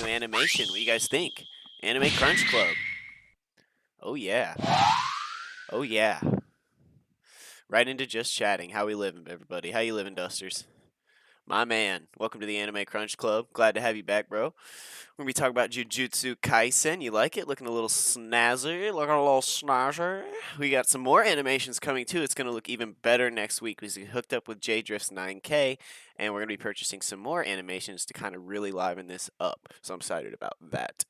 new animation. What do you guys think? Anime Crunch Club. Oh yeah. Oh yeah. Right into just chatting. How we living, everybody? How you living, Dusters? My man, welcome to the Anime Crunch Club. Glad to have you back, bro. We're gonna be talking about Jujutsu Kaisen. You like it? Looking a little snazzy. Looking a little snazzy. We got some more animations coming too. It's gonna look even better next week. We hooked up with J Drift's 9K, and we're gonna be purchasing some more animations to kind of really liven this up. So I'm excited about that.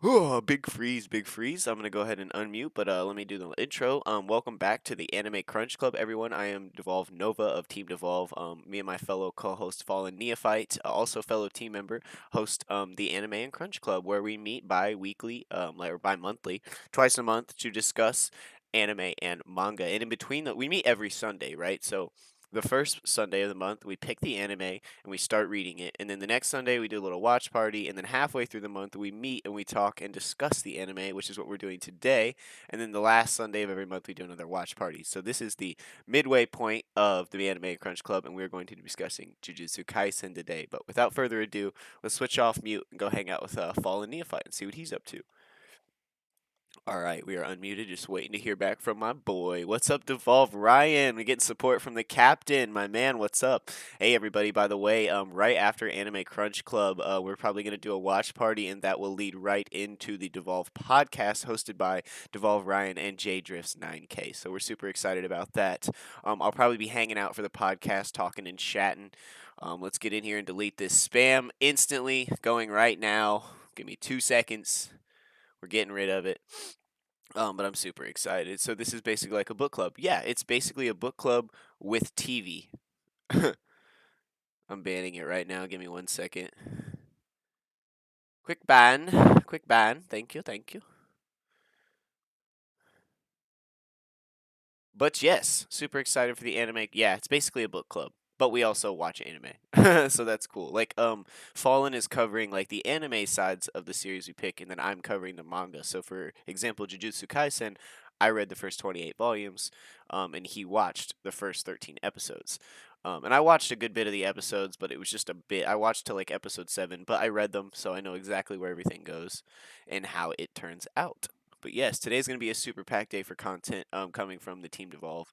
Oh, big freeze, big freeze. I'm gonna go ahead and unmute, but let me do the intro. Welcome back to the Anime Crunch Club, everyone. I am Devolve Nova of Team Devolve. Me and my fellow co-host Fallen Neophyte, also fellow team member, host the Anime and Crunch Club, where we meet bi-weekly, or bi-monthly, twice a month to discuss anime and manga. And in between that, we meet every Sunday, right? So the first Sunday of the month, we pick the anime and we start reading it. And then the next Sunday, we do a little watch party. And then halfway through the month, we meet and we talk and discuss the anime, which is what we're doing today. And then the last Sunday of every month, we do another watch party. So this is the midway point of the Anime Crunch Club, and we're going to be discussing Jujutsu Kaisen today. But without further ado, let's switch off mute and go hang out with Fallen Neophyte and see what he's up to. All right, we are unmuted, just waiting to hear back from my boy. What's up, Devolve Ryan? We're getting support from the captain, my man. What's up? Hey, everybody. By the way, right after Anime Crunch Club, we're probably gonna do a watch party, and that will lead right into the Devolve podcast, hosted by Devolve Ryan and J Drifts 9K. So we're super excited about that. I'll probably be hanging out for the podcast, talking and chatting. Let's get in here and delete this spam instantly. Going right now. Give me 2 seconds. We're getting rid of it. But I'm super excited. So this is basically like a book club. Yeah, it's basically a book club with TV. I'm banning it right now. Give me 1 second. Quick ban. Quick ban. Thank you. Thank you. But yes, super excited for the anime. Yeah, it's basically a book club, but we also watch anime. So that's cool. Like Fallen is covering like the anime sides of the series we pick, and then I'm covering the manga. So for example, Jujutsu Kaisen, I read the first 28 volumes, and he watched the first 13 episodes. And I watched a good bit of the episodes, but it was just a bit. I watched till like episode 7, but I read them, so I know exactly where everything goes and how it turns out. But yes, today's going to be a super packed day for content coming from the Team Devolve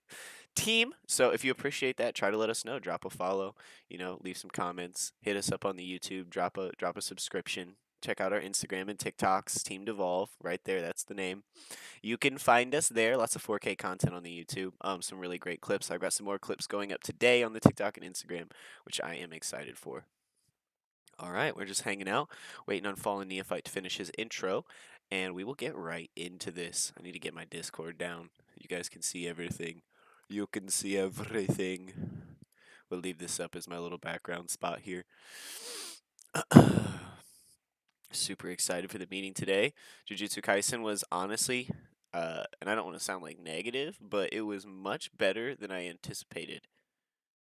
team. So if you appreciate that, try to let us know. Drop a follow, leave some comments, hit us up on the YouTube, drop a subscription. Check out our Instagram and TikToks, Team Devolve, right there. That's the name. You can find us there. Lots of 4K content on the YouTube. Some really great clips. I've got some more clips going up today on the TikTok and Instagram, which I am excited for. All right, we're just hanging out, waiting on Fallen Neophyte to finish his intro, and we will get right into this. I need to get my Discord down. You guys can see everything. You can see everything. We'll leave this up as my little background spot here. Super excited for the meeting today. Jujutsu Kaisen was honestly, and I don't want to sound like negative, but it was much better than I anticipated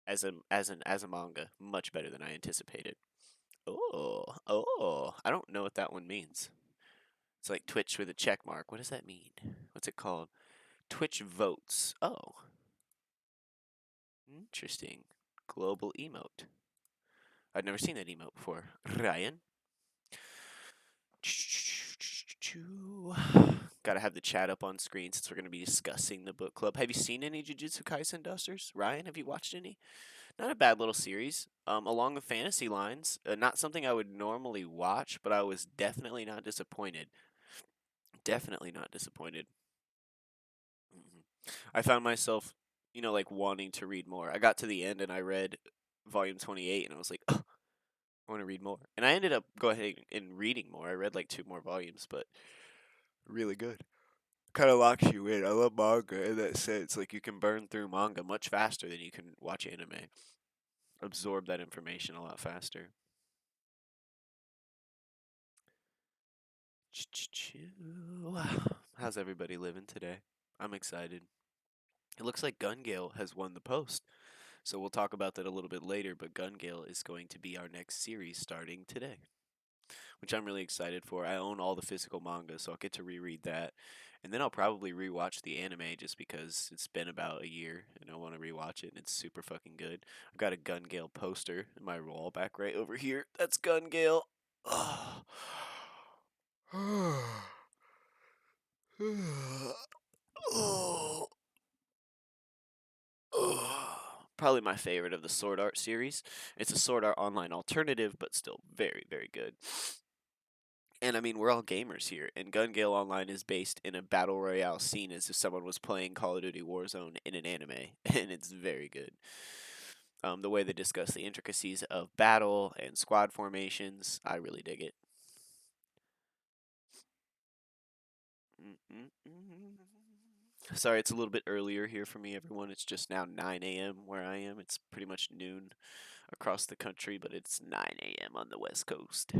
as a manga. Much better than I anticipated. Oh, I don't know what that one means. It's like Twitch with a check mark. What does that mean? What's it called? Twitch votes. Oh, interesting. Global emote. I've never seen that emote before. Ryan? Gotta have the chat up on screen since we're gonna be discussing the book club. Have you seen any Jujutsu Kaisen, Dusters? Ryan, have you watched any? Not a bad little series. Along the fantasy lines, not something I would normally watch, but I was definitely not disappointed. Definitely not disappointed. I found myself, like wanting to read more. I got to the end and I read volume 28 and I was like, oh, I want to read more. And I ended up going ahead and reading more. I read like 2 more volumes, but really good. Kind of locks you in. I love manga in that sense. Like you can burn through manga much faster than you can watch anime. Absorb that information a lot faster. How's everybody living today? I'm excited. It looks like Gun Gale has won the post. So we'll talk about that a little bit later, but Gun Gale is going to be our next series starting today, which I'm really excited for. I own all the physical manga, so I'll get to reread that. And then I'll probably rewatch the anime just because it's been about a year and I want to rewatch it and it's super fucking good. I've got a Gun Gale poster in my wall back right over here. That's Gun Gale. Probably my favorite of the Sword Art series. It's a Sword Art Online alternative, but still very, very good. And I mean, we're all gamers here, and Gun Gale Online is based in a battle royale scene as if someone was playing Call of Duty Warzone in an anime, and it's very good. The way they discuss the intricacies of battle and squad formations, I really dig it. Sorry, it's a little bit earlier here for me, everyone. It's just now 9 a.m. where I am. It's pretty much noon across the country, but it's 9 a.m. on the West Coast.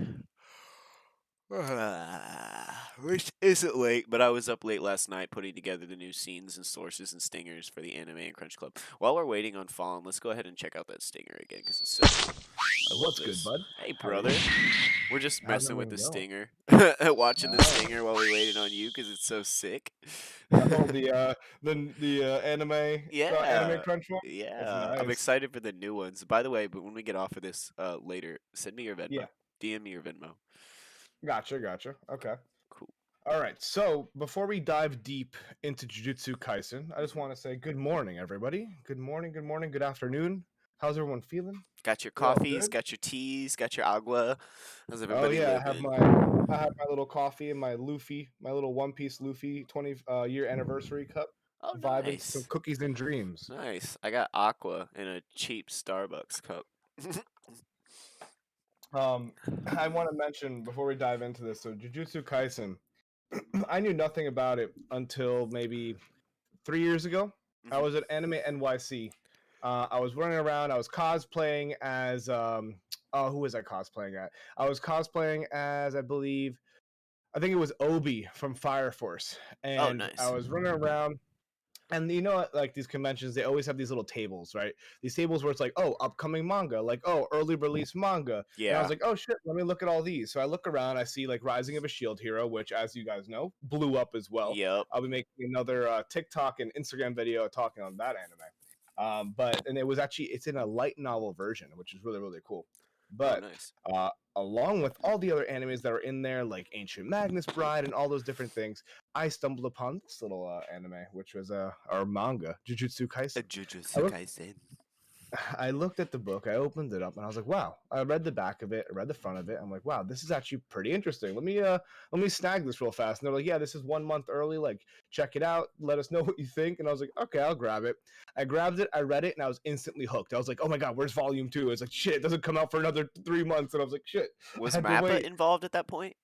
Which isn't late, but I was up late last night putting together the new scenes and sources and stingers for the Anime and Crunch Club. While we're waiting on Fallen, let's go ahead and check out that stinger again because it's so cool. I love What's good, this. bud? Hey, How are you? brother. We're just How's messing with the everything going? stinger, watching the Oh, stinger while we waited on you because it's so sick. oh, the anime Yeah, crunch one. That's yeah. I'm nice. excited for the new ones. By the way, but when we get off of this later, send me your Yeah, Venmo. DM me your Venmo. gotcha. Okay. Cool. All right. So before we dive deep into Jujutsu Kaisen, I just hmm want to say good morning, everybody. Good morning, good afternoon. How's everyone feeling? Got your We all coffees, good? got your teas, got your agua. How's Oh everybody yeah, living? I have my little coffee and my Luffy, my little One Piece Luffy 20 year anniversary cup, Oh, vibing to some nice. cookies and dreams. Nice. I got aqua in a cheap Starbucks cup. Um, I want to mention before we dive into this. So, Jujutsu Kaisen, I knew nothing about it until maybe 3 years ago. I hmm was at Anime NYC. I was running around. I was cosplaying as oh, who was I cosplaying at? I was cosplaying as I think it was Obi from Fire Force, Oh, and I nice. was running around. And you know, like these conventions, they always have these little tables, right? These tables where it's like, oh, upcoming manga, like, oh, early release manga. And I was Yeah. like, oh shit, let me look at all these. So I look around, I see like Rising of a Shield Hero, which, as you guys know, blew up as well. Yep. I'll be making another TikTok and Instagram video talking on that anime. But and it was actually it's in a light novel version, which is really really cool. Oh, But nice. along with all the other animes that are in there, like Ancient Magnus Bride and all those different things, I stumbled upon this little anime, which was our manga, Jujutsu A Kaisen. I Jujutsu looked, Kaisen. I looked at the book, I opened it up, and I was like, "Wow!" I read the back of it, I read the front of it. I'm like, "Wow, this is actually pretty interesting. Let me snag this real fast." And they're like, "Yeah, this is 1 month early. Like, check it out. Let us know what you think." And I was like, "Okay, I'll grab it." I grabbed it, I read it, and I was instantly hooked. I was like, "Oh my god, where's volume 2?" It's like, "Shit, it doesn't come out for another 3 months." And I was like, "Shit, I Was had to Mappa wait." involved at that point?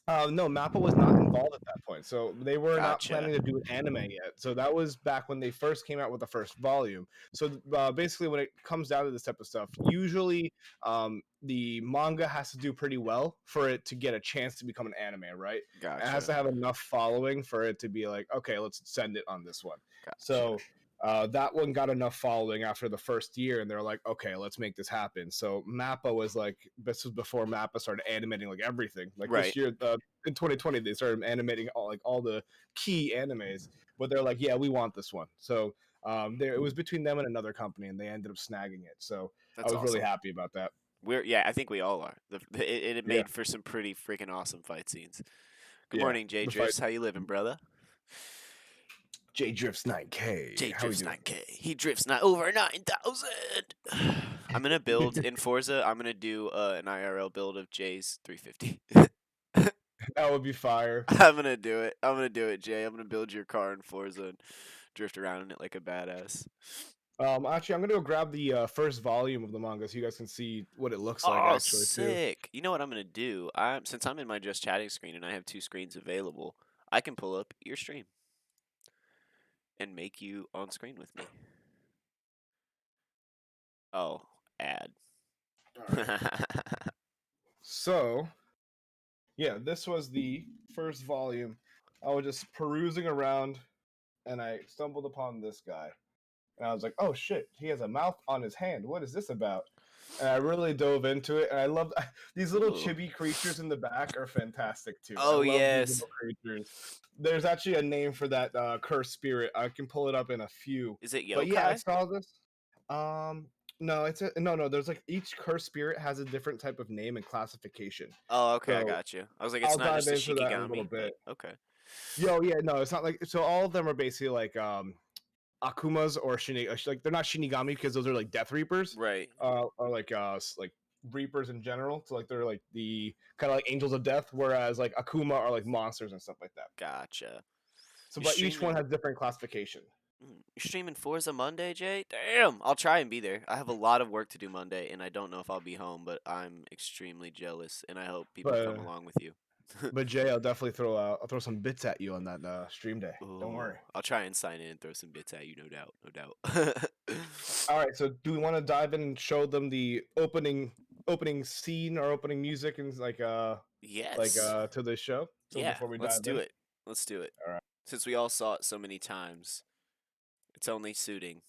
No, Mappa was not involved at that point, so they were not Gotcha. planning to do an anime yet. So that was back when they first came out with the first volume. So basically, when it comes down to this type of stuff, usually the manga has to do pretty well for it to get a chance to become an anime, right? It has Gotcha. to have enough following for it to be like, okay, let's send it on this one. Gotcha. So that one got enough following after the first year, and they're like, okay, let's make this happen. So Mappa was like, this was before Mappa started animating like everything. Like this Right. year, in 2020, they started animating all the key animes. But they're like, yeah, we want this one. So it was between them and another company, and they ended up snagging it. So I That's was really awesome. happy about that. Yeah, I think we all are. It Yeah, made for some pretty freaking awesome fight scenes. Good yeah. morning, Jay The fight. Drifts. How you living, brother? J Drifts 9K. Jay How we drifts doing? 9K. He drifts not over 9,000. I'm gonna build in Forza. I'm gonna do an IRL build of Jay's 350. That would be fire. I'm gonna do it. I'm gonna do it, Jay. I'm gonna build your car in Forza and drift around in it like a badass. Actually, I'm gonna go grab the first volume of the manga so you guys can see what it looks like. Oh, Actually, too. sick! You know what I'm gonna do? Since I'm in my just chatting screen and I have two screens available, I can pull up your stream and make you on screen with me. Oh, ad. All right. So, yeah, this was the first volume. I was just perusing around and I stumbled upon this guy. And I was like, oh shit, he has a mouth on his hand. What is this about? And I really dove into it. And I love these little Ooh. chibi creatures in the back are fantastic too. I Oh love these yes. little creatures. There's actually a name for that cursed spirit. I can pull it up in a few. Is it But yeah, I yokai? saw this. Um, No, it's a no. There's like each cursed spirit has a different type of name and classification. Oh, okay, I So got you. I was like, it's I'll not dive just a into that in a little Shikigami, but bit. okay. Yo, yeah, no, it's not like so. All of them are basically like Akumas or like they're not Shinigami because those are like Death Reapers, Right. or like like Reapers in general. So like they're like the kind of like Angels of Death, whereas like Akuma are like monsters and stuff like that. Gotcha. So, You're but each one streaming. has different classification. You're streaming Forza Monday, Jay? Damn! I'll try and be there. I have a lot of work to do Monday, and I don't know if I'll be home, but I'm extremely jealous, and I hope people But come along with you. but Jay, I'll definitely I'll throw some bits at you on that stream day. Don't Ooh, worry. I'll try and sign in and throw some bits at you, no doubt, no doubt. All right, so do we want to dive in and show them the opening scene or opening music and Yes. to this show? So Yeah, before we let's dive do in, it. Let's do it. all right, Since we all saw it so many times, it's only suiting.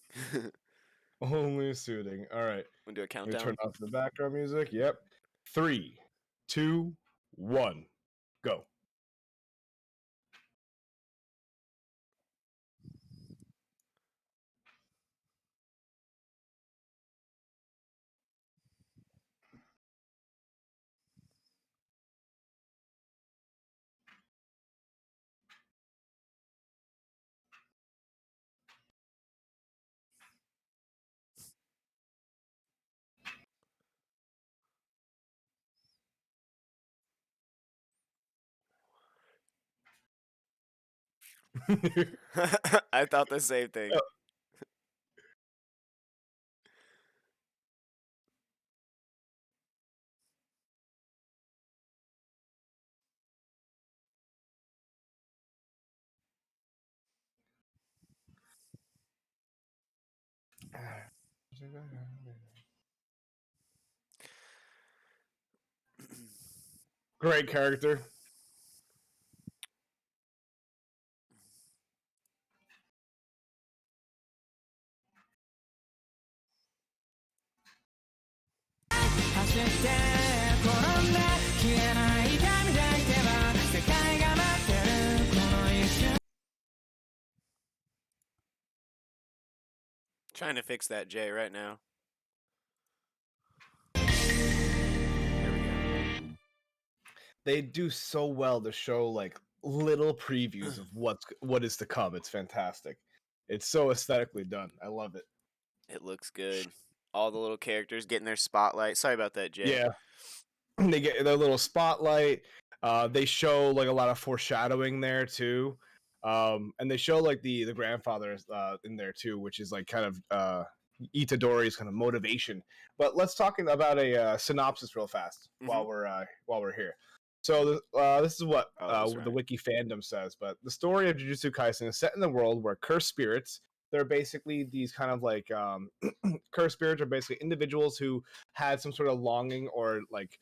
only suiting. All right, Wanna do a let me turn countdown? off the background music. Yep, 3, 2, 1, go. I thought the same thing. Great character. Trying to fix that, Jay, right now. There we go. They do so well to show like little previews of what is to come. It's fantastic. It's so aesthetically done. I love it. It looks good. All the little characters getting their spotlight. Sorry about that, Jay. Yeah, they get their little spotlight. They show like a lot of foreshadowing there too, and they show like the grandfather in there too, which is like kind of Itadori's kind of motivation. But let's talk about a synopsis real fast Hmm. while we're here. So this is what Oh, that's the right. wiki fandom says. But the story of Jujutsu Kaisen is set in a world where cursed spirits. They're basically these kind of like cursed spirits are basically individuals who had some sort of longing or like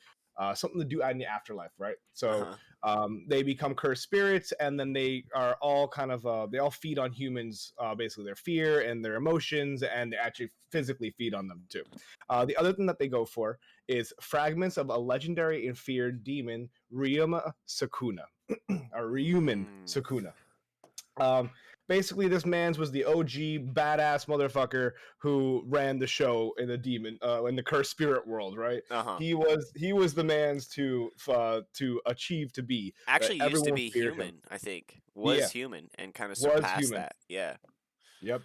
something to do out in the afterlife, right? Uh So huh. they become cursed spirits, and then they are all kind of they all feed on humans, basically their fear and their emotions, and they actually physically feed on them too. The other thing that they go for is fragments of a legendary and feared demon, Ryuma Sukuna, or Ryuman Mm. Sukuna. Um, basically, this man's was the OG badass motherfucker who ran the show in the demon, in the cursed spirit world, right? Uh huh. He was the man's to achieve to be that Actually, used to everyone be feared him. human. I think Yeah, was human and kind of was surpassed human. that. Yeah. Yep.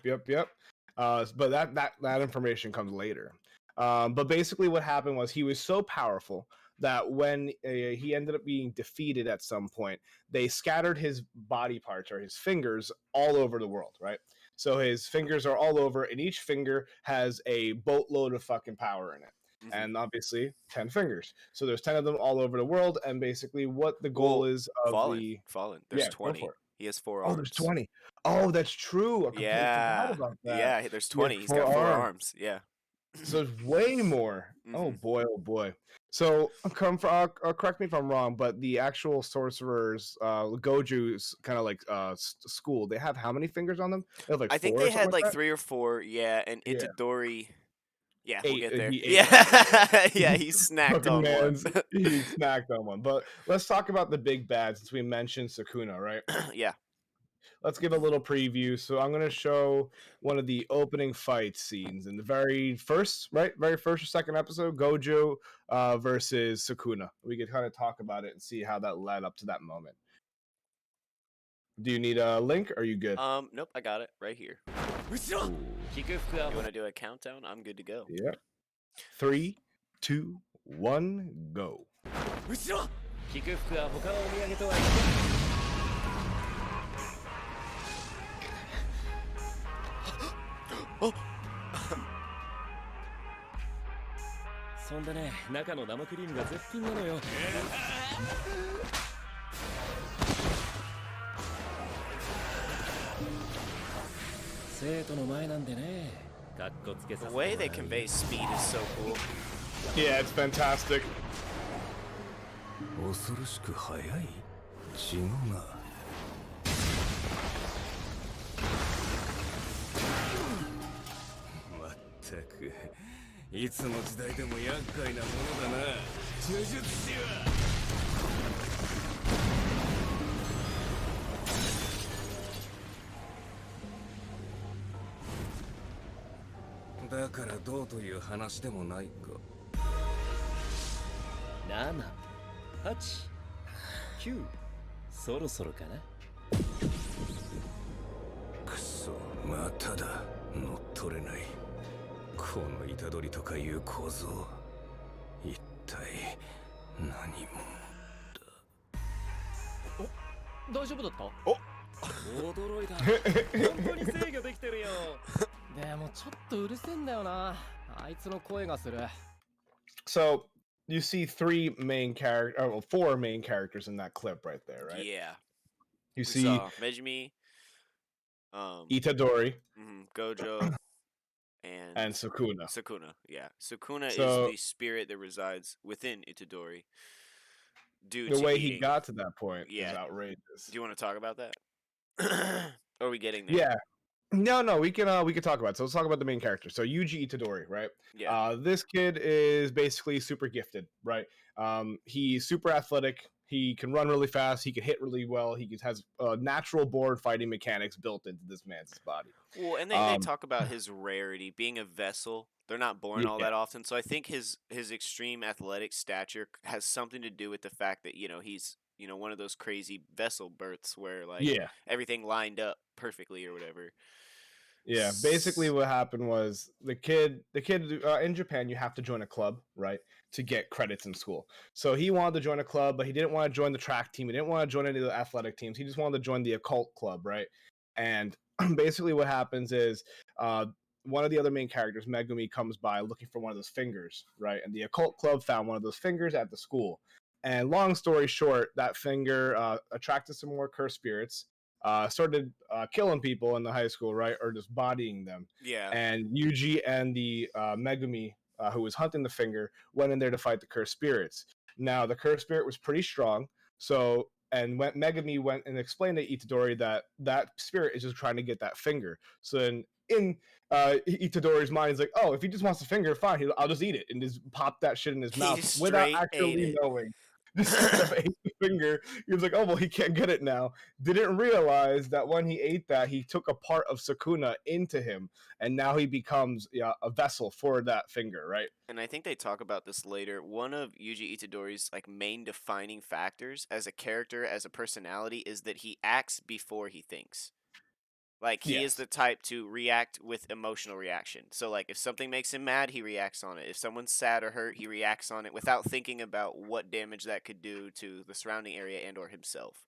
But that information comes later. But basically, what happened was he was so powerful that when he ended up being defeated at some point, they scattered his body parts or his fingers all over the world, right? So his fingers are all over, and each finger has a boatload of fucking power in it. Hmm. And obviously, 10 fingers. So there's 10 of them all over the world. And basically, what the goal Well, is of fallen, the. fallen. There's Yeah, go 20. for it. He has four Oh, there's arms. 20. Oh, that's true. I completely forgot Yeah. about that. Yeah. There's He has 20. He's got four four arms. arms. Yeah. So there's way more. Oh Hmm. boy, oh boy. So come for, correct me if I'm wrong, but the actual sorcerers, Goju's kind of like school. They have how many fingers on them? They have like I think four or they something had like like that. three or four. Yeah. And Yeah, Itadori. Yeah, we'll 8. get there. He ate one. Yeah. Yeah. Yeah. He snacked Fucking on one. man's he snacked on one. But let's talk about the big bad since we mentioned Sukuna, right? Yeah. let's give a little preview. So I'm going to show one of the opening fight scenes in the very first, right? Very first or second episode, Gojo versus Sukuna. We could kind of talk about it and see how that led up to that moment. Do you need a link? Or are you good? Nope, I got it right here. Ooh. You want to do a countdown? I'm good to go. Yeah. 3, 2, 1, go. 菊福は他のお土産とはそんでね、中の生クリームが絶品なのよ。生徒の前なんでね、かっこつけさせ The て way they convey speed is so cool. Yeah, it's fantastic. 恐ろしく速い？違うな。まったく、いつの時代でも厄介なものだな、呪術師は。だからどうという話でもないか。7、8、9、そろそろかな。くそ、まただ。乗っ取れない。この虎杖とかいう構造、一体何者だ。お、大丈夫だった？お、驚いた。本当に制御できてるよ。でもちょっとうるせえんだよな。あいつの声がする。So you see four main characters in that clip right there, right? Yeah. You We see saw Mejimi, Itadori Gojo, and Sukuna. Sukuna. Yeah, Sukuna is So- the spirit that resides within Itadori. Due The to way eating. he got to that point is Yeah. outrageous. Do you want to talk about that? Are we getting there? Yeah. No, we can talk about it. So let's talk about the main character. So Yuji Itadori, right? Yeah. This kid is basically super gifted, right? He's super athletic. He can run really fast. He can hit really well. He has natural born fighting mechanics built into this man's body. Well, and they talk about his rarity, being a vessel. They're not born all Yeah. that often, so I think his extreme athletic stature has something to do with the fact that he's one of those crazy vessel births where like Yeah. everything lined up perfectly or whatever. Yeah, basically what happened was the kid in Japan, you have to join a club, right, to get credits in school. So he wanted to join a club, but he didn't want to join the track team. He didn't want to join any of the athletic teams. He just wanted to join the occult club, right? And basically what happens is one of the other main characters, Megumi, comes by looking for one of those fingers, right? And the occult club found one of those fingers at the school. And long story short, that finger attracted some more cursed spirits. Started killing people in the high school, right, or just bodying them. Yeah. And Yuji and the Megumi, who was hunting the finger, went in there to fight the cursed spirits. Now, the cursed spirit was pretty strong, Megumi went and explained to Itadori that spirit is just trying to get that finger. So then in Itadori's mind, he's like, oh, if he just wants the finger, fine, I'll just eat it, and just pop that shit in his mouth without straight ate actually it. knowing. Just straight up ate the finger. He was like, oh, well, he can't get it now. Didn't realize that when he ate that, he took a part of Sukuna into him, and now he becomes a vessel for that finger, right? And I think they talk about this later. One of Yuji Itadori's like main defining factors as a character, as a personality, is that he acts before he thinks. Like, he is the type to react with emotional reaction. So, like, if something makes him mad, he reacts on it. If someone's sad or hurt, he reacts on it without thinking about what damage that could do to the surrounding area and or himself.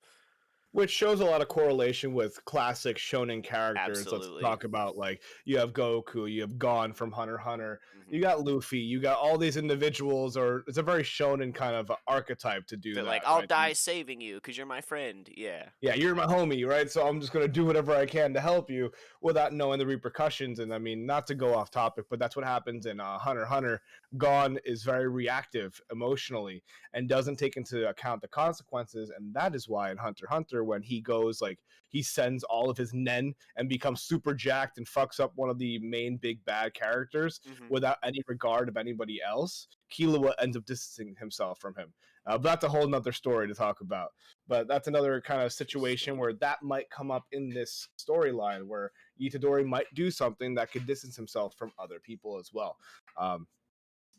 Which shows a lot of correlation with classic shonen characters. Absolutely. Let's talk about, like, you have Goku, you have Gon from Hunter x Hunter, Mm-hmm. you got Luffy, you got all these individuals, or it's a very shonen kind of archetype to do They're that. like, I'll right? die saving you because you're my friend. Yeah. Yeah, you're my homie, right? So I'm just going to do whatever I can to help you without knowing the repercussions. And I mean, not to go off topic, but that's what happens in Hunter x Hunter. Gon is very reactive emotionally and doesn't take into account the consequences. And that is why in Hunter x Hunter, when he goes like he sends all of his nen and becomes super jacked and fucks up one of the main big bad characters without any regard of anybody else. Killua ends up distancing himself from him. But that's a whole nother story to talk about. But that's another kind of situation where that might come up in this storyline where Itadori might do something that could distance himself from other people as well. So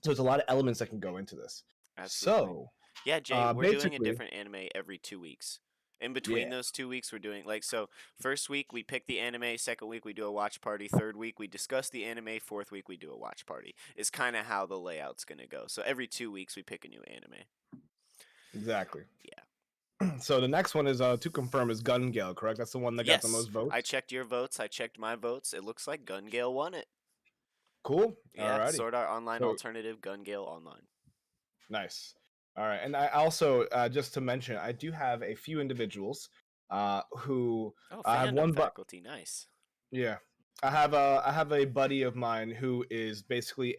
there's a lot of elements that can go into this. Absolutely. So, yeah, Jay, we're doing a basically, different anime every 2 weeks. In between yeah, those 2 weeks, we're doing like so. First week we pick the anime. Second week we do a watch party. Third week we discuss the anime. Fourth week we do a watch party. Is kind of how the layout's gonna go. So every 2 weeks we pick a new anime. exactly. Yeah. So the next one is to confirm is Gun Gale, correct? That's the one that got the Yes, most votes. I checked your votes. I checked my votes. It looks like Gun Gale won it. Cool. Yeah, Alrighty. Sword Art Online So- alternative, Gun Gale Online. Nice. All right, and I also just to mention, I do have a few individuals who Oh, I have fandom one, faculty, nice. yeah, I have a buddy of mine who is basically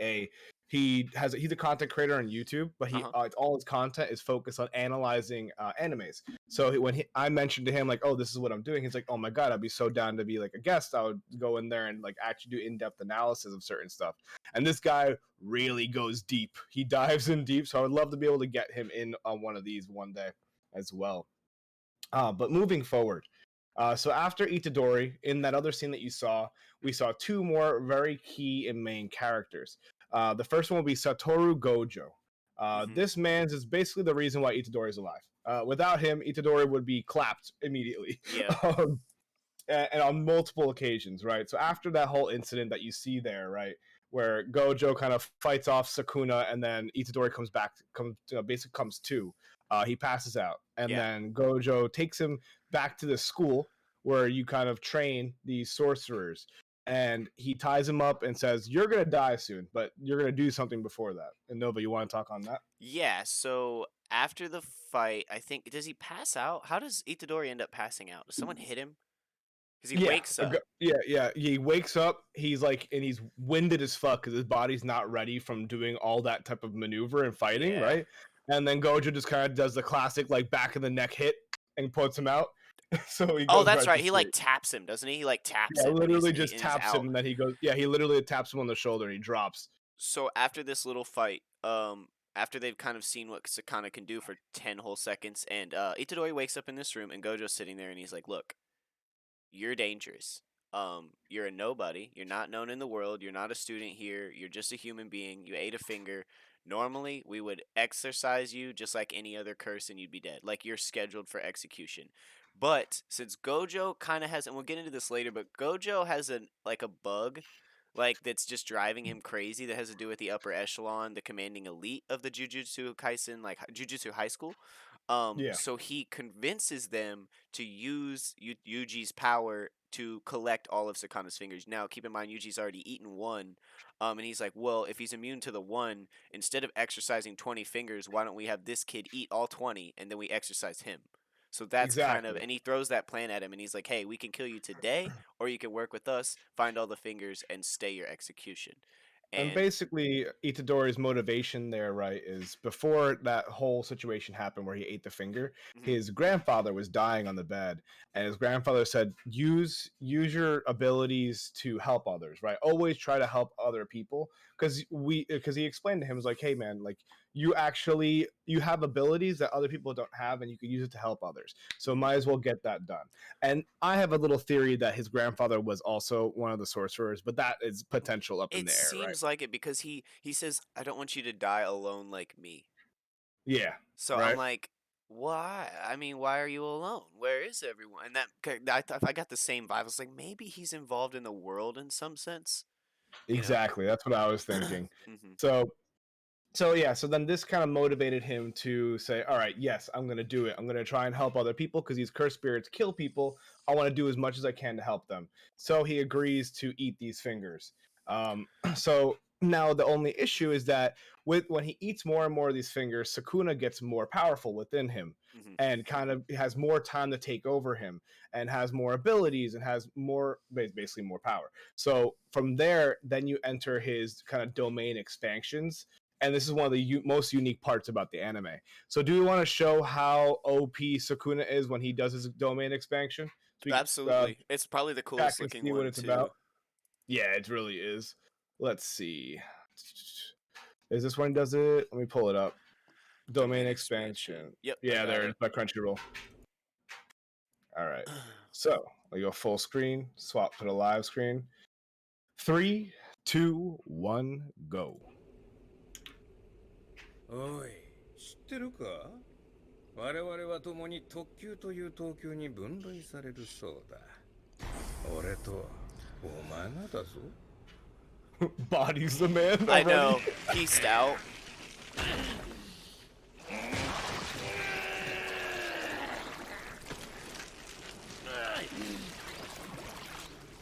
he's a content creator on YouTube, but all his content is focused on analyzing animes. So when I mentioned to him like, oh, this is what I'm doing, he's like, oh my god, I'd be so down to be like a guest. I would go in there and like actually do in-depth analysis of certain stuff. And this guy really goes deep. He dives in deep. So I would love to be able to get him in on one of these one day as well. But moving forward. So after Itadori, in that other scene that you saw, we saw two more very key and main characters. The first one will be Satoru Gojo. This man is basically the reason why Itadori is alive. Without him, Itadori would be clapped immediately. Yeah. And on multiple occasions, right? So after that whole incident that you see there, right, where Gojo kind of fights off Sukuna, and then Itadori basically comes to. He passes out, and then Gojo takes him back to the school where you kind of train these sorcerers, and he ties him up and says, "You're gonna die soon, but you're gonna do something before that." And Nova, you want to talk on that? Yeah, so after the fight, I think does he pass out? How does Itadori end up passing out? Does someone hit him? Because he wakes up. Yeah. He wakes up. He's like, and he's winded as fuck because his body's not ready from doing all that type of maneuver and fighting, right? And then Gojo just kind of does the classic like back of the neck hit and puts him out. So he goes. Oh, that's right. right. He like taps him, doesn't he? He like taps Yeah, him. literally just taps him, and then he goes. Yeah, he literally taps him on the shoulder and he drops. So after this little fight, after they've kind of seen what Sakana can do for 10 whole seconds, and Itadori wakes up in this room, and Gojo's sitting there, and he's like, "Look, you're dangerous. You're a nobody. You're not known in the world. You're not a student here. You're just a human being. You ate a finger. Normally, we would exorcise you just like any other curse, and you'd be dead. Like you're scheduled for execution. But since Gojo kind of has, and we'll get into this later, but Gojo has a bug, like that's just driving him crazy. That has to do with the upper echelon, the commanding elite of the Jujutsu Kaisen, like Jujutsu High School. So he convinces them to use Yuji's power to collect all of Sakana's fingers. Now, keep in mind, Yuji's already eaten one. And he's like, well, if he's immune to the one, instead of exercising 20 fingers, why don't we have this kid eat all 20 and then we exercise him? So that's kind of, and he throws that plan at him and he's like, hey, we can kill you today, or you can work with us, find all the fingers, and stay your execution. And basically, Itadori's motivation there, right, is before that whole situation happened where he ate the finger, his grandfather was dying on the bed, and his grandfather said, use your abilities to help others, right? Always try to help other people, because he explained to him, was like, hey man, like you have abilities that other people don't have, and you can use it to help others. So might as well get that done. And I have a little theory that his grandfather was also one of the sorcerers, but that is potential up in the air, right? It seems like it because he says, I don't want you to die alone like me. Yeah. So I'm like, why? I mean, why are you alone? Where is everyone? And I got the same vibe. I was like, maybe he's involved in the world in some sense. Exactly. That's what I was thinking. So then this kind of motivated him to say, all right, yes, I'm going to do it. I'm going to try and help other people because these cursed spirits kill people. I want to do as much as I can to help them. So he agrees to eat these fingers. So now the only issue is that when he eats more and more of these fingers, Sukuna gets more powerful within him and kind of has more time to take over him and has more abilities and has basically more power. So from there, then you enter his kind of domain expansions. and this is one of the most unique parts about the anime. So, do we want to show how OP Sukuna is when he does his domain expansion? So Absolutely. It's probably the chat coolest can looking see what one it's too. about. Yeah, it really is. Let's see. Is this one does it? Let me pull it up. Domain expansion. Yep. I Yeah, got there it it. is by Crunchyroll. All right. So we go full screen, swap to the live screen. 3, 2, 1, go. おい、知ってるか？我々は共に特級という等級に分類されるそうだ。俺とお前がだぞ。Body's the man. I already. know. Peaced out.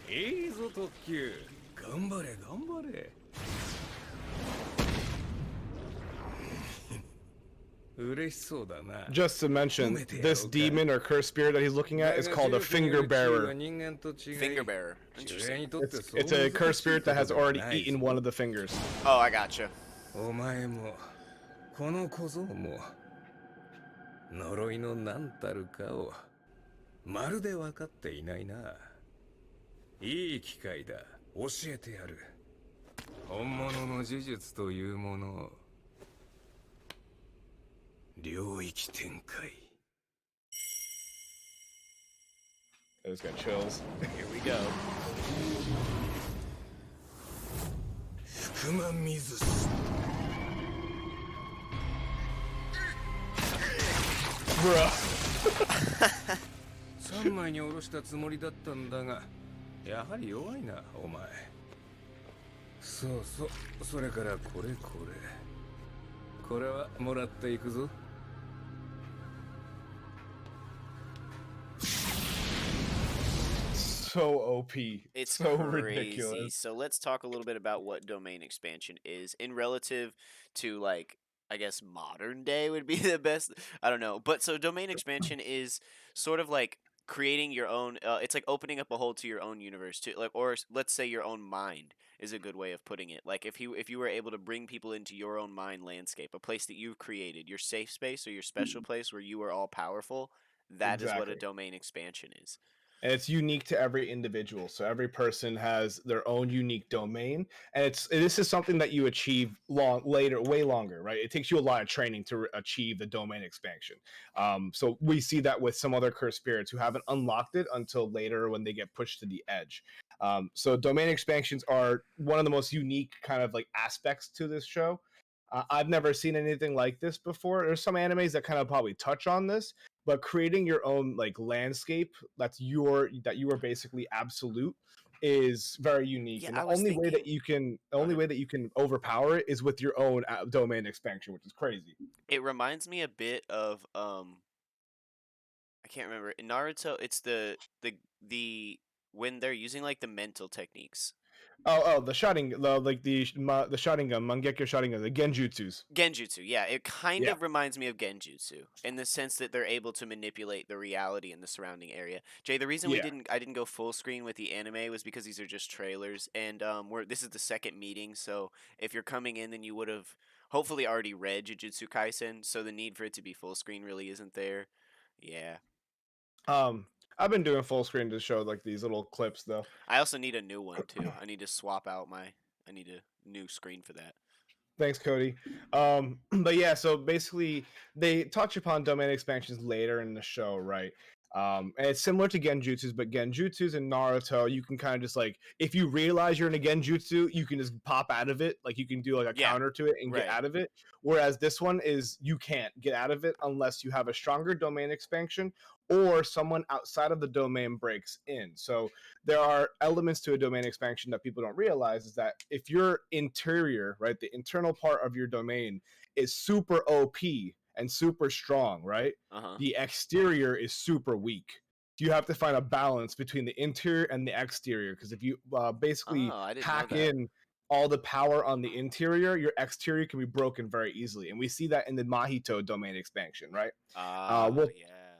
いいぞ特級。頑張れ頑張れ。嬉しそうだな。 Just to mention, this demon or cursed spirit that he's looking at is called a finger bearer. Finger bearer. Interesting. It's a cursed spirit that has already eaten one of the fingers. Oh, I gotcha. お前もこの小僧も呪いの何たるかをまるで分かっていないな。いい機会だ。教えてやる。本物の呪術というものを。領域展開。 I just got chills. Here we go. 福間水す。 Bruh. 3枚に下ろしたつもりだったんだが、やはり弱いな、お前。そうそう、それからこれこれ。これはもらっていくぞ。 So OP. It's so crazy. ridiculous. So let's talk a little bit about what domain expansion is in relative to, like, I guess modern day would be the best. I don't know. But so domain expansion is sort of like creating your own it's like opening up a hole to your own universe too, like, or let's say your own mind is a good way of putting it. Like if you were able to bring people into your own mind landscape, a place that you've created, your safe space or your special place where you are all powerful, that is what a Exactly. domain expansion is. And it's unique to every individual, so every person has their own unique domain, and this is something that you achieve way longer, right? It takes you a lot of training to achieve the domain expansion. So we see that with some other cursed spirits who haven't unlocked it until later when they get pushed to the edge. So domain expansions are one of the most unique kind of like aspects to this show. I've never seen anything like this before. There's some animes that kind of probably touch on this, but creating your own like landscape that you are basically absolute is very unique. Yeah, and I the was only way that thinking- you can overpower it is with your own domain expansion, which is crazy. It reminds me a bit of I can't remember. In Naruto, it's the when they're using like the mental techniques. The shotting, the Sharingan, Mangekyo Sharingan, the Genjutsus. Genjutsu, yeah, it kind Yeah. of reminds me of Genjutsu in the sense that they're able to manipulate the reality in the surrounding area. Jay, the reason Yeah. I didn't go full screen with the anime was because these are just trailers, and this is the second meeting, so if you're coming in, then you would have hopefully already read Jujutsu Kaisen, so the need for it to be full screen really isn't there. Yeah. I've been doing full screen to show like these little clips though. I also need a new one too. I need to swap out I need a new screen for that. Thanks, Cody. But yeah, so basically they touch upon domain expansions later in the show, right? And it's similar to Genjutsus, but Genjutsus and Naruto, you can kind of just like, if you realize you're in a Genjutsu, you can just pop out of it. Like you can do like a counter to it and get out of it. Whereas this one is you can't get out of it unless you have a stronger domain expansion or someone outside of the domain breaks in. So there are elements to a domain expansion that people don't realize is that if your interior, right, the internal part of your domain is super OP and super strong, right? The exterior is super weak. You have to find a balance between the interior and the exterior, because if you basically pack in all the power on the interior, your exterior can be broken very easily, and we see that in the Mahito domain expansion, right?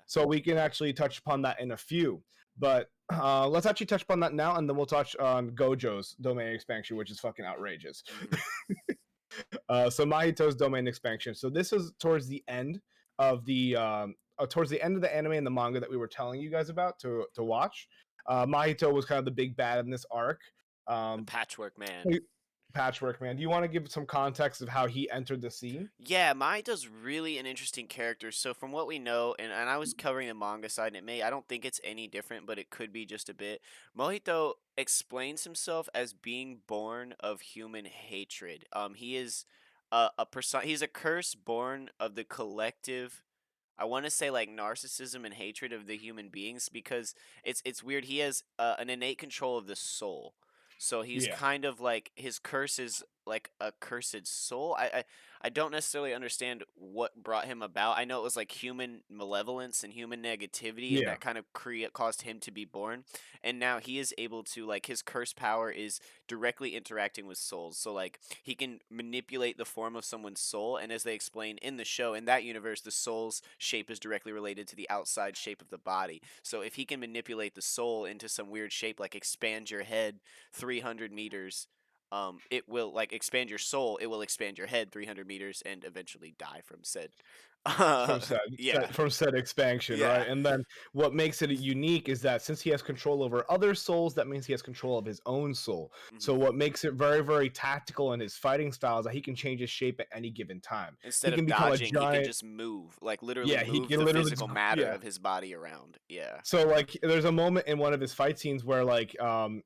So we can actually touch upon that in a few, but let's actually touch upon that now, and then we'll touch on Gojo's domain expansion, which is fucking outrageous. So Mahito's domain expansion. So this is towards the end of the anime and the manga that we were telling you guys about to watch. Mahito was kind of the big bad in this arc. The Patchwork Man. Patchwork Man. Do you want to give some context of how he entered the scene? Yeah, Mahito's really an interesting character. So from what we know, and I was covering the manga side, and I don't think it's any different, but it could be just a bit. Mohito explains himself as being born of human hatred. He is a person. He's a curse born of the collective. I want to say like narcissism and hatred of the human beings because it's weird. He has an innate control of the soul, so he's Yeah. kind of like his curse is like a cursed soul. I don't necessarily understand what brought him about. I know it was like human malevolence and human negativity, and Yeah. that kind of caused him to be born. And now he is able to like his curse power is directly interacting with souls. So like he can manipulate the form of someone's soul, and as they explain in the show, in that universe, the soul's shape is directly related to the outside shape of the body. So if he can manipulate the soul into some weird shape, like expand your head 300 meters, it will like expand your soul. It will expand your head 300 meters and eventually die from said. From said, Yeah, from said expansion, yeah. right? And then what makes it unique is that since he has control over other souls, that means he has control of his own soul. So Mhm. what makes it very, very tactical in his fighting style is that he can change his shape at any given time. Instead He of can become a dodging, he can giant. just move, like literally Yeah, he move can the literally physical matter yeah. of his body around. Yeah. So like there's a moment in one of his fight scenes where like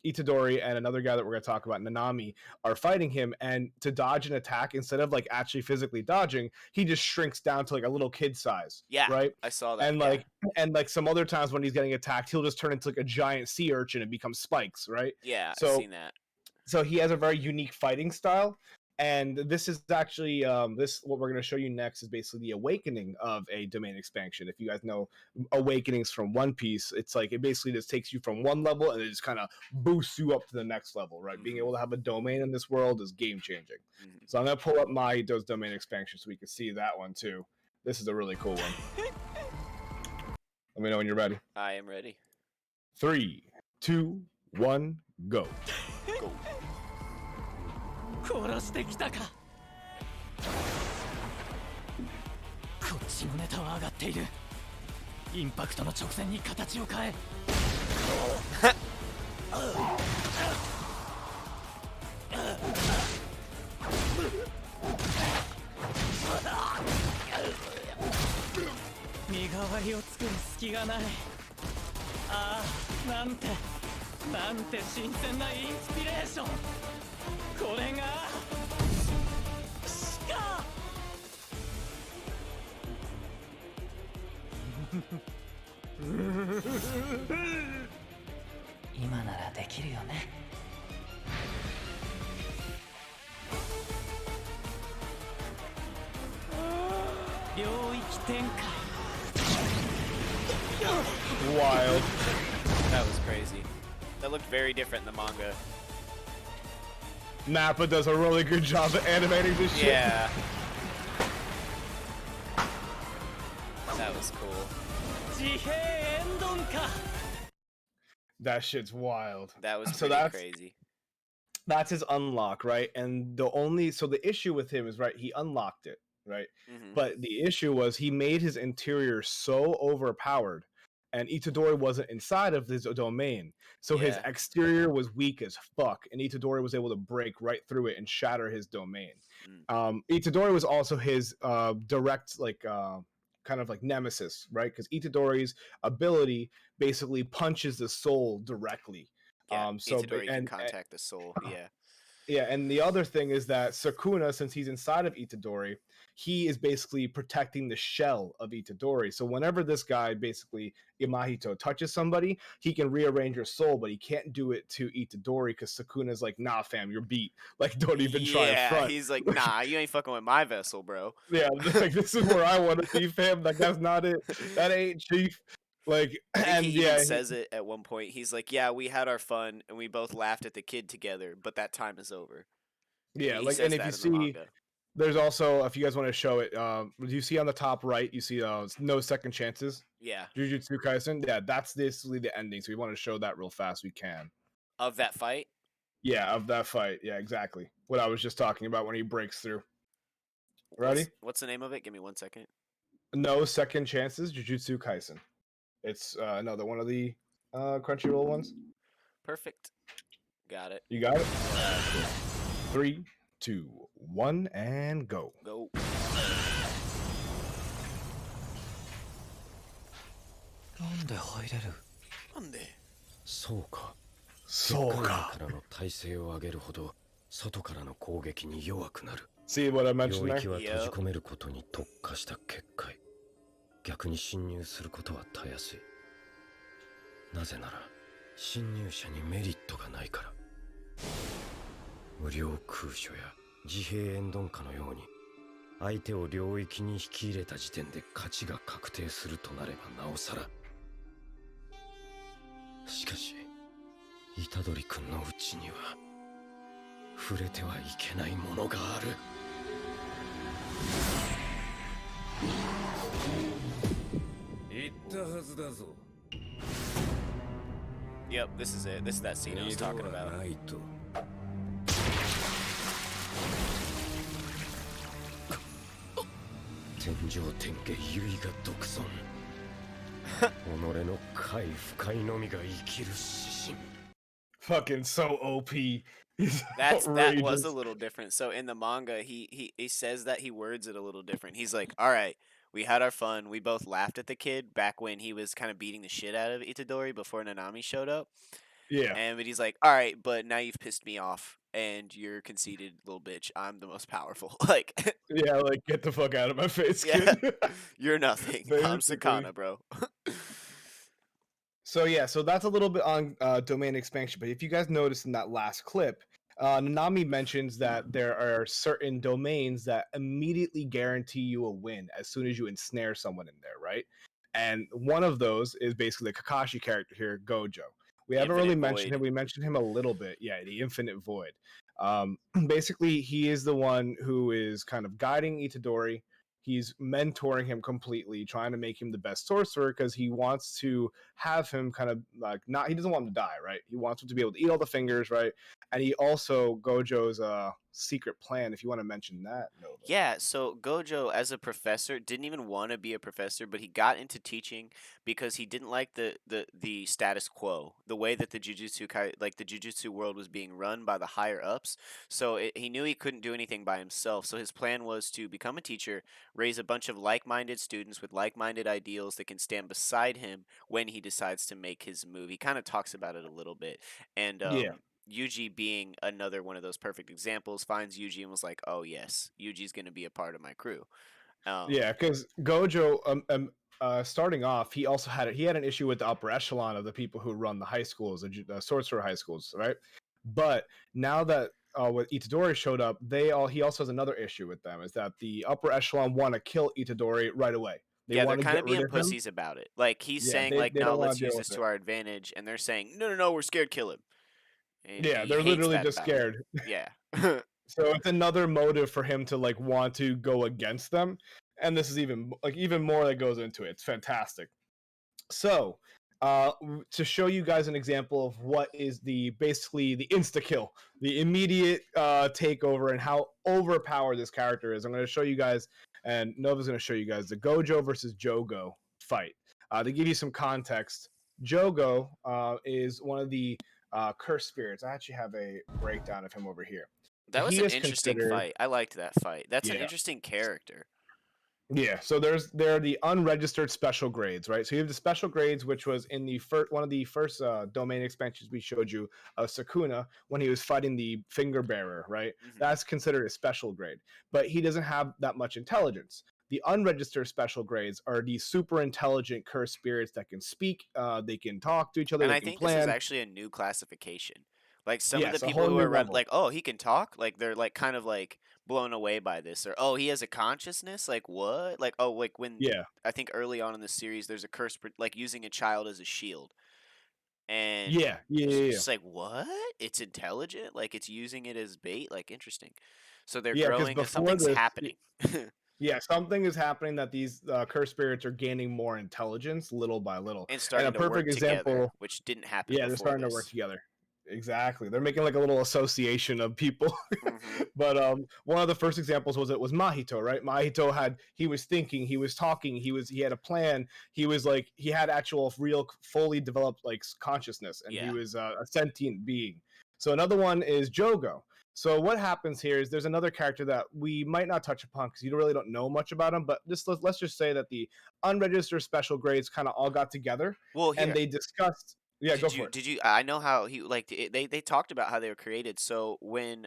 Itadori and another guy that we're gonna talk about, Nanami, are fighting him, and to dodge an attack, instead of like actually physically dodging, he just shrinks down to like a little kid size, Yeah, right? I saw that. And Yeah. like some other times when he's getting attacked, he'll just turn into like a giant sea urchin and become spikes, right? Yeah, I So seen that. so he has a very unique fighting style, and this is actually this what we're going to show you next is basically the awakening of a domain expansion. If you guys know awakenings from One Piece, it's like it basically just takes you from one level and it just kind of boosts you up to the next level, right? Being able to have a domain in this world is game changing. So I'm going to pull up Mahito's domain expansion so we can see that one too. This is a really cool one. Let me know when you're ready. I am ready. 3, 2, 1, go. Go. 殺してきたか。こっちのネタは上がっている。インパクトの直線に形を変え。身代わりを作る隙がない。ああ、なんて新鮮なインスピレーション。これがしか今ならできるよね。領域展開。 Wild. That was crazy. That looked very different in the manga. Nappa does a really good job of animating this shit. Yeah. That was cool. 自閉エンドンか。 That shit's wild. That was So pretty that's- crazy. That's his unlock, right? And the issue with him is, right, he unlocked it, right? Mhm. But the issue was he made his interior so overpowered, and Itadori wasn't inside of his domain. So his Yeah. exterior was weak as fuck, and Itadori was able to break right through it and shatter his domain. Itadori was also his direct, like, kind of like nemesis, right? Because Itadori's ability basically punches the soul directly. Yeah, So Itadori can and contact the soul. Yeah. yeah, and the other thing is that Sukuna, since he's inside of Itadori, he is basically protecting the shell of Itadori. So whenever this guy, basically Imahito, touches somebody, he can rearrange your soul, but he can't do it to Itadori because Sukuna's like, nah, fam, you're beat. Like, don't even try to front. He's like, nah, you ain't fucking with my vessel, bro. Yeah, like this is where I want to be, fam. Like, that's not it. That ain't chief. Like, I think and he yeah, even says it at one point. He's like, yeah, we had our fun and we both laughed at the kid together, but that time is over. yeah, He like, says and if that you in the see, manga. there's also, if you guys want to show it, do you see on the top right? You see, no second chances. Yeah. Jujutsu Kaisen. Yeah, that's basically the ending. So we want to show that real fast. We can. Of that fight? Yeah, of that fight. Yeah, exactly. What I was just talking about when he breaks through. Ready? What's the name of it? Give me 1 second. No Second Chances, Jujutsu Kaisen. It's another one of the Crunchyroll ones. Perfect. Got it. You got it? Cool. 3, 2, 1, and go. Go. なんで入れる？なんで？そうか。そう外か。からの耐性を上げるほど外からの攻撃に弱くなる。 See what I mentioned 領 there? 域は閉じ込めることに特化した結界。逆に侵入することはたやすい。なぜなら侵入者にメリットがないから。無料空所や自閉エンドン下のように相手を領域に引き入れた時点で勝ちが確定するとなればなおさら。しかし虎杖君のうちには触れてはいけないものがある。言ったはずだぞ。 Yep, this is it. This is that scene I was talking 二度は about. ないと。天上天下唯我独尊。己の快不快のみが生きる指針。 Fucking so OP. He's That was outrageous. a little different. So in the manga, he says that he words it a little different. He's like, "All right, we had our fun. We both laughed at the kid back when he was kind of beating the shit out of Itadori before Nanami showed up." Yeah. But he's like, "All right, but now you've pissed me off, and you're conceited little bitch. I'm the most powerful. Like, Yeah, like get the fuck out of my face, yeah, kid. you're nothing. I'm Basically. Sakana, bro." So yeah, so that's a little bit on domain expansion. But if you guys noticed in that last clip, Nanami mentions that there are certain domains that immediately guarantee you a win as soon as you ensnare someone in there, right? And one of those is basically the Kakashi character here, Gojo. We The haven't really Infinite mentioned Void. him. We mentioned him a little bit. Yeah, the Infinite Void. Basically, he is the one who is kind of guiding Itadori. He's mentoring him completely, trying to make him the best sorcerer because he wants to have him kind of like not. He doesn't want him to die, right? He wants him to be able to eat all the fingers, right? And he also Gojo's secret plan. If you want to mention that, Nova. Yeah, so Gojo as a professor didn't even want to be a professor, but he got into teaching because he didn't like the status quo, the way that the the Jujutsu world was being run by the higher ups. So he knew he couldn't do anything by himself. So his plan was to become a teacher, raise a bunch of like-minded students with like-minded ideals that can stand beside him when he decides to make his move. He kind of talks about it a little bit, and Yeah. Yuji being another one of those perfect examples, finds Yuji and was like, "Oh yes, Yuji's gonna be a part of my crew." Yeah, because Gojo, starting off, he also had an issue with the upper echelon of the people who run the high schools, the sorcerer high schools, right? But now that when Itadori showed up, he also has another issue with them, is that the upper echelon want to kill Itadori right away. They Yeah, they're want to kind get of rid being of him. pussies about it. Like he's Yeah, saying, they like, don't "No, wanna let's use deal this with to it. our advantage," and they're saying, "No, no, no, we're scared. Kill him." And Yeah, he they're hates literally that just about it. scared. Yeah. So it's another motive for him to like want to go against them, and this is even more that goes into it. It's fantastic. So, to show you guys an example of what is basically the insta kill, the immediate takeover, and how overpowered this character is, I'm going to show you guys, and Nova's going to show you guys the Gojo versus Jogo fight. To give you some context, Jogo is one of the cursed spirits. I actually have a breakdown of him over here. That was He an is interesting considered, fight. I liked that fight. That's an yeah. interesting character. Yeah, so there are the unregistered special grades, right? So you have the special grades, which was in the one of the first domain expansions we showed you, Sakuna, when he was fighting the finger bearer, right? Mhm. That's considered a special grade, but he doesn't have that much intelligence. The unregistered special grades are the super intelligent cursed spirits that can speak, they can talk to each other, And they I can think this is plan. actually a new classification. Like some of Yes, the a people whole who new are level. like, "Oh, he can talk," like they're like kind of like blown away by this, or "Oh, he has a consciousness." Like what? Like oh, like when Yeah, I think early on in the series, there's a curse like using a child as a shield, and yeah. just like what? It's intelligent, like it's using it as bait. Like interesting. So they're Yeah, because growing. before Something's this, happening. yeah, something is happening that these cursed spirits are gaining more intelligence little by little. And And a starting to perfect work together, example, which didn't happen yeah, they're before starting to work this. together. Exactly. They're making like a little association of people. Mhm. But one of the first examples was Mahito, right? Mahito he was thinking, he was talking, he had a plan. He was like he had actual real fully developed like consciousness, and he Yeah. was a sentient being. So another one is Jogo. So what happens here is there's another character that we might not touch upon because you really don't know much about him, but just let's just say that the unregistered special grades kind of all got together Well, and here, they discussed. Yeah, go did for you it. did you? I know how he like they talked about how they were created. So when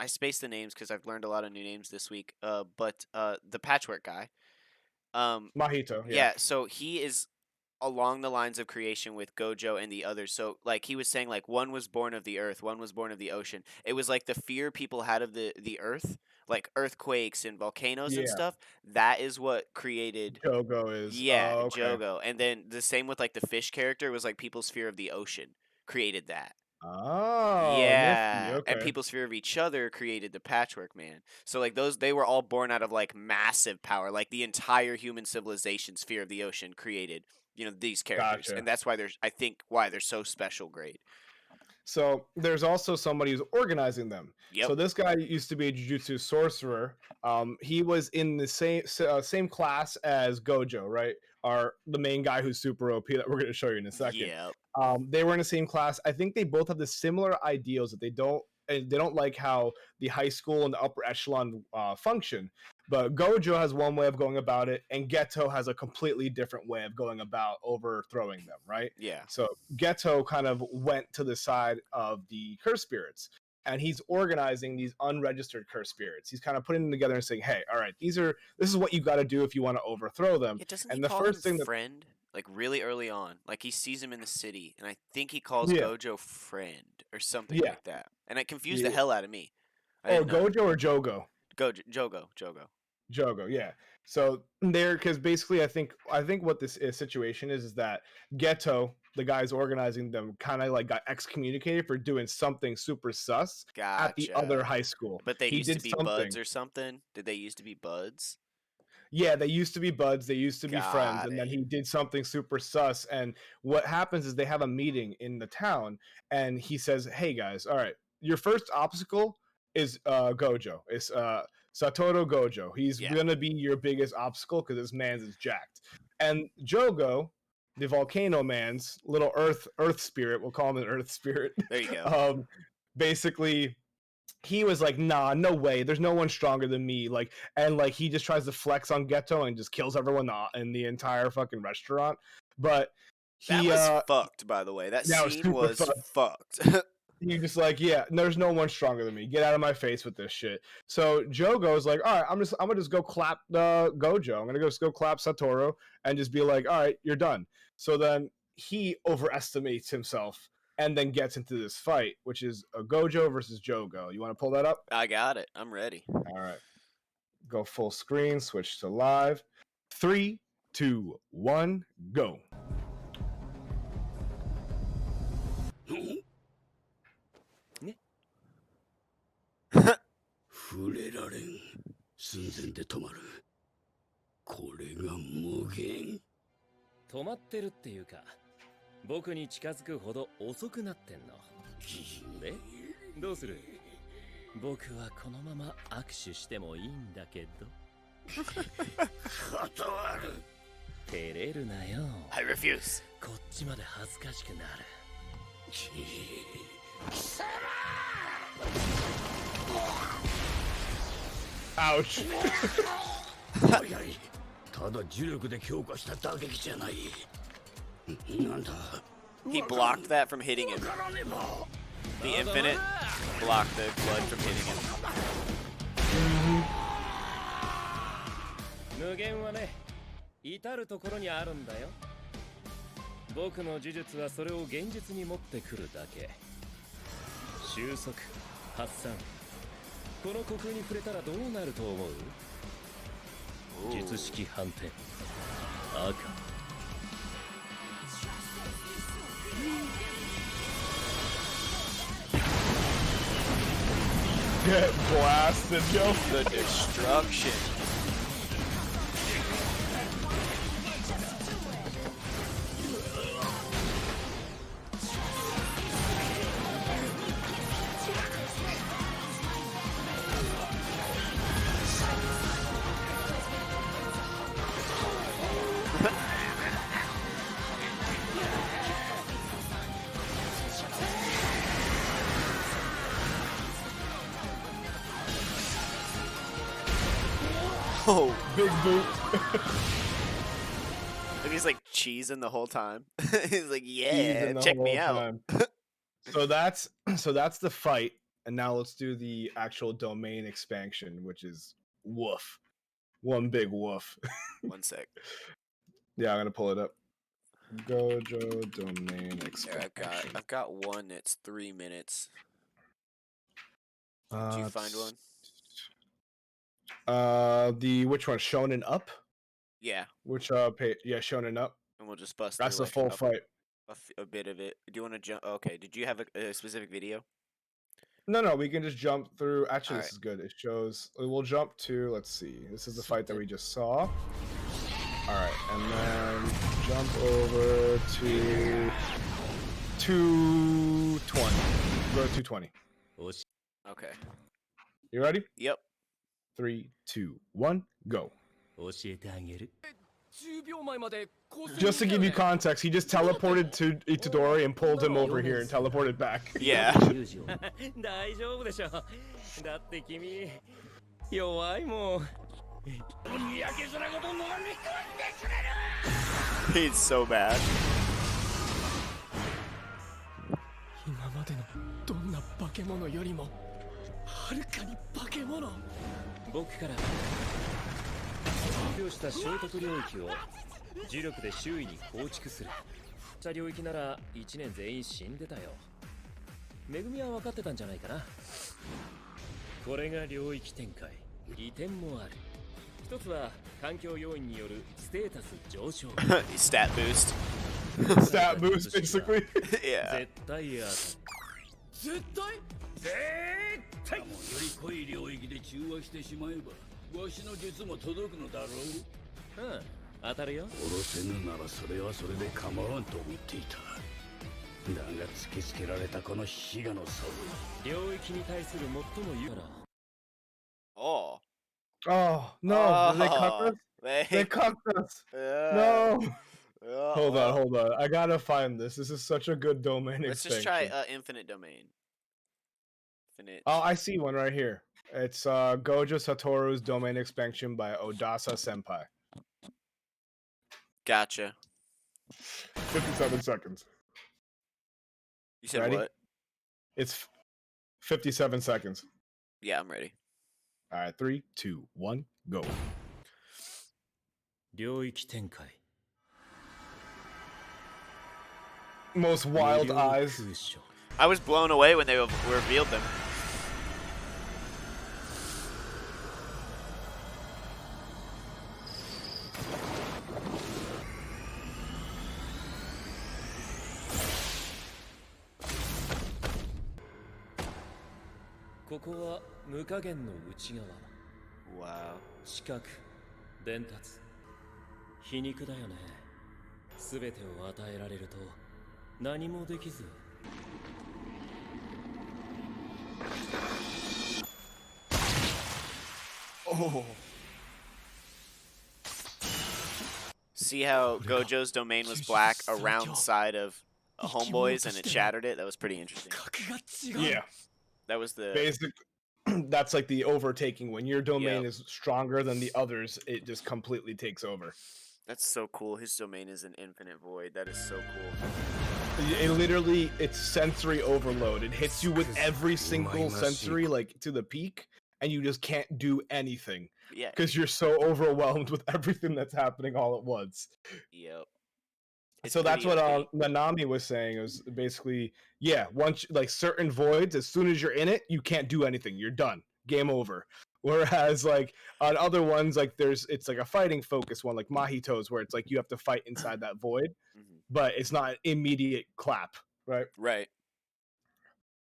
I spaced the names because I've learned a lot of new names this week. But the patchwork guy. Mahito, yeah. Yeah. So he is along the lines of creation with Gojo and the others. So like he was saying, like one was born of the earth, one was born of the ocean. It was like the fear people had of the earth, like earthquakes and volcanoes and Yeah. stuff. That is what created. Jogo is. Yeah, Oh, okay. Jogo. And then the same with like the fish character was like people's fear of the ocean created that. Oh, nifty. Yeah, and Okay. people's fear of each other created the Patchwork Man. So like those, they were all born out of like massive power. Like the entire human civilization's fear of the ocean created, these characters, Gotcha. and that's why I think why they're so special grade. So there's also somebody who's organizing them. Yep. So this guy used to be a Jujutsu sorcerer. He was in the same class as Gojo, right? The main guy who's super OP that we're going to show you in a second. Yep. They were in the same class. I think they both have the similar ideals that they don't like how the high school and the upper echelon function. But Gojo has one way of going about it, and Geto has a completely different way of going about overthrowing them, right? Yeah. So Geto kind of went to the side of the curse spirits, and he's organizing these unregistered curse spirits. He's kind of putting them together and saying, "Hey, all right, this is what you got to do if you want to overthrow them." Yeah, doesn't And he the call first him thing friend? Like really early on, like he sees him in the city, and I think he calls Yeah. Gojo friend or something Yeah. like that, and it confused the Yeah. hell out of me. I Oh, didn't know. Gojo or Jogo? Jogo. Jogo, yeah. So there, because basically, I think what this situation is that Geto, the guys organizing them, kind of like got excommunicated for doing something super sus at the other Gotcha. high school. But they He used to did be something. buds or something? Did they used to be buds? Yeah, they used to be buds. They used to be friends, Got and then it. he did something super sus. And what happens is they have a meeting in the town, and he says, "Hey guys, all right, your first obstacle is Gojo. It's Satoru Gojo. He's Yeah. gonna be your biggest obstacle because this man's is jacked." And Jogo, the volcano man's little earth spirit, we'll call him an earth spirit. There you go. Basically, he was like, "Nah, no way. There's no one stronger than me." Like, and like he just tries to flex on Geto and just kills everyone in the entire fucking restaurant. But That he was fucked, by the way. That was scene super was fucked. fucked. He just like, "Yeah, there's no one stronger than me. Get out of my face with this shit." So Joe goes like, "All right, I'm gonna just go clap Gojo. I'm gonna go clap Satoru and just be like, all right, you're done." So then he overestimates himself and then gets into this fight, which is a Gojo versus Jogo. You want to pull that up? I got it. I'm ready. All right. Go full screen, switch to live. 3, 2, 1, go. 触れられん寸前で止まるこれが無限止まってるっていうか僕に近づくほど遅くなってんのでどうする僕はこのまま握手してもいいんだけど断る照れるなよ I refuse. こっちまで恥ずかしくなる Ouch. 早いただ呪力で強化した打撃じゃないなんだ He blocked that from hitting him. からねば The infinite blocked the blood from hitting him. 無限はね至るところにあるんだよ僕の呪術はそれを現実に持ってくるだけ収束発散この虚空に触れたらどうなると思う Ooh. 術式反転赤 Get blasted, Joe. The destruction. Like he's like cheesing the whole time. He's like, yeah, Even the check me whole out. time. So that's the fight, and now let's do the actual domain expansion, which is woof, one big woof. 1 sec. Yeah, I'm gonna pull it up. Gojo domain There, expansion. I've got one that's 3 minutes. Did you find one? The which one? Shonen Up? Yeah, Which page? Yeah, Shonen Up. and we'll just bust That's through the like full fight. a bit of it. Do you want to jump? Okay, did you have a specific video? No, we can just jump through. Actually, All this right. is good. It shows. We'll jump to. Let's see. This is the fight that we just saw. All right, and then jump over to 220. Go to 220. Okay. You ready? Yep. 3, 2, 1, go. 教えてあげる。 10秒前までこうする Just to give you context, he just teleported to Itadori and pulled him over here and teleported back. Yeah. 大丈夫でしょ。だって君弱いもん。にやけづらこと飲み込んでくれる。 He's so bad. 今までのどんな化け物よりもはるかに化け物。僕から発表した衝突領域を磁力で周囲に構築する。した領域なら1年全員死んでたよ。めぐみは分かってたんじゃないかな。これが領域展開。利点もある。一つは環境要因によるステータス上昇。Stat boost. Stat boost, basically. Yeah. 絶対当たる。絶対絶対。より濃い領域で中和してしまえばわしの術も届くのだろう。うん、当たるよ。殺せぬならそれはそれで構わんと思っていた。だが突きつけられたこの悲願の差を領域に対する最も有から。 Oh. Oh, no. Oh. They cucked us? They cucked us. No. Hold on. I gotta find this. This is such a good domain Let's expansion. just try infinite domain. Infinite. Oh, I see one right here. It's Gojo Satoru's domain expansion by Odasa Senpai. Gotcha. 57 seconds. You said Ready? what? It's 57 seconds. Yeah, I'm ready. All right, 3, 2, 1, go. 領域展開。 Most wild eyes. 空所。 I was blown away when they revealed them. Wow. ここは無加減の内側。 Wow. 視覚、伝達、皮肉だよね。すべてを与えられると何もできず。 Oh. See how Gojo's domain was black around side of Homeboy's and it shattered it? That was pretty interesting. 格が違う。 Yeah. That was the Basic. That's like the overtaking. When your domain Yep. is stronger than the others, it just completely takes over. That's so cool. His domain is an infinite void. That is so cool. It literally, it's sensory overload. It hits you with every single sensory, like to the peak, and you just can't do anything Yeah. because you're so overwhelmed with everything that's happening all at once. Yep. It's So that's pretty what OP. Nanami was saying. It was basically, yeah, once like certain voids, as soon as you're in it, you can't do anything. You're done. Game over. Whereas like on other ones, like it's like a fighting focus one, like Mahito's, where it's like you have to fight inside that void, Mhm. but it's not an immediate clap, right? Right.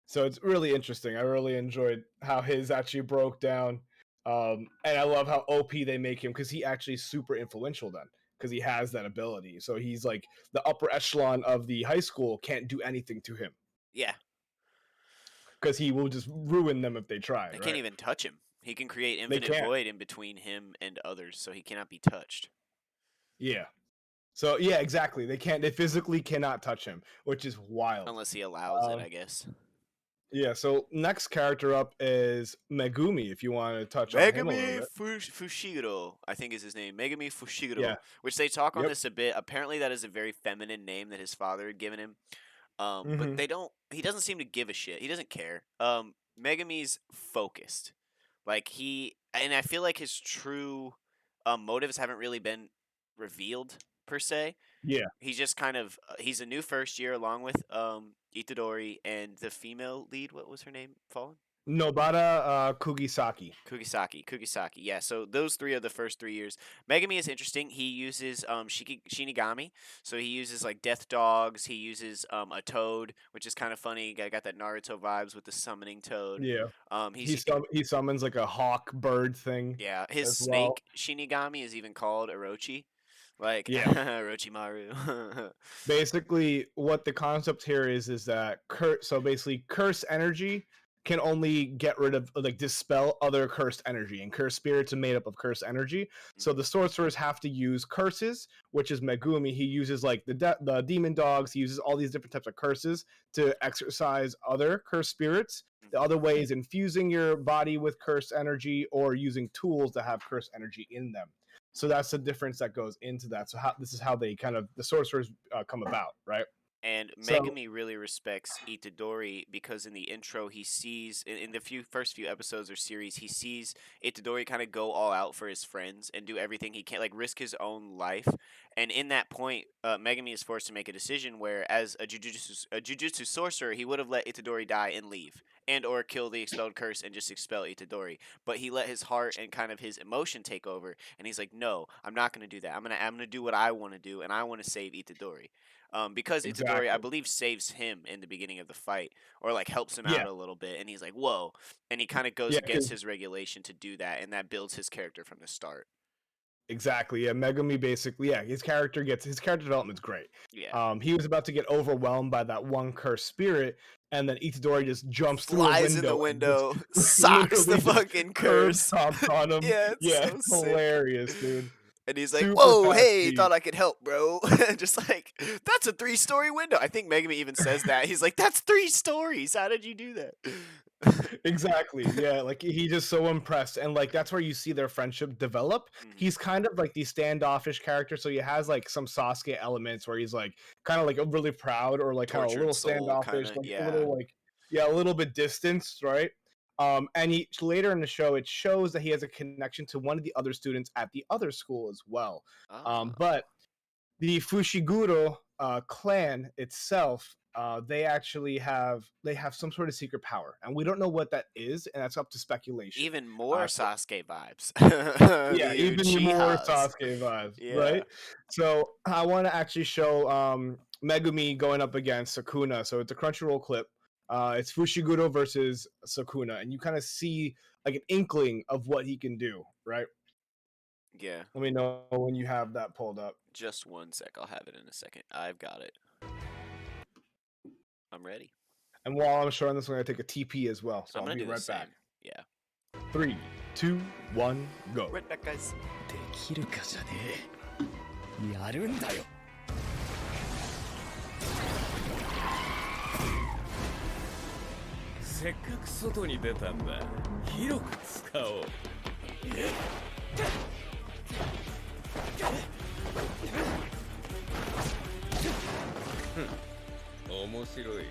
So it's really interesting. I really enjoyed how his actually broke down. And I love how OP they make him because he actually is super influential then because he has that ability. So he's like the upper echelon of the high school can't do anything to him Yeah. because he will just ruin them if they try. They right? can't even touch him. He can create infinite can't. void in between him and others, so he cannot be touched. Yeah. So yeah, exactly. They physically cannot touch him, which is wild. Unless he allows it, I guess. Yeah, so next character up is Megumi, if you want to touch on him a little Megami bit. Fushiguro, I think is his name. Megami Fushiguro, Yeah. which they talk on Yep. this a bit. Apparently, that is a very feminine name that his father had given him. But Hmm. they don't. He doesn't seem to give a shit. He doesn't care. Megami's focused. Like and I feel like his true motives haven't really been revealed per se. Yeah. He's just kind of he's a new first year along with Itadori and the female lead. What was her name? Fallen. Nobara Kugisaki. Kugisaki. Yeah, so those three are the first 3 years. Megami is interesting. He uses Shinigami, so he uses like death dogs. He uses a toad, which is kind of funny. Got that Naruto vibes with the summoning toad. Yeah. He's He summons like a hawk bird thing yeah. His as well. snake Shinigami is even called Orochi, like Yeah. Orochimaru. Basically, what the concept here is that curse energy can only get rid of, like, dispel other cursed energy, and cursed spirits are made up of cursed energy. So the sorcerers have to use curses, which is Megumi. He uses like the demon dogs. He uses all these different types of curses to exercise other cursed spirits. The other way is infusing your body with cursed energy or using tools that have cursed energy in them. So that's the difference that goes into that. So this is how they kind of the sorcerers come about, right? And So Megami really respects Itadori because in the intro he sees in the first few episodes or series he sees Itadori kind of go all out for his friends and do everything he can, like risk his own life. And in that point, Megami is forced to make a decision where, as a jujutsu sorcerer, he would have let Itadori die and leave, and or kill the expelled curse and just expel Itadori. But he let his heart and kind of his emotion take over, and he's like, "No, I'm not gonna do that. I'm gonna do what I want to do, and I want to save Itadori." Because Itadori, I exactly, believe, saves him in the beginning of the fight, or like helps him out yeah, a little bit, and he's like, "Whoa!" And he kind of goes yeah, against his regulation to do that, and that builds his character from the start. exactly. Yeah, Megumi basically, yeah, his character development's great. Yeah, He was about to get overwhelmed by that one cursed spirit, and then Itadori just jumps through a flies in the window and just window, socks the literally just fucking curb curse. stomps on him. Yeah, it's Yeah, so it's sick. hilarious, dude. And he's like, Super "Whoa, fast hey, speed. thought I could help, bro." Just like, that's a 3-story window. I think Megami even says that. He's like, "That's 3 stories. How did you do that?" Exactly. Yeah, like he just so impressed, and like that's where you see their friendship develop. Mhm. He's kind of like the standoffish character, so he has like some Sasuke elements where he's like kind of like really proud or like kind of a Tortured little soul, kind standoffish, of. like a Yeah. little like yeah, a little bit distanced, right? And he later in the show it shows that he has a connection to one of the other students at the other school as well. Ah. But the Fushiguro clan itself, they have some sort of secret power, and we don't know what that is, and that's up to speculation. Even more So Sasuke vibes. yeah, The even more Uchihas. Sasuke vibes, Yeah. right? So I want to actually show Megumi going up against Sakuna. So it's a Crunchyroll clip. It's Fushiguro versus Sakuna, and you kind of see like an inkling of what he can do, right? Yeah. Let me know when you have that pulled up. Just one sec. I'll have it in a second. I've got it. I'm ready. And while I'm showing this, I'm gonna take a TP as well. So I'm I'll gonna be do the right same. back. Yeah. 3, 2, 1, go. Right back, guys. できるかじゃねえやるんだよせっかく外に出たんだ。広く使おう。面白い。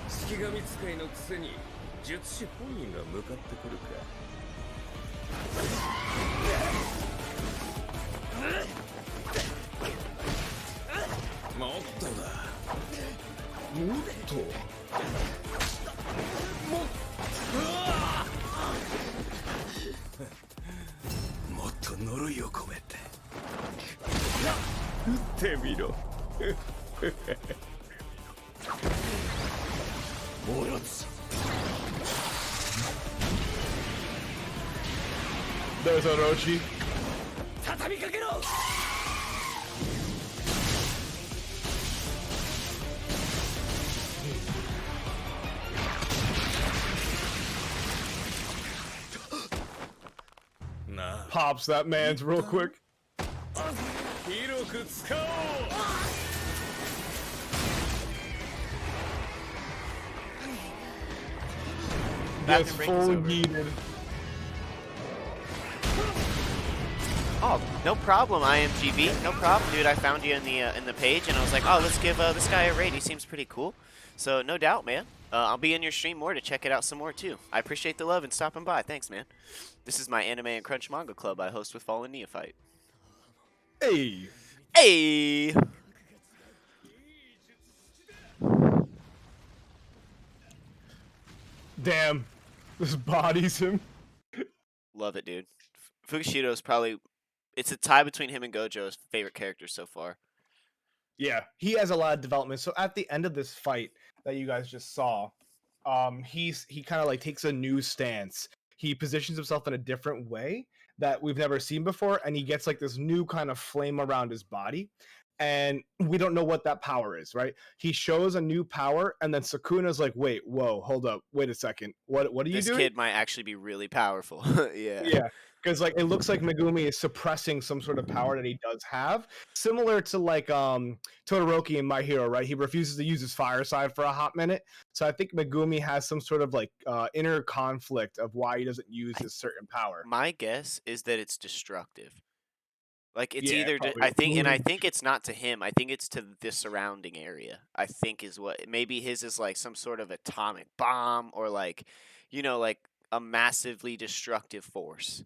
式神使いのくせに術師本人が向かってくるか。もっとだ。もっと。もっと呪いを込めて撃ってみろオロチ There's Orochi. 畳みかけろ なあ Pops that man's real quick. 広く使おう All Gets Bathroom break is full over. yeeted. Oh, no problem, IMGB. No problem, dude. I found you in the page, and I was like, oh, let's give this guy a raid. He seems pretty cool. So no doubt, man. I'll be in your stream more to check it out some more too. I appreciate the love and stopping by. Thanks, man. This is my anime and crunch manga club I host with Fallen Neophyte. Hey. Hey. Damn. This bodies him. Love it, dude. Fukushito is probably, it's a tie between him and Gojo's favorite characters so far. Yeah, he has a lot of development. So at the end of this fight that you guys just saw, he kind of like takes a new stance. He positions himself in a different way that we've never seen before, and he gets like this new kind of flame around his body. And we don't know what that power is, right? He shows a new power, and then Sukuna's like, "Wait, whoa, hold up, wait a second. What are you This doing?" kid might actually be really powerful. Yeah. Yeah, because like it looks like Megumi is suppressing some sort of power that he does have, similar to like Todoroki in My Hero, right? He refuses to use his fire side for a hot minute, so I think Megumi has some sort of like inner conflict of why he doesn't use his certain power. My guess is that it's destructive. Like it's Yeah, either probably. I think it's not to him. I think it's to the surrounding area. I think is what maybe his is like some sort of atomic bomb or like, like a massively destructive force.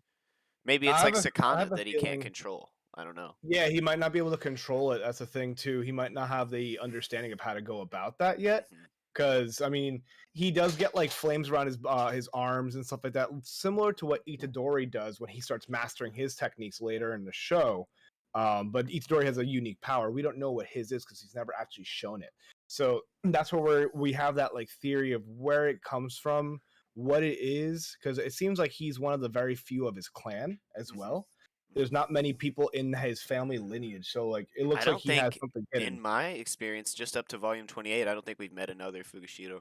Maybe it's like I Sakana have a that he can't feeling. control. I don't know. Yeah, he might not be able to control it. That's the thing too. He might not have the understanding of how to go about that yet. Mhm. Because I mean, he does get like flames around his arms and stuff like that, similar to what Itadori does when he starts mastering his techniques later in the show. But Itadori has a unique power. We don't know what his is because he's never actually shown it. So that's where we have that like theory of where it comes from, what it is, because it seems like he's one of the very few of his clan as Mhm. well. There's not many people in his family lineage, so like it looks I like don't he has think, something in hidden. my experience, just up to volume 28, I don't think we've met another Fukushiro.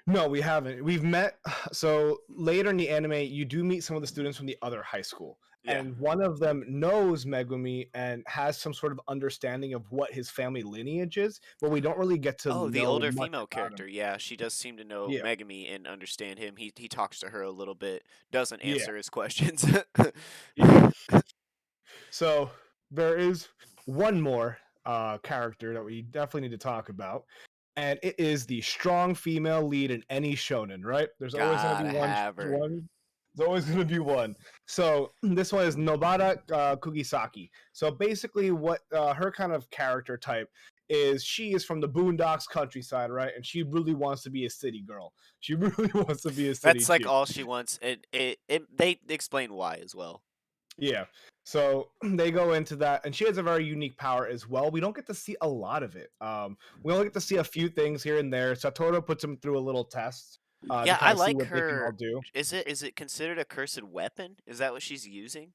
No, we haven't. We've met. So later in the anime, you do meet some of the students from the other high school, Yeah. and one of them knows Megumi and has some sort of understanding of what his family lineage is, but we don't really get to Oh, the know older much female about him. character. Yeah, she does seem to know Yeah, Megumi and understand him. He talks to her a little bit, doesn't yeah, answer his questions. yeah. So there is one more character that we definitely need to talk about, and it is the strong female lead in any shonen. Right? There's always going to be Gotta one. have her. One. There's always going to be one. So this one is Nobara Kugisaki. So basically, what her kind of character type is, she is from the boondocks countryside, right? And she really wants to be a city girl. She really wants to be a city That's like chick. all she wants. They explain why as well. Yeah. So they go into that, and she has a very unique power as well. We don't get to see a lot of it. We only get to see a few things here and there. Satoru puts them through a little test to Yeah, kind I of see like what they can all her. do. Is it considered a cursed weapon? Is that what she's using?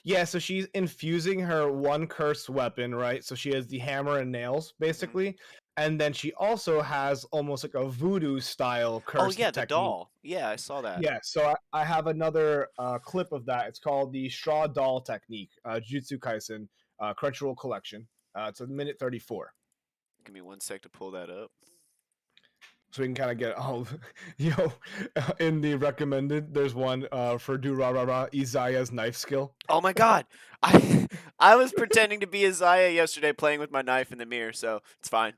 Yeah, so she's infusing her one cursed weapon, right? So she has the hammer and nails, Hmm. basically. And then she also has almost like a voodoo style Oh cursed yeah, the technique. doll. Yeah, I saw that. Yeah, so I have another clip of that. It's called the straw doll technique, Jujutsu Kaisen, Crunchyroll collection. It's a minute 34. Give me 1 sec to pull that up. So we can kind of get all, in the recommended, there's one for Do Ra Ra Ra, Izaya's knife skill. Oh my god. I I was pretending to be Isaiah yesterday playing with my knife in the mirror, so it's fine.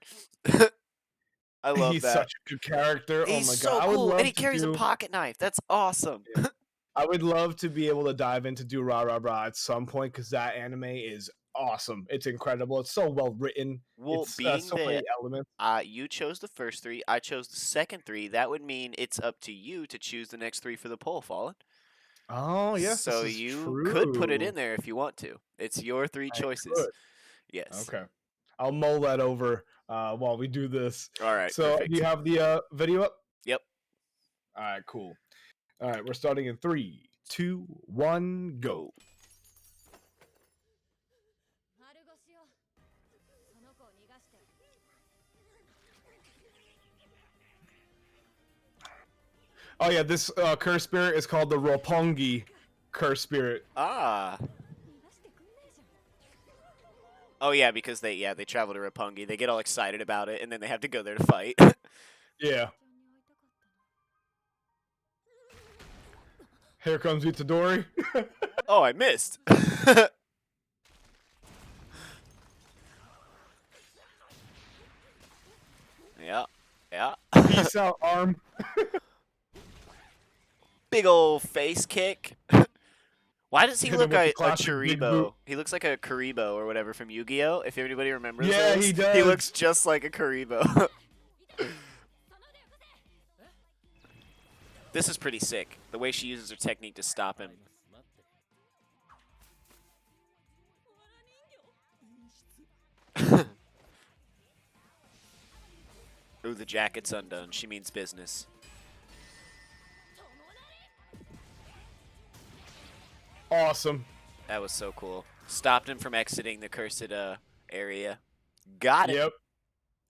I love He's that. such a good character. Oh He's my god, so I would cool, and he love to carries a do. pocket knife. That's awesome. Yeah. I would love to be able to dive into Do Ra Ra Ra at some point because that anime is awesome. It's incredible. It's so well written. Well, It's being so many that elements. you chose the first three, I chose the second three, that would mean it's up to you to choose the next three for the poll, Fallen. Oh yes, this So is you could put it true. in there if you want to. It's your three I choices. could. Yes. Okay. I'll mull that over while we do this. All right, So, do perfect. you have the video up? Yep. All right, cool. All right, we're starting in 3, 2, 1, go. Go. Oh yeah, this curse spirit is called the Roppongi curse spirit. Ah. Oh yeah, because they travel to Roppongi. They get all excited about it, and then they have to go there to fight. Yeah. Here comes Itadori. Oh, I missed. Yeah. Yeah. Peace out, arm. Big old face kick. Why does he Hit him look with the like a classic big boot. Karibo? He looks like a Karibo or whatever from Yu-Gi-Oh! If anybody remembers Yeah, those. he He does. looks just like a Karibo. This is pretty sick. The way she uses her technique to stop him. Ooh, the jacket's undone. She means business. Awesome. That was so cool. Stopped him from exiting the cursed area. Got him. Yep.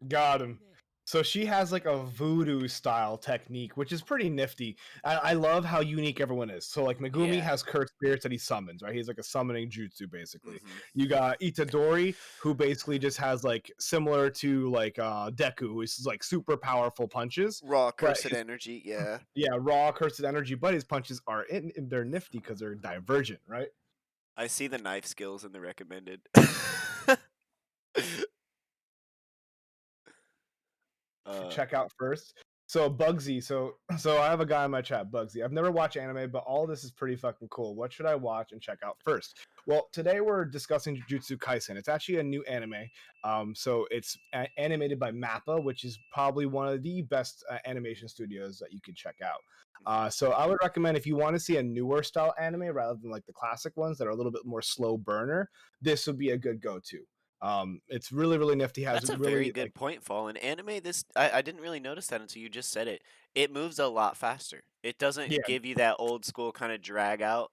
Got him. So she has like a voodoo style technique, which is pretty nifty. I love how unique everyone is. So like Megumi Yeah. has cursed spirits that he summons, right? He's like a summoning jutsu basically. Mhm. You got Itadori, who basically just has like similar to like Deku, which is like super powerful punches. Raw But cursed his- energy, yeah. Yeah, raw cursed energy, but his punches are they're nifty because they're divergent, right? I see the knife skills in the recommended. Check out first. So Bugsy, so I have a guy in my chat, Bugsy. I've never watched anime, but all this is pretty fucking cool. What should I watch and check out first? Well, today we're discussing Jujutsu Kaisen. It's actually a new anime. So it's animated by Mappa, which is probably one of the best animation studios that you can check out. So I would recommend if you want to see a newer style anime rather than like the classic ones that are a little bit more slow burner, this would be a good go-to. It's really, really nifty. Has That's a really very good like point, Fallen. Anime, I didn't really notice that until you just said it. It moves a lot faster. It doesn't yeah, give you that old school kind of drag out,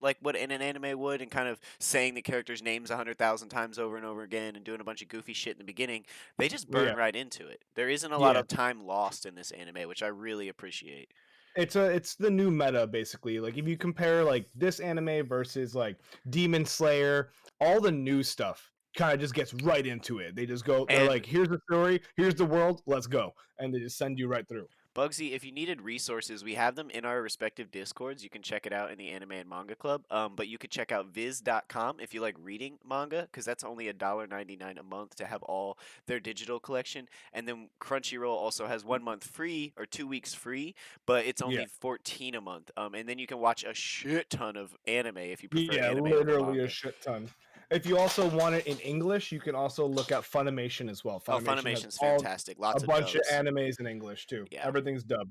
like what in an anime would, and kind of saying the characters' names 100,000 times over and over again and doing a bunch of goofy shit in the beginning. They just burn yeah. right into it. There isn't a lot Yeah, of time lost in this anime, which I really appreciate. it's the new meta basically. Like if you compare like this anime versus like Demon Slayer, all the new stuff kind of just gets right into it. They just go, they're And like, here's the story, here's the world, let's go, and they just send you right through. Bugsy, if you needed resources, we have them in our respective discords. You can check it out in the Anime and Manga Club. But you could check out viz.com if you like reading manga, because that's only $1.99 a month to have all their digital collection. And then Crunchyroll also has 1 month free or 2 weeks free, but it's Yeah, only 14 a month. And then you can watch a shit ton of anime if you prefer yeah, anime over literally a manga. shit ton. If you also want it in English, you can also look at Funimation as well. Oh, Funimation has Funimation's all fantastic. a Lots of bunch of dubs. animes in English too. Yeah. Everything's dubbed.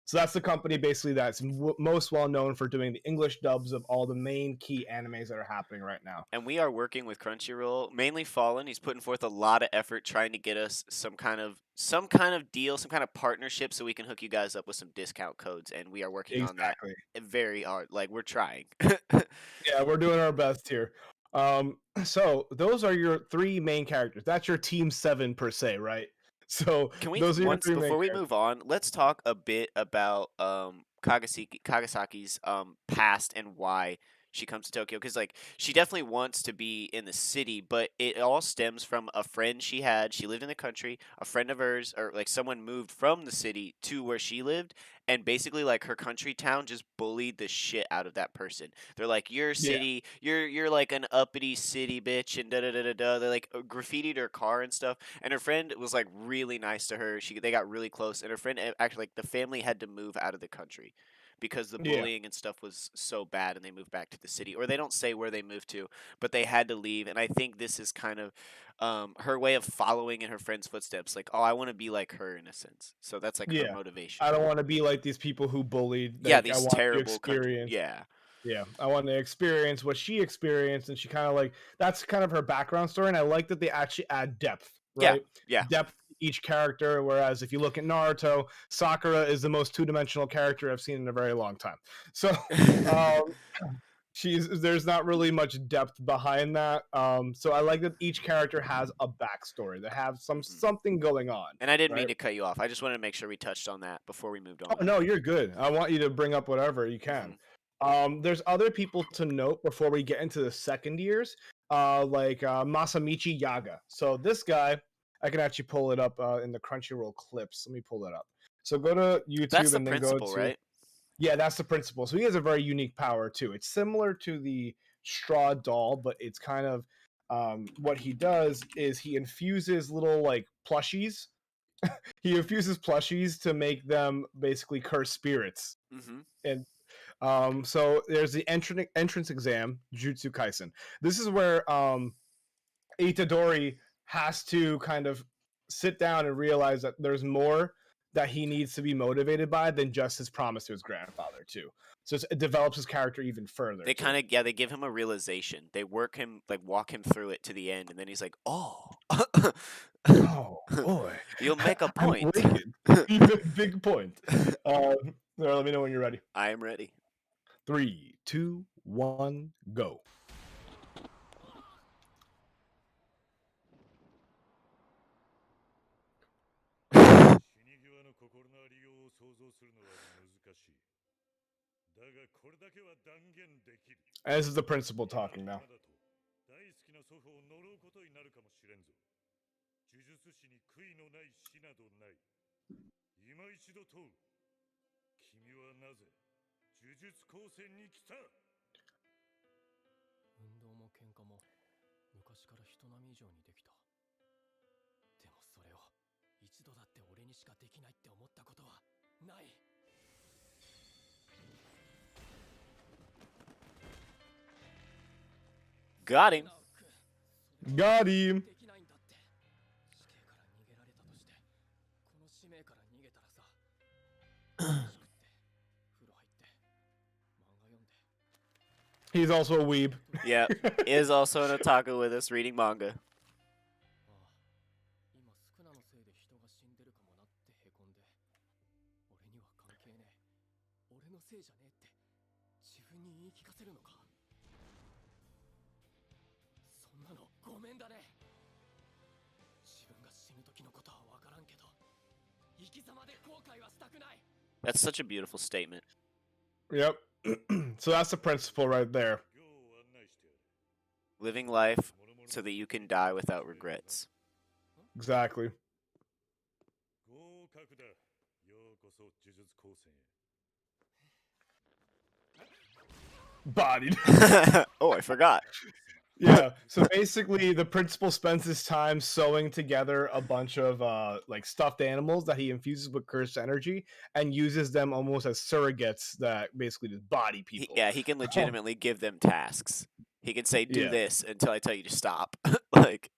So that's the company basically that's most well known for doing the English dubs of all the main key animes that are happening right now. And we are working with Crunchyroll, mainly Fallen. He's putting forth a lot of effort trying to get us some kind of deal, some kind of partnership, so we can hook you guys up with some discount codes. And we are working on that Exactly. very hard. Like we're trying. Yeah, we're doing our best here. So those are your three main characters. That's your team 7 per se, right? So Can we those are your once three main before we characters. move on, let's talk a bit about Kagasaki's past and why she comes to Tokyo, because like she definitely wants to be in the city, but it all stems from a friend she had. She lived in the country. A friend of hers, or like someone, moved from the city to where she lived, and basically like her country town just bullied the shit out of that person. They're like, "Your Yeah, city, you're like an uppity city bitch," and da da da da da. They like graffitied her car and stuff. And her friend was like really nice to her. They got really close, and her friend actually, like, the family had to move out of the country because the yeah, bullying and stuff was so bad, and they moved back to the city. Or they don't say where they moved to, but they had to leave. And I think this is kind of her way of following in her friend's footsteps. Like, oh, I want to be like her in a sense. So that's like her yeah. motivation. I don't want to be like these people who bullied. Yeah, Like I these want to terrible country. experience. Yeah. Yeah, I want to experience what she experienced, and she kind of like that's kind of her background story. And I like that they actually add depth, Yeah. right? Yeah. Depth to each character. Whereas if you look at Naruto, Sakura is the most two-dimensional character I've seen in a very long time. So um, there's not really much depth behind that. So I like that each character has a backstory. They have Mhm. something going on. And I didn't mean Right? to cut you off. I just wanted to make sure we touched on that before we moved Oh on. no, you're good. I want you to bring up whatever you can. There's other people to note before we get into the second years, like Masamichi Yaga. So this guy, I can actually pull it up in the Crunchyroll clips. Let me pull that up. So go to That's YouTube the and then go principal, to right? Yeah, that's the principal. So he has a very unique power too. It's similar to the straw doll, but it's kind of what he does is he infuses little like plushies. He infuses plushies to make them basically cursed spirits. Mm-hmm. And so there's the entrance exam, Jujutsu Kaisen. This is where Itadori has to kind of sit down and realize that there's more that he needs to be motivated by than just his promise to his grandfather too. So it develops his character even further. They kind of they give him a realization. They walk him through it to the end, and then he's like, "Oh, oh boy, you'll make a I'm point." awakened. Big point. Let me know when you're ready. I am ready. 3, 2, 1, go. And this is the principal talking now. Got him. Got him. He's also a weeb. Yeah, is also an otaku with us reading manga. That's such a beautiful statement. Yep. So that's the principle right there. Living life so that you can die without regrets. Exactly. Bodied. Oh, I forgot. Yeah. So basically, the principal spends his time sewing together a bunch of like stuffed animals that he infuses with cursed energy and uses them almost as surrogates that basically just body people. He can legitimately give them tasks. He can say, "Do Yeah. this until I tell you to stop." Like,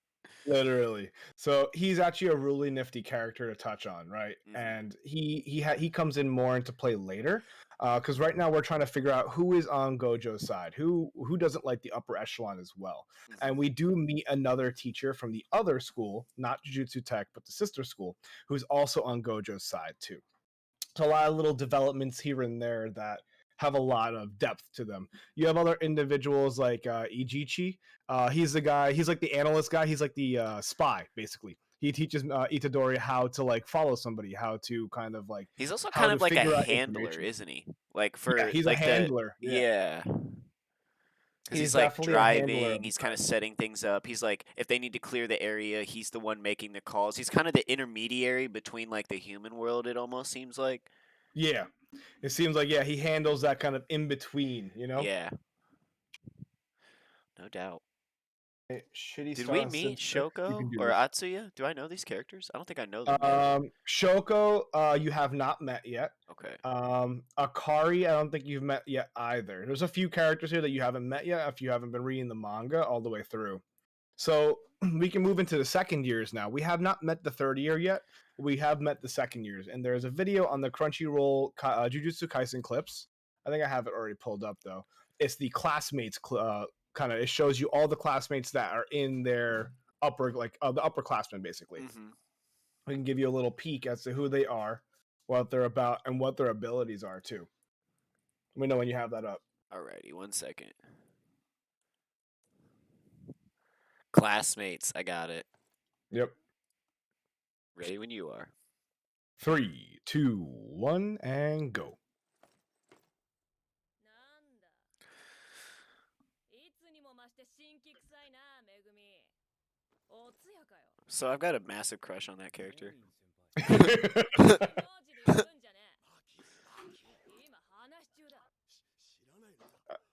literally. So he's actually a really nifty character to touch on, right? Mhm. And he comes in more into play later. Because right now we're trying to figure out who is on Gojo's side, who doesn't like the upper echelon as well. And we do meet another teacher from the other school, not Jujutsu Tech, but the sister school, who's also on Gojo's side too. So a lot of little developments here and there that have a lot of depth to them. You have other individuals like Ijichi. He's the guy. He's like the analyst guy. He's like the spy, basically. He teaches Itadori how to like follow somebody, how to kind of like. he's also how kind to of like figure a out handler, information. isn't he? Like for Yeah, he's like a handler. yeah. Because he's like definitely a handler driving, of he's the kind of kind. setting things up. He's like, if they need to clear the area, he's the one making the calls. He's kind of the intermediary between like the human world, it almost seems like. Yeah, it seems like he handles that kind of in between, you know. Yeah. No doubt. Shitty Did start we on meet Civ 6. You can Shoko do or this. Atsuya? Do I know these characters? I don't think I know them yet. Shoko, you have not met yet. Okay. Akari, I don't think you've met yet either. There's a few characters here that you haven't met yet if you haven't been reading the manga all the way through. So we can move into the second years now. We have not met the third year yet. We have met the second years, and there's a video on the Crunchyroll Jujutsu Kaisen clips. I think I have it already pulled up though. It's the classmates kind of. It shows you all the classmates that are in their upper the upperclassmen basically. Mm-hmm. We can give you a little peek as to who they are, what they're about, and what their abilities are too. Let me know when you have that up. Alrighty, 1 second. Classmates, I got it. Yep. Ready when you are. 3, 2, 1, and go. So I've got a massive crush on that character.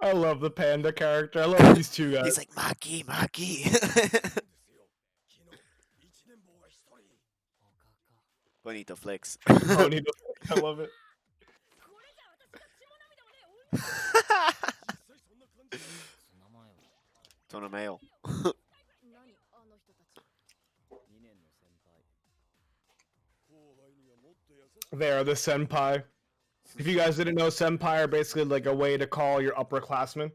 I love the panda character. I love these two guys. He's like Maki, Maki. Bonito flicks. Bonito. I love it. Tonomeo. They are the senpai. If you guys didn't know, senpai are basically like a way to call your upperclassmen.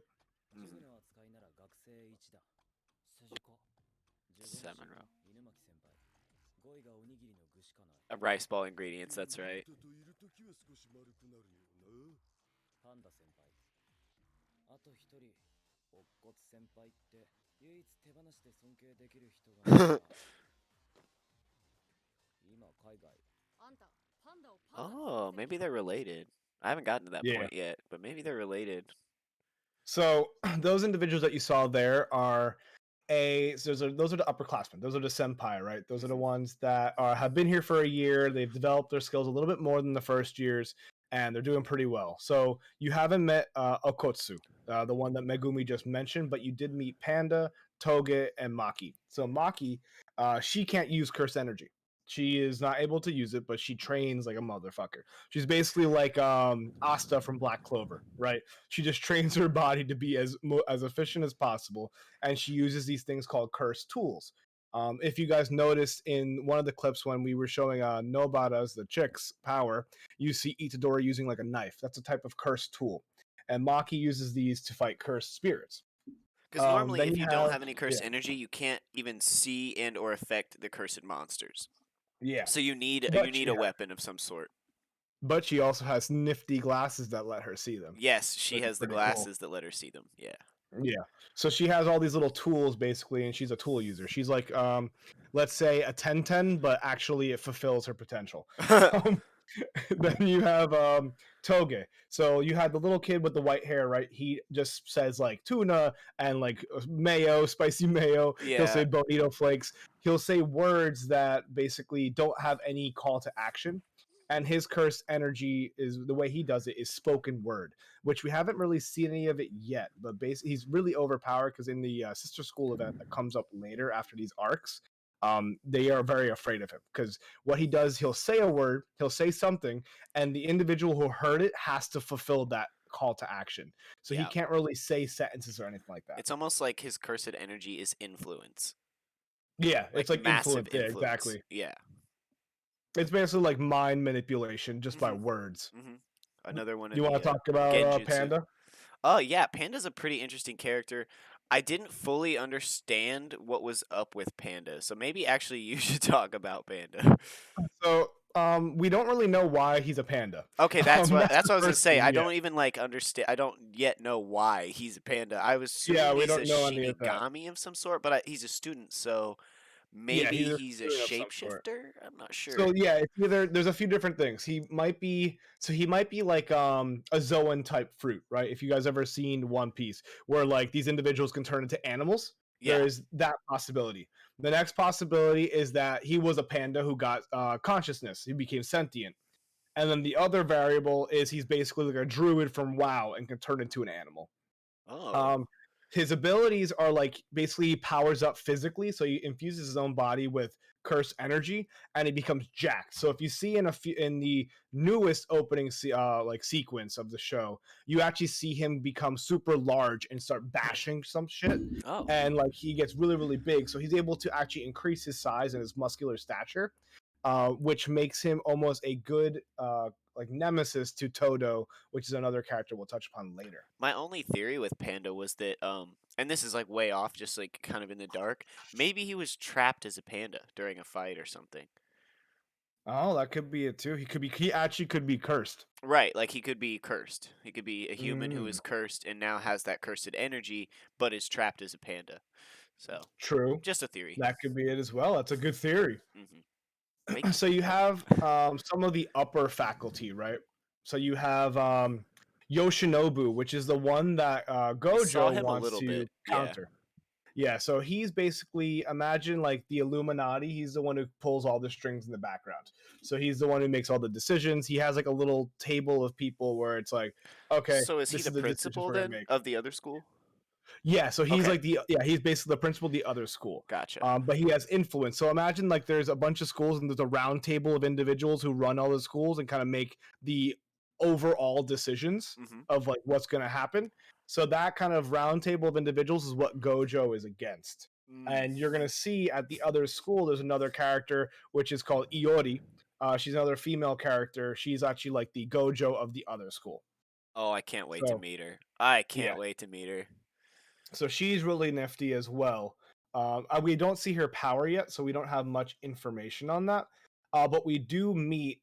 Seminro. A rice ball ingredients, that's right. Oh, maybe they're related. I haven't gotten to that Yeah. point yet, but maybe they're related. So those individuals that you saw there are those are the upperclassmen. Those are the senpai, right? Those are the ones that have been here for a year. They've developed their skills a little bit more than the first years, and they're doing pretty well. So you haven't met Okotsu, the one that Megumi just mentioned, but you did meet Panda, Toge, and Maki. So Maki, she can't use curse energy. She is not able to use it, but she trains like a motherfucker. She's basically like Asta from Black Clover, right? She just trains her body to be as efficient as possible, and she uses these things called curse tools. If you guys noticed in one of the clips when we were showing Nobata's, the chick's power, you see Itadori using like a knife. That's a type of curse tool. And Maki uses these to fight cursed spirits. Because normally, then if you you don't have- have any cursed yeah. energy, you can't even see and or affect the cursed monsters. Yeah. So you need But she a has- weapon of some sort. But she also has nifty glasses that let her see them. Yes, she Which is has the pretty cool. glasses that let her see them. Yeah. Yeah. So she has all these little tools basically, and she's a tool user. She's like, let's say a 10-10, but actually it fulfills her potential. Then you have Toge. So you had the little kid with the white hair, right? He just says like tuna and like mayo, spicy mayo. He'll Yeah. say bonito flakes. He'll say words that basically don't have any call to action. And his cursed energy is the way he does it is spoken word, which we haven't really seen any of it yet. But basically, he's really overpowered because in the sister school event that comes up later after these arcs, they are very afraid of him because what he does, he'll say a word, he'll say something, and the individual who heard it has to fulfill that call to action. So he Yeah. can't really say sentences or anything like that. It's almost like his cursed energy is influence. Yeah, it's like massive influence. Yeah, exactly. Yeah. It's basically like mind manipulation just by Mhm. words. Another one. You want to talk about Genjutsu. Panda? Oh yeah, Panda's a pretty interesting character. I didn't fully understand what was up with Panda, so maybe actually you should talk about Panda. So we don't really know why he's a panda. Okay, that's what That's the I was gonna first say. thing, I yeah. don't even like understand. I don't yet know why he's a panda. I was assuming Yeah, we he's don't a know any of that. Shinigami of some sort, but he's a student, so maybe he's a he's a student of some sort. shapeshifter. I'm not sure. So yeah, it's either there's a few different things. He might be like a Zoan type fruit, right? If you guys ever seen One Piece, where like these individuals can turn into animals, Yeah. there is that possibility. The next possibility is that he was a panda who got consciousness. He became sentient. And then the other variable is he's basically like a druid from WoW and can turn into an animal. Oh. His abilities are like basically he powers up physically, so he infuses his own body with cursed energy, and he becomes jacked. So if you see in the newest opening sequence of the show, you actually see him become super large and start bashing some shit, Oh. and like he gets really really big. So he's able to actually increase his size and his muscular stature, which makes him almost a good like nemesis to Todo, which is another character we'll touch upon later. My only theory with Panda was that and this is like way off, just like kind of in the dark. Maybe he was trapped as a panda during a fight or something. Oh, that could be it too. He actually could be cursed. Right, like he could be cursed. He could be a human who Mm. is cursed and now has that cursed energy, but is trapped as a panda. So True. just a theory. That could be it as well. That's a good theory. Hmm So you have some of the upper faculty, right? So you have Yoshinobu, which is the one that saw Gojo him a wants little to bit, yeah. counter. Yeah, so he's basically, imagine like the Illuminati. He's the one who pulls all the strings in the background. So he's the one who makes all the decisions. He has like a little table of people where it's like, okay, So is he this the is the decisions principal we're gonna then make. of the other school? Yeah, so he's Okay, like he's basically the principal of the other school. gotcha. But he has influence. So imagine like there's a bunch of schools and there's a round table of individuals who run all the schools and kind of make the overall decisions Mm-hmm. of like what's going to happen. So that kind of round table of individuals is what Gojo is against. And you're going to see at the other school there's another character which is called Iori. She's another female character. She's actually like the Gojo of the other school. Oh, I can't wait to So meet her. I yeah, can't wait to meet her. so she's really nifty as well. We don't see her power yet, so we don't have much information on that. But we do meet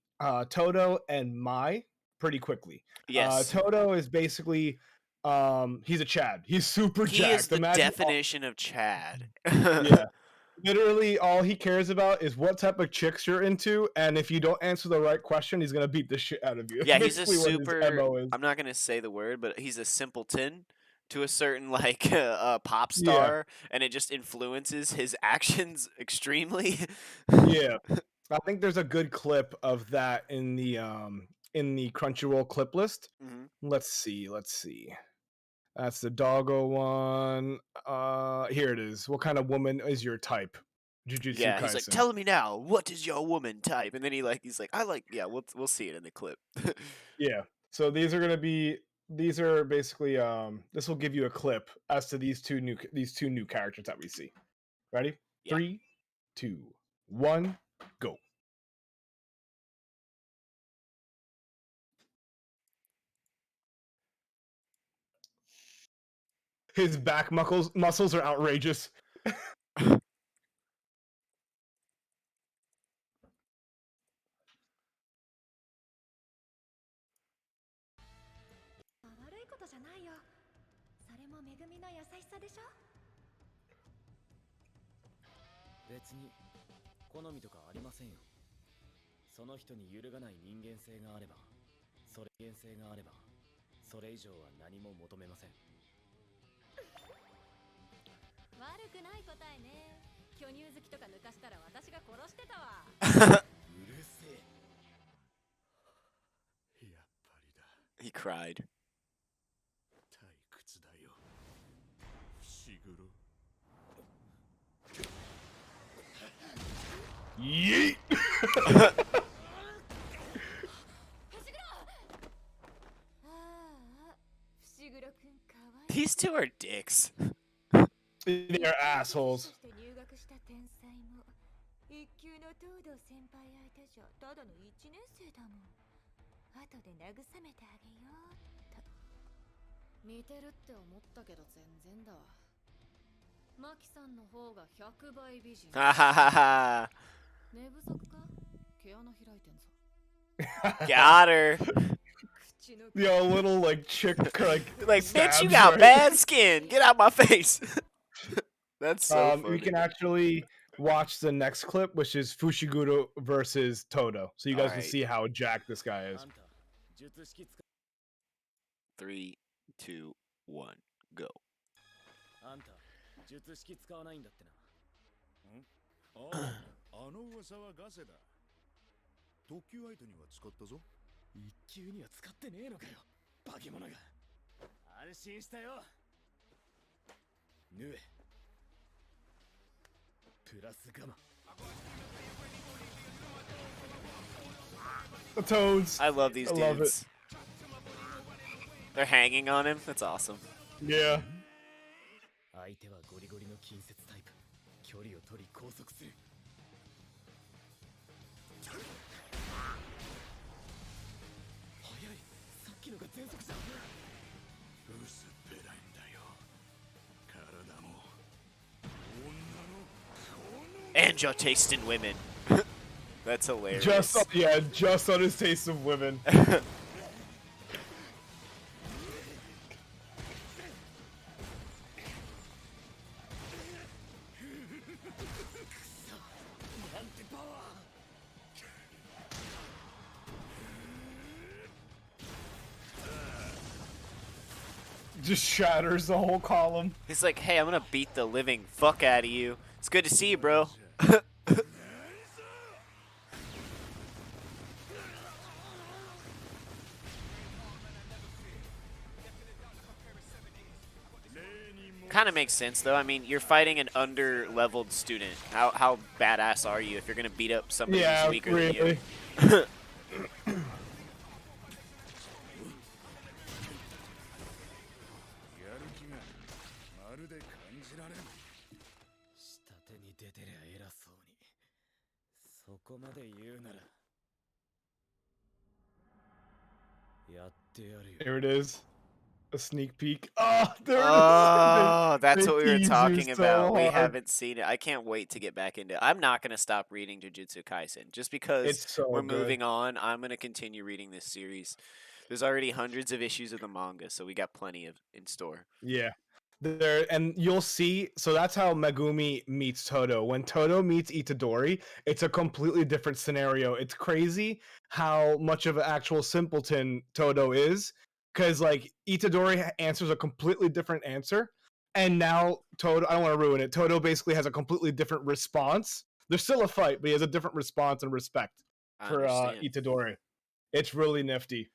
Toto and Mai pretty quickly. Yes, Toto is basically he's a Chad. He's super he is jacked. the Imagine, definition of Chad. yeah. Literally, all he cares about is what type of chicks you're into, and if you don't answer the right question, he's gonna beat the shit out of you. That's Yeah, he's a basically what his super. mo is. I'm not gonna say the word, but he's a simpleton to a certain like pop Yeah, star, and it just influences his actions extremely. yeah. I think there's a good clip of that in the Crunchyroll clip list. Mhm. Let's see. That's the doggo one. Here it is. What kind of woman is your type? Jujutsu Yeah, he's like, Kaisen. "Tell me now, what is your woman type?" And then he's like, "I like." Yeah, we'll see it in the clip. Yeah. So these are basically this will give you a clip as to these two new characters that we see. Ready? Yeah. 3, 2, 1, go. His back muscles are outrageous. 悪いことじゃないよ。それも恵みの優しさでしょ。別に好みとかありませんよ。その人に揺るがない人間性があれば、それ以上は何も求めません。悪くない答えね。巨乳好きとか抜かしたら私が殺してたわ。うるせえ。やっぱりだ。 He cried. 退屈だよ。伏黒。Yeet! ああ、伏黒くんかわいい。 These two are dicks. They're assholes. そして入学した天才も一級の東堂先輩相手じゃただの一年生だもん。後で慰めてあげようっと。似てるって思ったけど全然だわ。マキさんの方が100倍美人。 Ha ha ha ha. 寝不足か？毛穴開いてんぞ。 Got her. 口の Yo, little like chick like Bitch, you stabs got right- bad skin. Get out my face. That's so funny. We can actually watch the next clip, which is Fushiguro versus Toto, so you guys can Alright. see how jacked this guy あ is. んた、術式使 3, 2, 1, go. あんた、術式使わないんだってな。あの噂はガセだ。特級相手には使ったぞ。一級には使ってねえのかよ、化け物が。安心したよ。縫え。プラスガマ。 The Toads. I love these I love it. dudes. They're hanging on him. That's awesome. Yeah. 相手はゴリゴリの近接タイプ。距離を取り拘束する。早い。さっきのが全速じゃん。薄っぺらいんだよ。体も女の And your taste in women. That's hilarious. Just on his taste of women. Just shatters the whole column. He's like, hey, I'm gonna beat the living fuck out of you. It's good to see you, bro. Kind of makes sense though. I mean, you're fighting an under-leveled student. How badass are you if you're gonna beat up somebody who's weaker than you? really. やる気がまるで感じられん。下手に出てりゃ偉そうに。そこまで言うなら。やってやるよ。 Here it is. A sneak peek. Oh, there it is. Oh, that's they what we were tease you talking so about. We hard. haven't seen it. I can't wait to get back into it. I'm not going to stop reading Jujutsu Kaisen. Just because It's so we're good. moving on, I'm going to continue reading this series. There's already hundreds of issues of the manga, so we got plenty of in store. Yeah. There, and you'll see. So that's how Megumi meets Todo. When Todo meets Itadori, it's a completely different scenario. It's crazy how much of an actual simpleton Todo is, because like Itadori answers a completely different answer, and now Todo. I don't want to ruin it. Todo basically has a completely different response. There's still a fight, but he has a different response and respect I for understand. Itadori. It's really nifty.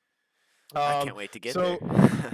I can't wait to get so there.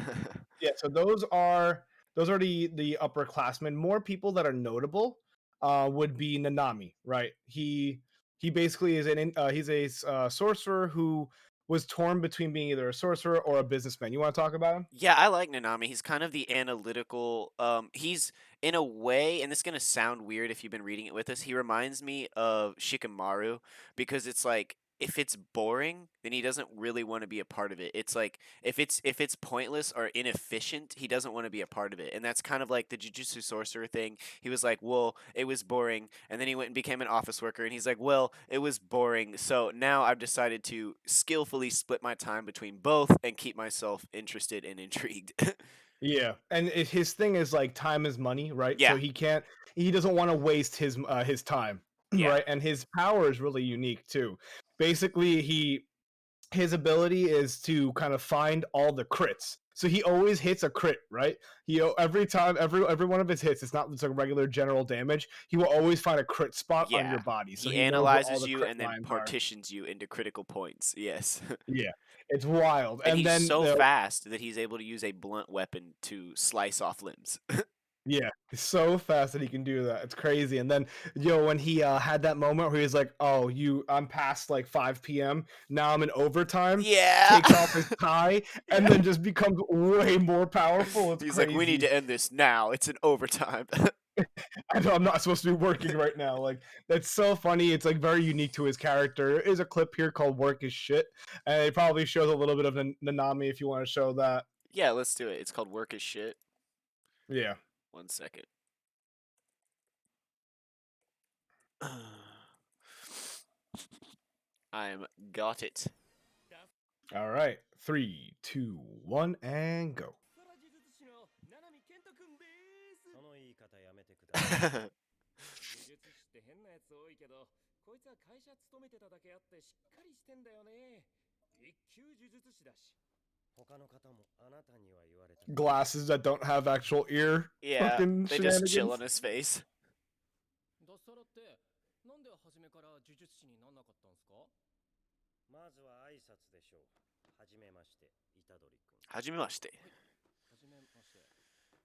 yeah, so those are the upperclassmen. More people that are notable would be Nanami, right? He basically is he's a sorcerer who was torn between being either a sorcerer or a businessman. You want to talk about him? Yeah, I like Nanami. He's kind of the analytical. He's in a way, and this is gonna sound weird if you've been reading it with us. He reminds me of Shikamaru because it's like if it's boring, then he doesn't really want to be a part of it. It's like if it's pointless or inefficient, he doesn't want to be a part of it. And that's kind of like the Jujutsu Sorcerer thing. He was like, "Well, it was boring," and then he went and became an office worker, and he's like, "Well, it was boring, so now I've decided to skillfully split my time between both and keep myself interested and intrigued." Yeah, and his thing is like time is money, right? Yeah. So he doesn't want to waste his time, Yeah. right? And his power is really unique too. Basically, his ability is to kind of find all the crits. So he always hits a crit, right? Every time, every one of his hits, it's not just like regular general damage. He will always find a crit spot on your body, so He he knows where all analyzes the you crit and then lines are. partitions you into critical points. Yes. Yeah, it's wild. And And he's then so fast that he's able to use a blunt weapon to slice off limbs. yeah, he's so fast that he can do that. It's crazy. And then, when he had that moment where he's like, "Oh, I'm past like 5 p.m. Now I'm in overtime." Yeah. Takes off his tie and then just becomes way more powerful. It's He's crazy. like, we need to end this now. It's an overtime. I know I'm not supposed to be working right now. Like, that's so funny. It's like very unique to his character. There is a clip here called "Work is Shit," and it probably shows a little bit of Nanami if you want to show that. Yeah, let's do it. It's called Work is Shit. Yeah. 1 second. I'm got it. All right. 3, 2, 1, and go. その言い方やめてください。呪術師って変なやつ多いけど、こいつは会社勤めてただけあってしっかりしてんだよね。一級呪術師だし。他の方もあなたには言われた。Glasses that don't have actual ear. Yeah, fucking they just chill shenanigans. on his face. 脱サラってなんで初めから呪術師になんなかったんすか？まずは挨拶でしょう。はじめまして、虎杖君。はじめまして。はじめまして。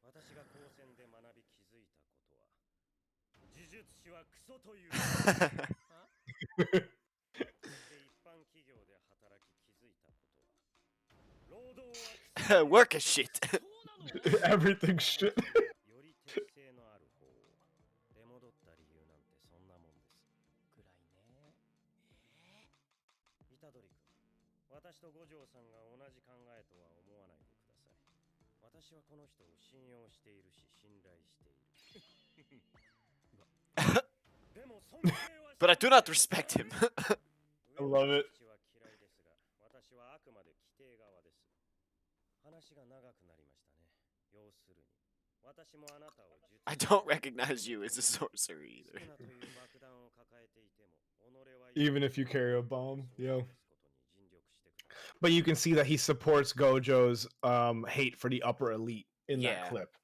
私が高専で学び気づいたことは、呪術師はクソという。で一般企業で働き気づいたことは、労働は Work is shit. Everything's shit. より適性のある方を出戻った理由なんてそんなもんです。くらいね。虎杖君、私と五条さんが同じ考えとは思わないでください。私はこの人を信用しているし信頼している。でも尊敬は But I do not respect him. I love it. 私は嫌いですが、私はあくまで規定側です。話が長くなりましたね。要するに、私もあなたを I don't recognize you as a sorcerer either. Even if you carry a bomb, yo. But you can see that he supports Gojo's hate for the upper elite. in that Yeah, clip.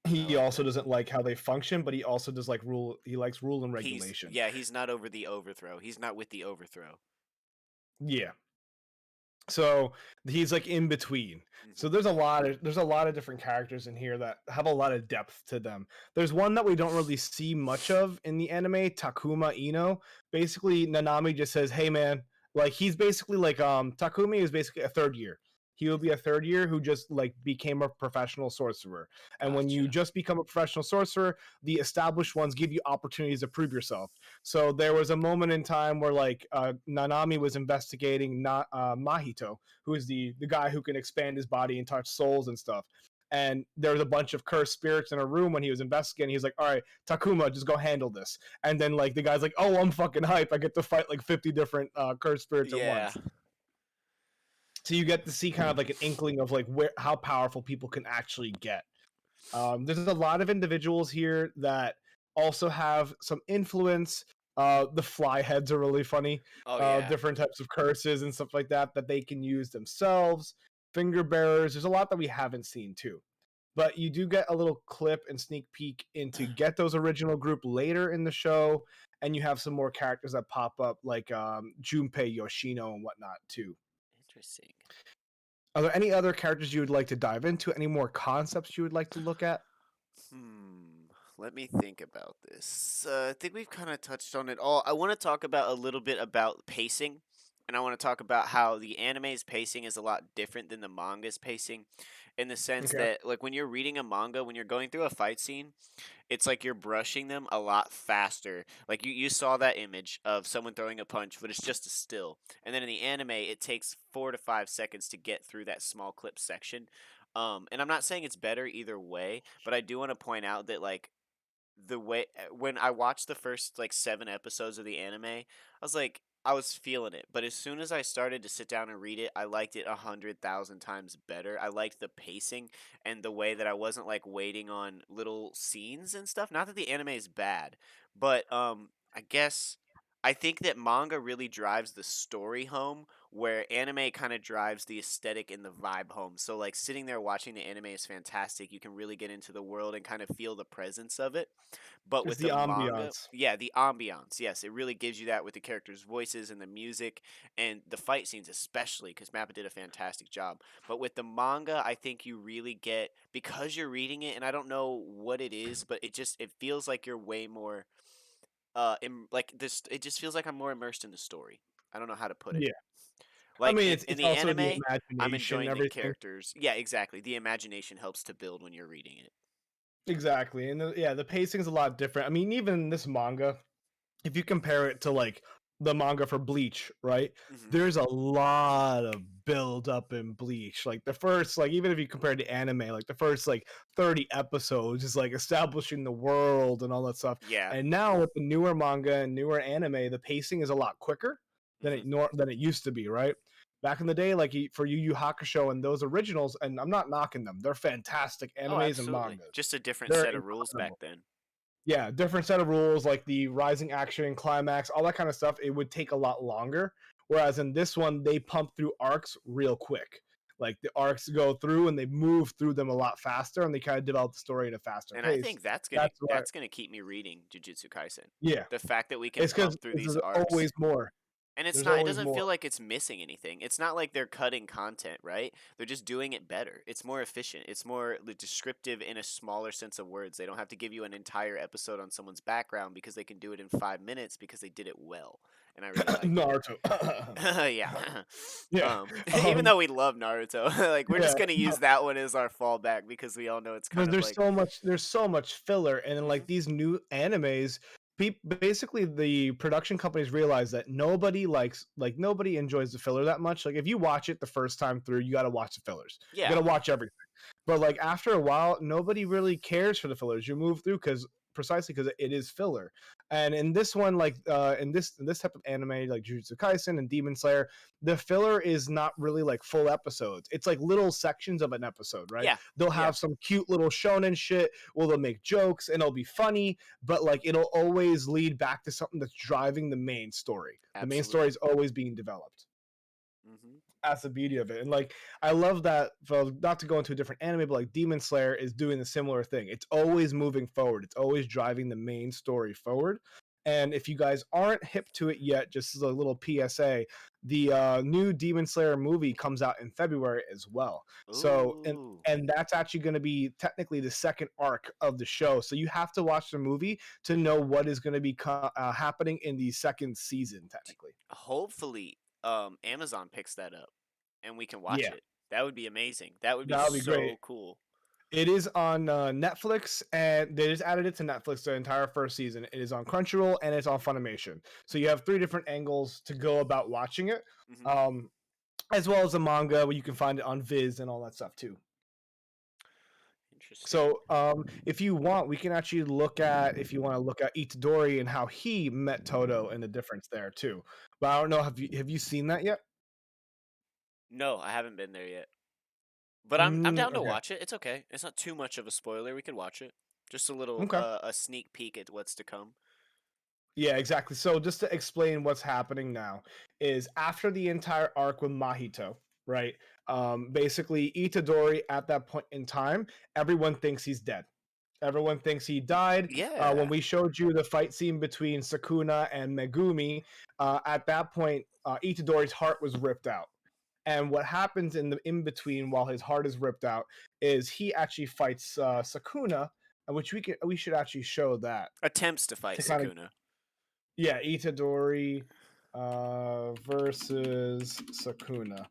I He like also that. doesn't like how they function, but he also does like rule. He likes rule and He's regulation. yeah, he's not over the overthrow. He's not with the overthrow. Yeah. So he's like in between. So Hmm. there's a lot of different characters in here that have a lot of depth to them. There's one that we don't really see much of in the anime, Takuma Ino. Basically, Nanami just says, "Hey man," like he's basically like Takumi is basically a third year. He will be Hmm. a third year who just like became a professional sorcerer. And when you Gotcha. just become a professional sorcerer, the established ones give you opportunities to prove yourself. So there was a moment in time where like Nanami was investigating Mahito, who is the guy who can expand his body and touch souls and stuff. And there was a bunch of cursed spirits in a room when he was investigating. He's like, "All right, Takuma, just go handle this." And then like the guy's like, "Oh, I'm fucking hype. I get to fight like 50 different cursed spirits at Yeah. once." So you get to see kind of like an inkling of like where how powerful people can actually get. There's a lot of individuals here that also have some influence. The fly heads are really funny. Oh yeah. Different types of curses and stuff like that they can use themselves. Finger bearers. There's a lot that we haven't seen too. But you do get a little clip and sneak peek into get those original group later in the show, and you have some more characters that pop up like Junpei Yoshino and whatnot too. Interesting. Are there any other characters you would like to dive into? Any more concepts you would like to look at? Hmm. Let me think about this. I think we've kind of touched on it all. I want to talk about a little bit about pacing, and I want to talk about how the anime's pacing is a lot different than the manga's pacing, in the sense Okay. that, like, when you're reading a manga, when you're going through a fight scene, it's like you're brushing them a lot faster. Like you saw that image of someone throwing a punch, but it's just a still. And then in the anime, it takes 4 to 5 seconds to get through that small clip section. And I'm not saying it's better either way, but I do want to point out that like the way when I watched the first like 7 episodes of the anime, I was feeling it. But as soon as I started to sit down and read it, I liked it 100,000 times better. I liked the pacing and the way that I wasn't like waiting on little scenes and stuff. Not that the anime is bad, but I guess I think that manga really drives the story home, where anime kind of drives the aesthetic and the vibe home. So like sitting there watching the anime is fantastic. You can really get into the world and kind of feel the presence of it. But It's with the the manga, ambiance. yeah, the ambiance, yes, it really gives you that with the characters' voices and the music and the fight scenes, especially because Mappa did a fantastic job. But with the manga, I think you really get, because you're reading it, and I don't know what it is, but it feels like you're way more like this. It just feels like I'm more immersed in the story. I don't know how to put it. Yeah. I Like mean, in it's the also the anime, I'm imagination and enjoying the everything. characters. Yeah, exactly. The imagination helps to build when you're reading it. Exactly. And yeah, the pacing's a lot different. I mean, even in this manga, if you compare it to like the manga for Bleach, right? Hmm. There's a lot of build up in Bleach. Like the first, like even if you compare it to anime, like the first like 30 episodes is like establishing the world and all that stuff. Yeah. And now with the newer manga and newer anime, the pacing is a lot quicker than Hmm. than it used to be, right? Back in the day, like for Yu Yu Hakusho and those originals, and I'm not knocking them, they're fantastic Oh, animes and absolutely. mangas. Just a different They're set of rules back incredible. then. Yeah, different set of rules, like the rising action, climax, all that kind of stuff. It would take a lot longer. Whereas in this one, they pump through arcs real quick. Like the arcs go through and they move through them a lot faster, and they kind of develop the story at a faster And I pace. think That's why, that's gonna keep me reading Jujutsu Kaisen. yeah, The fact that we can it's because pump through these there's arcs. always more. And it's There's not, it always doesn't more. feel like it's missing anything. It's not like they're cutting content, right? They're just doing it better. It's more efficient. It's more descriptive in a smaller sense of words. They don't have to give you an entire episode on someone's background because they can do it in 5 minutes because they did it well. And I really like that. Naruto. Yeah. Yeah. Even Um, though we love Naruto, like we're yeah. just gonna use that one as our fallback because we all know it's kind Because of like, there's so much filler, and then hmm, like these new animes, basically the production companies realize that nobody enjoys the filler that much. Like if you watch it the first time through, you got to watch the fillers. You got yeah, to watch everything. But like after a while, nobody really cares for the fillers. You move through because it is filler. And in this one, like in this type of anime, like Jujutsu Kaisen and Demon Slayer, the filler is not really like full episodes. It's like little sections of an episode, right? yeah, They'll yeah, have some cute little shonen shit, where they'll make jokes and it'll be funny, but like it'll always lead back to something that's driving the main story. The main story absolutely. is always being developed. Mm-hmm. That's the beauty of it. And like I love that, well, not to go into a different anime, but like Demon Slayer is doing a similar thing. It's always moving forward. It's always driving the main story forward. And if you guys aren't hip to it yet, just as a little PSA, the new Demon Slayer movie comes out in February as well. So Ooh. and that's actually going to be technically the second arc of the show. So you have to watch the movie to know what is going to be happening in the second season, technically. Hopefully, Amazon picks that up, and we can watch Yeah, it. That would be amazing. That would be that would be great. so cool. It is on Netflix, and they just added it to Netflix the entire first season. It is on Crunchyroll and it's on Funimation. So you have three different angles to go about watching it, Hmm. um, as well as the manga where you can find it on Viz and all that stuff too. Interesting. So if you want, we can actually look at if you want to look at Itadori and how he met Toto and the difference there too. But I don't know, have you seen that yet? No, I haven't been there yet. But I'm down to Okay. watch it. It's okay. It's not too much of a spoiler. We could watch it. Just a little Okay. a sneak peek at what's to come. Yeah, exactly. So just to explain what's happening now is after the entire arc with Mahito, right? Basically Itadori at that point in time, everyone thinks he's dead. Everyone thinks he died. When Yeah. we showed you the fight scene between Sakuna and Megumi, at that point, Itadori's heart was ripped out. And what happens in the in between while his heart is ripped out is he actually fights Sakuna, which we should actually show that Attempts to fight to kind of Sukuna. yeah, Itadori versus Sakuna.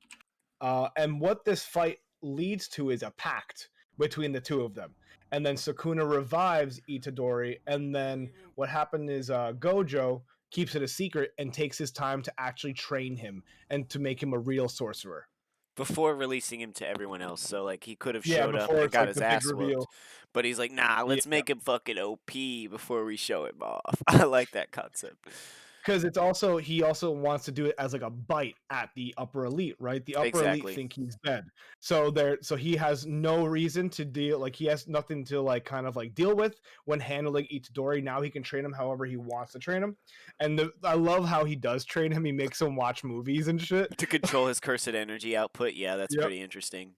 And what this fight leads to is a pact between the two of them. And then Sakuna revives Itadori, and then what happened is Gojo keeps it a secret and takes his time to actually train him and to make him a real sorcerer. Before releasing him to everyone else. So like he could have Yeah, showed up before and it's got like his the big ass whooped. reveal. But he's like, nah, Yeah. let's make him fucking OP before we show him off. I like that concept. Because it's also he also wants to do it as like a bite at the upper elite, right? The upper elite Exactly. think he's dead, so he has no reason to deal, like he has nothing to like kind of like deal with when handling Itadori. Now he can train him however he wants to train him, and I love how he does train him. He makes him watch movies and shit. To control his cursed energy output, yeah, that's Yep. pretty interesting.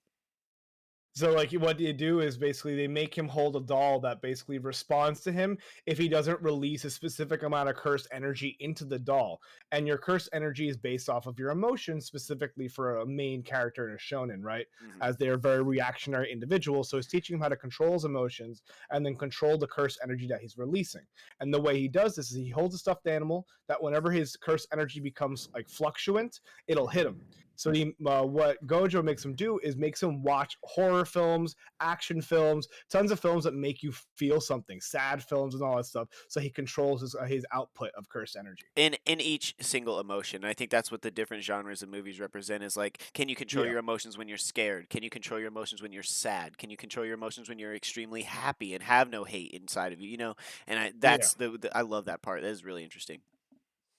So like what they do is basically they make him hold a doll that basically responds to him if he doesn't release a specific amount of cursed energy into the doll. And your cursed energy is based off of your emotions, specifically for a main character in a shonen, right? Hmm. As they're very reactionary individuals. So it's teaching him how to control his emotions and then control the cursed energy that he's releasing. And the way he does this is he holds a stuffed animal that whenever his cursed energy becomes like fluctuant, it'll hit him. So what Gojo makes him do is makes him watch horror films, action films, tons of films that make you feel something, sad films and all that stuff. So he controls his output of cursed energy. In each single emotion, I think that's what the different genres of movies represent. Is like, can you control Yeah, your emotions when you're scared? Can you control your emotions when you're sad? Can you control your emotions when you're extremely happy and have no hate inside of you? You know, and yeah. that's I love that part. That is really interesting.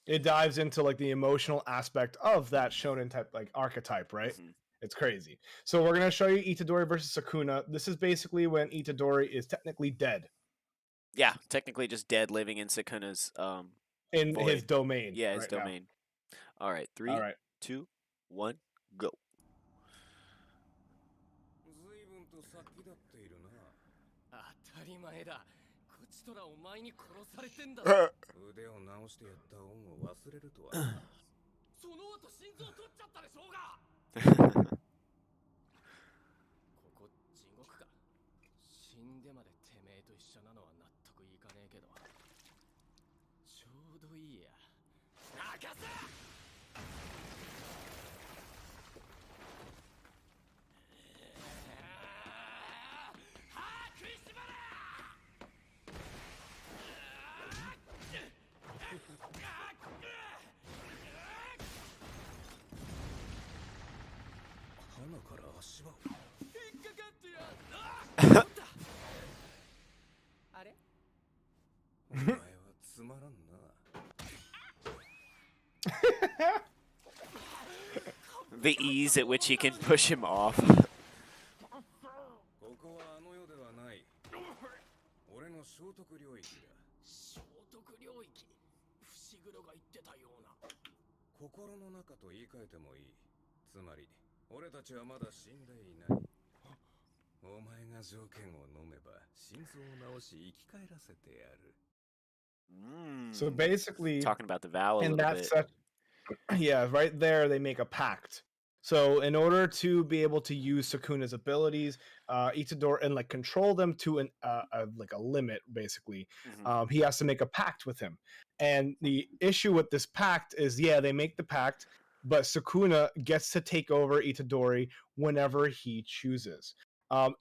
It dives into like the emotional aspect of that shonen type like archetype, right? Hmm. It's crazy. So we're gonna show you Itadori versus Sakuna. This is basically when Itadori is technically dead Yeah, technically just dead, living in Sukuna's in his void. domain Yeah, his right now. domain. All right, All 3, right. 2, 1, go. 随分と先立っているな。当たり前だ。こちとらお前に殺されてんだぞ。腕を直してやった恩を忘れるとはな。その後心臓取っちゃったでしょうが。ここ地獄か。死んでまでてめえと一緒なのは納得いかねえけど。ちょうどいいや。任せ。鼻から足場を。引っかかってや。あれ？お前はつまらんな。The ease at which he can push him off. ここはあの世ではない。俺の聖徳領域だ。聖徳領域。伏黒が言ってたような。心の中と言い換えてもいい。つまり俺たちはまだ死んでいない。お前が条件を飲めば心臓を治し生き返らせてやる。 So Mm. basically, Talking about the vow a in little that bit. yeah, right there they make a pact. So in order to be able to use Sukuna's abilities, Itadori and like control them to like a limit, basically, Mhm. he has to make a pact with him. And the issue with this pact is, yeah, they make the pact, but Sukuna gets to take over Itadori whenever he chooses.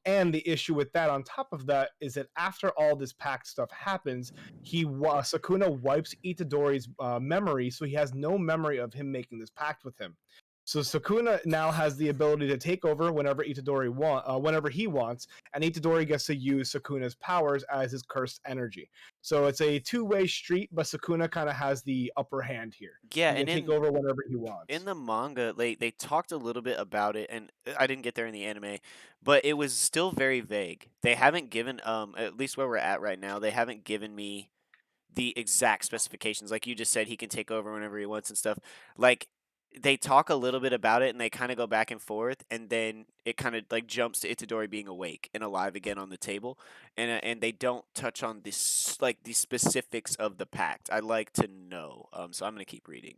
And the issue with that, on top of that, is that after all this pact stuff happens, Sukuna wipes Itadori's memory, so he has no memory of him making this pact with him. So Sukuna now has the ability to take over whenever whenever he wants, and Itadori gets to use Sukuna's powers as his cursed energy. So it's a two-way street, but Sukuna kind of has the upper hand here. Yeah, He can and take over whenever he wants. in the manga, they talked a little bit about it, and I didn't get there in the anime, but it was still very vague. They haven't given at least where we're at right now, they haven't given me the exact specifications. Like you just said, he can take over whenever he wants and stuff. Like they talk a little bit about it and they kind of go back and forth, and then it kind of like jumps to Itadori being awake and alive again on the table, and they don't touch on this like the specifics of the pact. I'd like to know. So I'm gonna keep reading.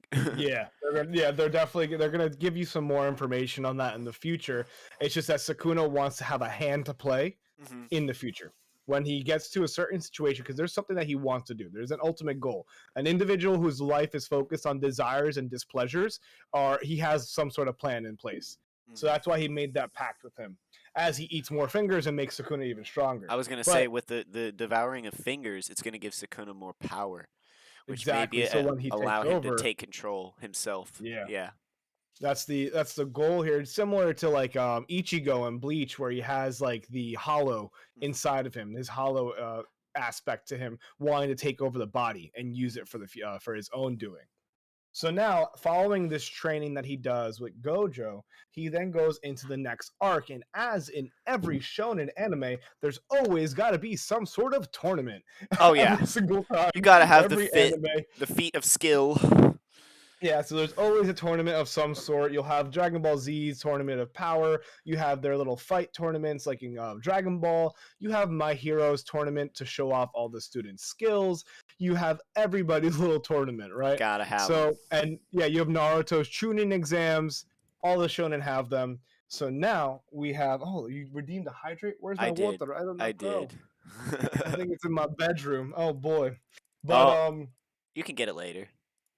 They're gonna give you some more information on that in the future. It's just that Sukuna wants to have a hand to play Mhm. in the future when he gets to a certain situation, because there's something that he wants to do. There's an ultimate goal. An individual whose life is focused on desires and displeasures, or he has some sort of plan in place. So Mhm. that's why he made that pact with him. As he eats more fingers and makes Sukuna even stronger. I was gonna say But with the devouring of fingers, it's gonna give Sukuna more power, which exactly, maybe so when he takes allow him to over, take control himself. yeah, Yeah. that's the goal here. It's similar to like Ichigo and Bleach, where he has like the hollow Mhm. inside of him, his hollow aspect to him, wanting to take over the body and use it for his own doing. So now, following this training that he does with Gojo, he then goes into the next arc. And as in every shonen anime, there's always got to be some sort of tournament. Oh yeah. Every single time, You gotta have every anime. the feat of skill. Yeah, so there's always a tournament of some sort. You'll have Dragon Ball Z's Tournament of Power. You have their little fight tournaments like in Dragon Ball. You have My Heroes tournament to show off all the students' skills. You have everybody's little tournament, right? Gotta have them. So, and yeah, you have Naruto's Chunin exams. All the shonen have them. So now we have, oh, you redeemed a hydrate? Where's I my did. water? I don't I know. did. I think it's in my bedroom. Oh boy. But Oh, you can get it later.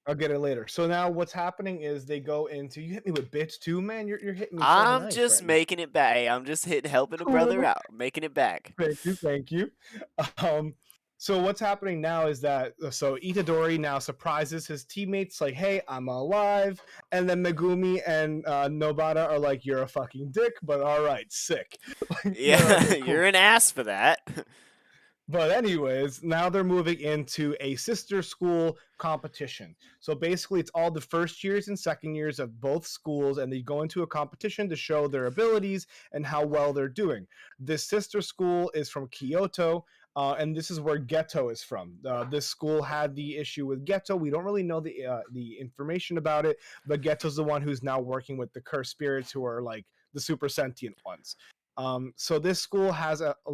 I'll get it later. So now what's happening is they go into, you hit me with bits too, man. You're hitting me so I'm nice just right now. making it back. Hey, I'm just helping a brother out, making it back. Thank you, thank you. Um, so what's happening now is that so Itadori now surprises his teammates like, "Hey, I'm alive," and then Megumi and Nobata are like, "You're a fucking dick, but all right, sick." Like, they're like, Yeah, "Cool." you're an ass for that. But anyways, now they're moving into a sister school competition. So basically, it's all the first years and second years of both schools, and they go into a competition to show their abilities and how well they're doing. This sister school is from Kyoto, and this is where Geto is from. This school had the issue with Geto. We don't really know the information about it, but Geto's the one who's now working with the cursed spirits, who are like the super sentient ones. So this school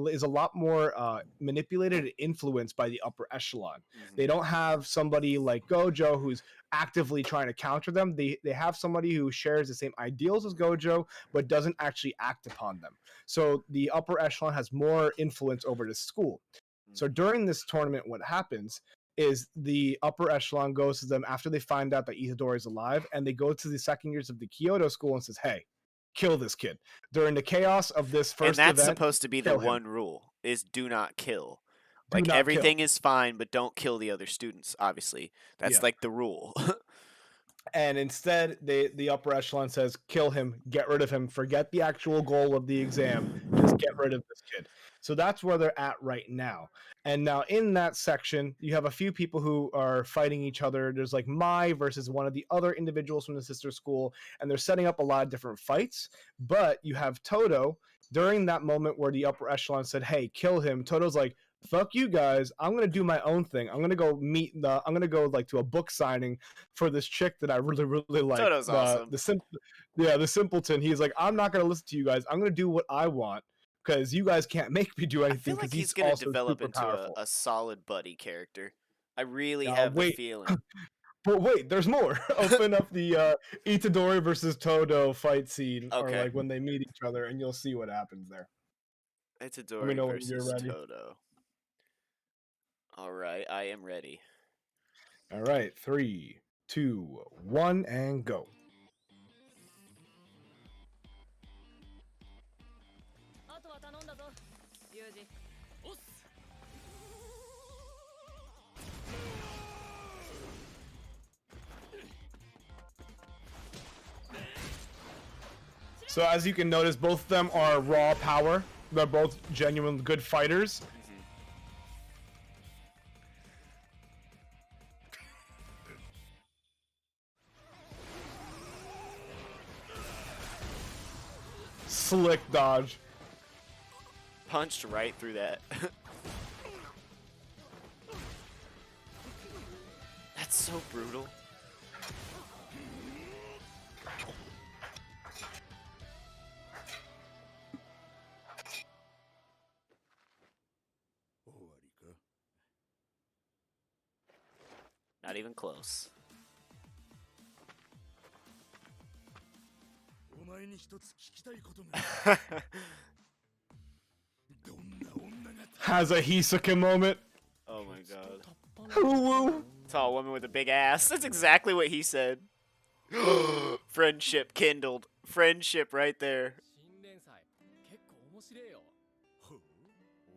is a lot more manipulated and influenced by the upper echelon. They don't have somebody like Gojo who's actively trying to counter them. They have somebody who shares the same ideals as Gojo but doesn't actually act upon them. So the upper echelon has more influence over the school. So during this tournament, what happens is the upper echelon goes to them after they find out that Itadori is alive, and they go to the second years of the Kyoto school and says, "Hey, kill this kid." During the chaos of this And first that's event, supposed to be the kill him. one rule is do not kill. Do Like not kill. everything is fine, but don't kill the other students, obviously. That's Yeah. like the rule. And instead, the upper echelon says, kill him, get rid of him, forget the actual goal of the exam, just get rid of this kid. So that's where they're at right now. And now in that section, you have a few people who are fighting each other. There's like Mai versus one of the other individuals from the sister school, and they're setting up a lot of different fights. But you have Toto during that moment where the upper echelon said, "Hey, kill him." Toto's like, fuck you guys. I'm gonna do my own thing. I'm gonna go I'm gonna go like to a book signing for this chick that I really really like. Toto's awesome. The simpleton. He's like, I'm not gonna listen to you guys. I'm gonna do what I want because you guys can't make me do I anything feel because like he's he's gonna also develop super into powerful. a solid buddy character. I really have the Wait, feeling. but wait, there's more. Open up the Itadori versus Todo fight scene, or Okay. like when they meet each other, and you'll see what happens there. Let me Itadori know when you're versus ready. Toto. All right, I am ready. All right, 3, 2, 1, and go. あとは頼んだぞユージ。おっす。 So as you can notice, both of them are raw power. They're both genuine good fighters. Slick dodge. Punched right through that. That's so brutal. Not even close. お前に一つ聞きたいことがどんな女が Has a Hisoka moment. Oh my god. Woo. Tall woman with a big ass. That's exactly what he said. Friendship kindled. Friendship right there. 新連載結構面白いよ。ほう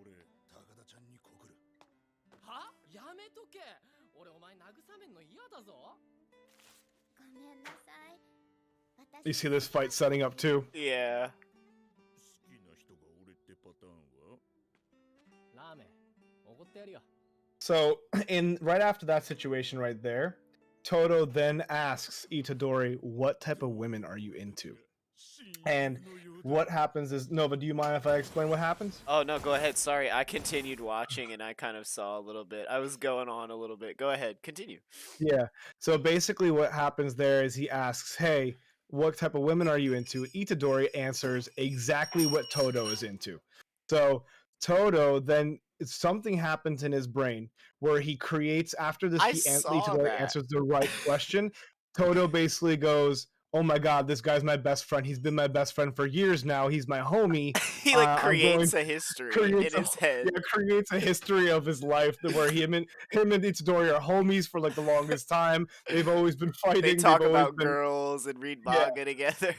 俺高田ちゃんに告るは？やめとけ。俺お前慰めんの嫌だぞ。ごめんなさい。 You see this fight setting up too. Yeah. 好きな人が俺ってパターンはラーメンおごってやるよ。 So, in right after that situation right there, Toto then asks Itadori, "What type of women are you into?" And what happens is, Nova, do you mind if I explain what happens? Oh no, go ahead. Sorry, I continued watching and I kind of saw a little bit. I was going on a little bit. Go ahead, continue. Yeah. So basically, what happens there is he asks, "Hey, what type of women are you into?" Itadori answers exactly what Toto is into. So Toto then something happens in his brain where he creates after this. I saw Itadori that. answers the right question. Toto basically goes, "Oh my god, this guy's my best friend. He's been my best friend for years now. He's my homie." He like I'm going creates a history in his head. Yeah, creates a history of his life where him and Itadori are homies for like the longest time. They've always been fighting. They They've talk always about been, girls and read Yeah. manga together.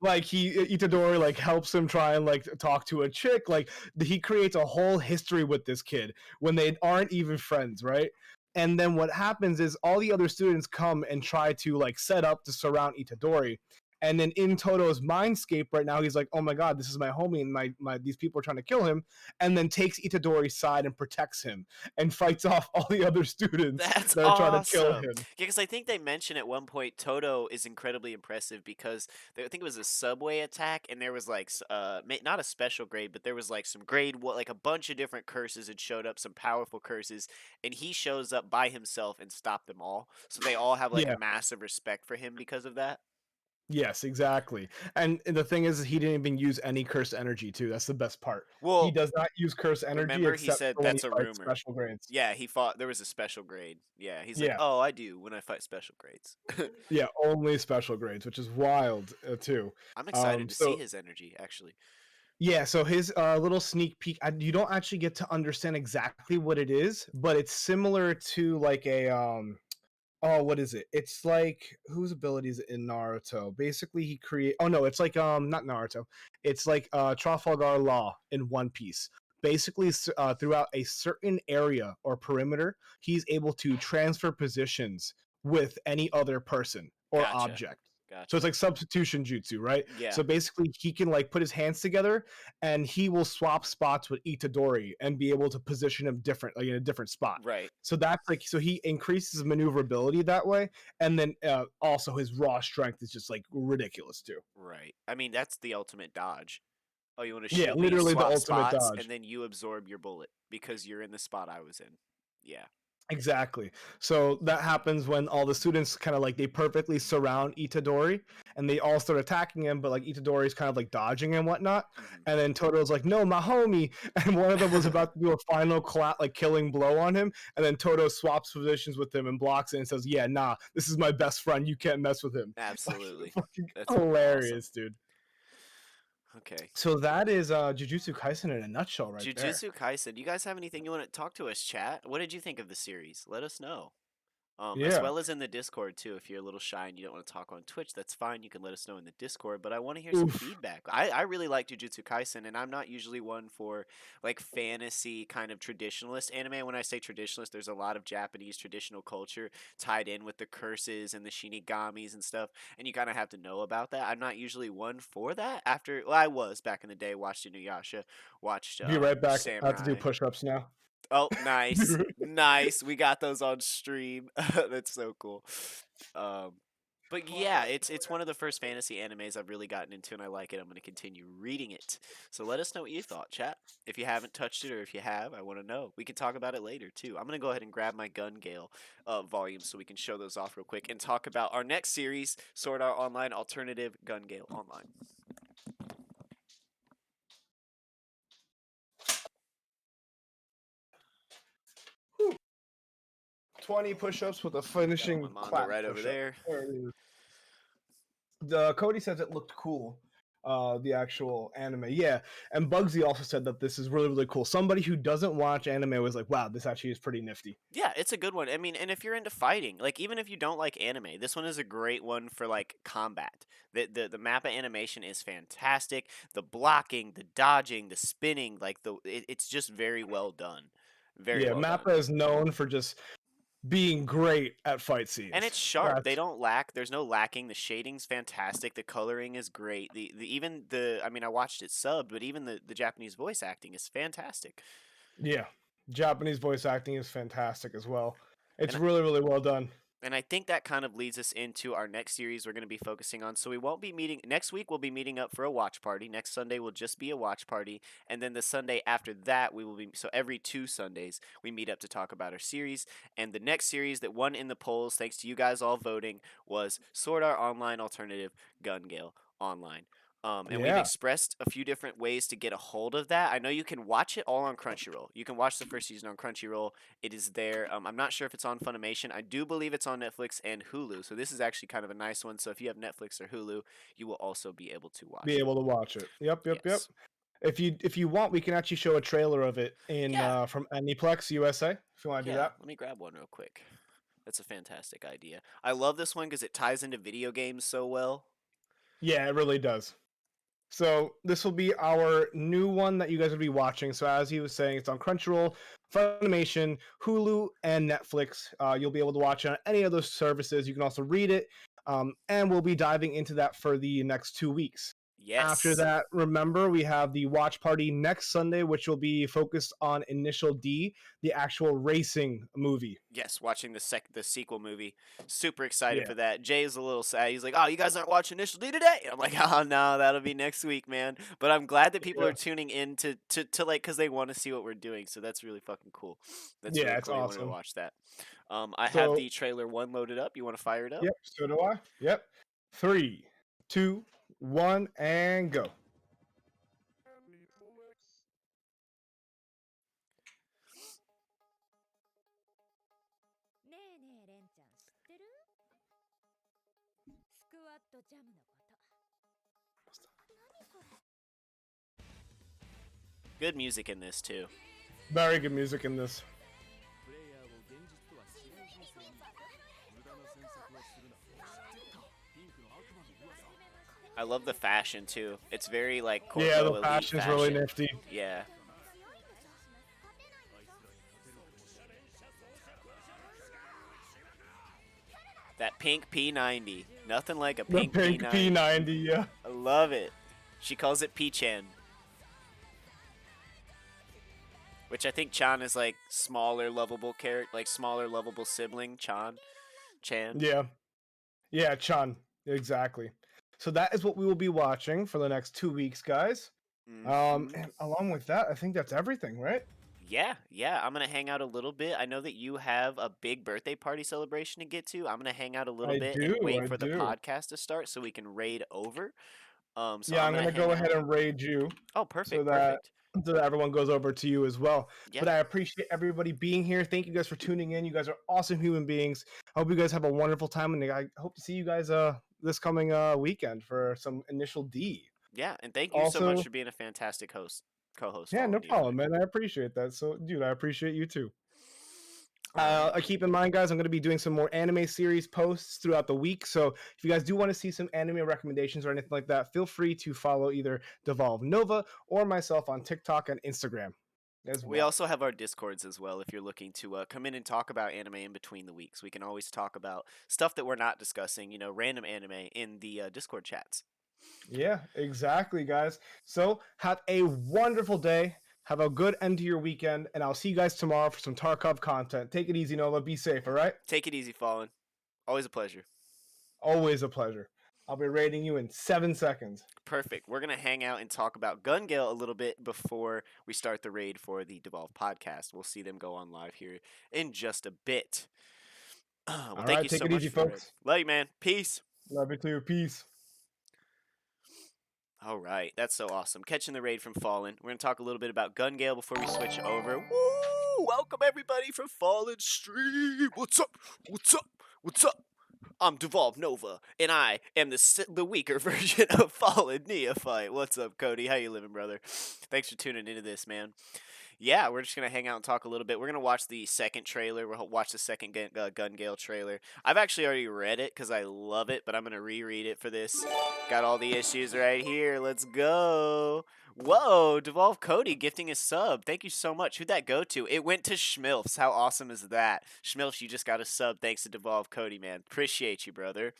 like Itadori like helps him try and like talk to a chick. Like he creates a whole history with this kid when they aren't even friends, right? And then what happens is all the other students come and try to like set up to surround Itadori. And then in Toto's mindscape right now, he's like, "Oh my god, this is my homie, and my these people are trying to kill him." And then takes Itadori's side and protects him, and fights off all the other students That's that are trying to kill awesome. him. Yeah, because I think they mentioned at one point Toto is incredibly impressive because I think it was a subway attack and there was like not a special grade, but there was like some grade like a bunch of different curses had showed up, some powerful curses, and he shows up by himself and stopped them all. So they all have like Yeah. massive respect for him because of that. Yes, exactly. And the thing is, he didn't even use any curse energy too. That's the best part. Well, He does not use curse energy remember he except said for when he that's a fights rumor. special grades. Yeah, he fought. There was a special grade. Yeah, he's like, Yeah. oh, I do when I fight special grades. Yeah, only special grades, which is wild too. I'm excited to so- see his energy, actually. Yeah, so his little sneak peek, you don't actually get to understand exactly what it is, but it's similar to like a what is it? It's like whose abilities in Naruto? Basically, he create. Oh no, it's like not Naruto. It's like Trafalgar Law in One Piece. Basically, throughout a certain area or perimeter, he's able to transfer positions with any other person or Gotcha. object. Gotcha. So it's like substitution jutsu, right? Yeah. So basically, he can like put his hands together, and he will swap spots with Itadori and be able to position him different, like in a different spot. Right. So that's like, so he increases maneuverability that way, and then also his raw strength is just like ridiculous too. Right. I mean, that's the ultimate dodge. Oh, you want to Yeah, shoot, but you literally the swap ultimate spots, dodge. and then you absorb your bullet because you're in the spot I was in. Yeah. Exactly. So that happens when all the students kind of like they perfectly surround Itadori and they all start attacking him, but like Itadori's kind of like dodging and whatnot. And then Toto's like, "No, my homie!" And one of them was about to do a final like killing blow on him, and then Toto swaps positions with him and blocks it and says, "Yeah, nah, this is my best friend. You can't mess with him." Absolutely. Like, fucking That's fucking hilarious, awesome. dude. Okay. So that is Jujutsu Kaisen in a nutshell, right there. Jujutsu Kaisen. Do you guys have anything you want to talk to us, chat? What did you think of the series? Let us know. As Yeah. well as in the Discord too. If you're a little shy and you don't want to talk on Twitch, that's fine. You can let us know in the Discord. But I want to hear some Oof. feedback. I really like Jujutsu Kaisen, and I'm not usually one for like fantasy kind of traditionalist anime. When I say traditionalist, there's a lot of Japanese traditional culture tied in with the curses and the shinigamis and stuff, and you kind of have to know about that. I'm not usually one for that. After I was back in the day, watched Inuyasha, watched Be right back. I have to do Samurai. push-ups now. Oh, nice. Nice. We got those on stream. That's so cool. Um, but yeah, it's one of the first fantasy animes I've really gotten into, and I like it. I'm going to continue reading it. So let us know what you thought, chat. If you haven't touched it, or if you have, I want to know. We can talk about it later too. I'm going to go ahead and grab my Gun Gale volumes so we can show those off real quick and talk about our next series, Sword Art Online Alternative Gun Gale Online. 20 push-ups with a Got finishing my manga clap right over push-up. there. There it is. Cody says it looked cool. The actual anime, yeah. And Bugsy also said that this is really, really cool. Somebody who doesn't watch anime was like, "Wow, this actually is pretty nifty." Yeah, it's a good one. I mean, and if you're into fighting, like even if you don't like anime, this one is a great one for like combat. The mappa animation is fantastic. The blocking, the dodging, the spinning, like it's just very well done. Very Yeah, well done. Mappa is known for just being great at fight scenes. And it's sharp. They That's- don't lack. There's no lacking. The shading's fantastic. The coloring is great. The even the I mean, I watched it subbed, but even the Japanese voice acting is fantastic. yeah, Japanese voice acting is fantastic as well. It's And really, really well done. And I think that kind of leads us into our next series we're going to be focusing on. So we won't be meeting next week. We'll be meeting up for a watch party. Next Sunday will just be a watch party, and then the Sunday after that we will be. So every 2 Sundays we meet up to talk about our series. And the next series that won in the polls, thanks to you guys all voting, was Sword Art Online Alternative Gun Gale Online. And we've Yeah, expressed a few different ways to get a hold of that. I know you can watch it all on Crunchyroll. You can watch the first season on Crunchyroll. It is there. I'm not sure if it's on Funimation. I do believe it's on Netflix and Hulu. So this is actually kind of a nice one. So if you have Netflix or Hulu, you will also be able to watch be it. able to watch it. Yep. Yes. If you want, we can actually show a trailer of it in Yeah. from Aniplex USA. If you want to do Yeah. that. Let me grab one real quick. That's a fantastic idea. I love this one because it ties into video games so well. Yeah, it really does. So this will be our new one that you guys will be watching. So as he was saying, it's on Crunchyroll, Funimation, Hulu, and Netflix. You'll be able to watch it on any of those services. You can also read it, and we'll be diving into that for the next 2 weeks. After Yes. that, remember we have the watch party next Sunday, which will be focused on Initial D, the actual racing movie. Yes, watching the sequel movie. Super excited Yeah. for that. Jay's a little sad. He's like, "Oh, you guys aren't watching Initial D today?" I'm like, "Oh no, that'll be next week, man." But I'm glad that people Yeah. are tuning in to like because they want to see what we're doing. So that's really fucking cool. That's Yeah, really it's cool. You wanted to awesome. watch that. I have So the trailer 1 loaded up. You want to fire it up? yep, so do I. Yep. 3, 2, 1, and go. ねえねえレンちゃん知ってるスクワットジャムのこと何それ Good music in this too. Very good music in this. プレイヤーを現実とは違う人生に無駄な詮索はするなピンクの悪魔の噂 I love the fashion too. It's very like Yeah, corpo the elite fashion's fashion. really nifty. Yeah. That pink P90. Nothing like a The pink, pink P90. P90, yeah. I love it. She calls it P-chan. Which I think Chan is like smaller lovable character, like smaller lovable sibling, Chan. Yeah. Yeah, Chan. Exactly. So that is what we will be watching for the next 2 weeks, guys. Mhm. And along with that, I think that's everything, right? Yeah, yeah. I'm gonna hang out a little bit. I know that you have a big birthday party celebration to get to. I'm gonna hang out a little I bit and do, wait I for the do. podcast to start so we can raid over. So Yeah, I'm I'm gonna gonna go hang ahead out. and raid you Oh, so perfect, that perfect. everyone goes over to you as well. Yeah. But I appreciate everybody being here. Thank you guys for tuning in. You guys are awesome human beings. I hope you guys have a wonderful time, and I hope to see you guys this coming weekend for some initial D. Yeah, and thank you so much Also, for being a fantastic co-host, yeah, no Fallen problem, Neophyte. man. I appreciate that. So, dude, I appreciate you too. All right. Keep in mind, guys, I'm going to be doing some more anime series posts throughout the week. So if you guys do want to see some anime recommendations or anything like that, feel free to follow either Devolve Nova or myself on TikTok and Instagram as We well. also have our discords as well if you're looking to come in and talk about anime in between the weeks. We can always talk about stuff that we're not discussing, random anime in the Discord chats. Yeah, exactly, guys. So have a wonderful day. Have a good end to your weekend, and I'll see you guys tomorrow for some Tarkov content. Take it easy, Nova. Be safe, all right? Take it easy, Fallen. Always a pleasure. Always a pleasure. I'll be rating you in 7 seconds. Perfect. We're going to hang out and talk about Gun Gale a little bit before we start the raid for the Devolve podcast. We'll see them go on live here in just a bit. Well, All thank right, you take so it much easy, for the raid. folks. Love you, man. Peace. Love you too. Peace. All right, that's so awesome. Catching the raid from Fallen. We're going to talk a little bit about Gun Gale before we switch over. Woo! Welcome everybody from Fallen Stream. What's up? What's up? What's up? I'm Devolve Nova, and I am the weaker version of Fallen Neophyte. What's up, Cody? How you living, brother? Thanks for tuning into this, man. Yeah, we're just gonna hang out and talk a little bit. We're gonna watch the second trailer. We'll watch the second Gun Gale trailer. I've actually already read it because I love it, but I'm gonna reread it for this. Got all the issues right here. Let's go. Whoa, Devolve Cody gifting a sub. Thank you so much. Who'd that go to? It went to Schmilfs. How awesome is that? Schmilfs, you just got a sub thanks to Devolve Cody, man. Appreciate you, brother.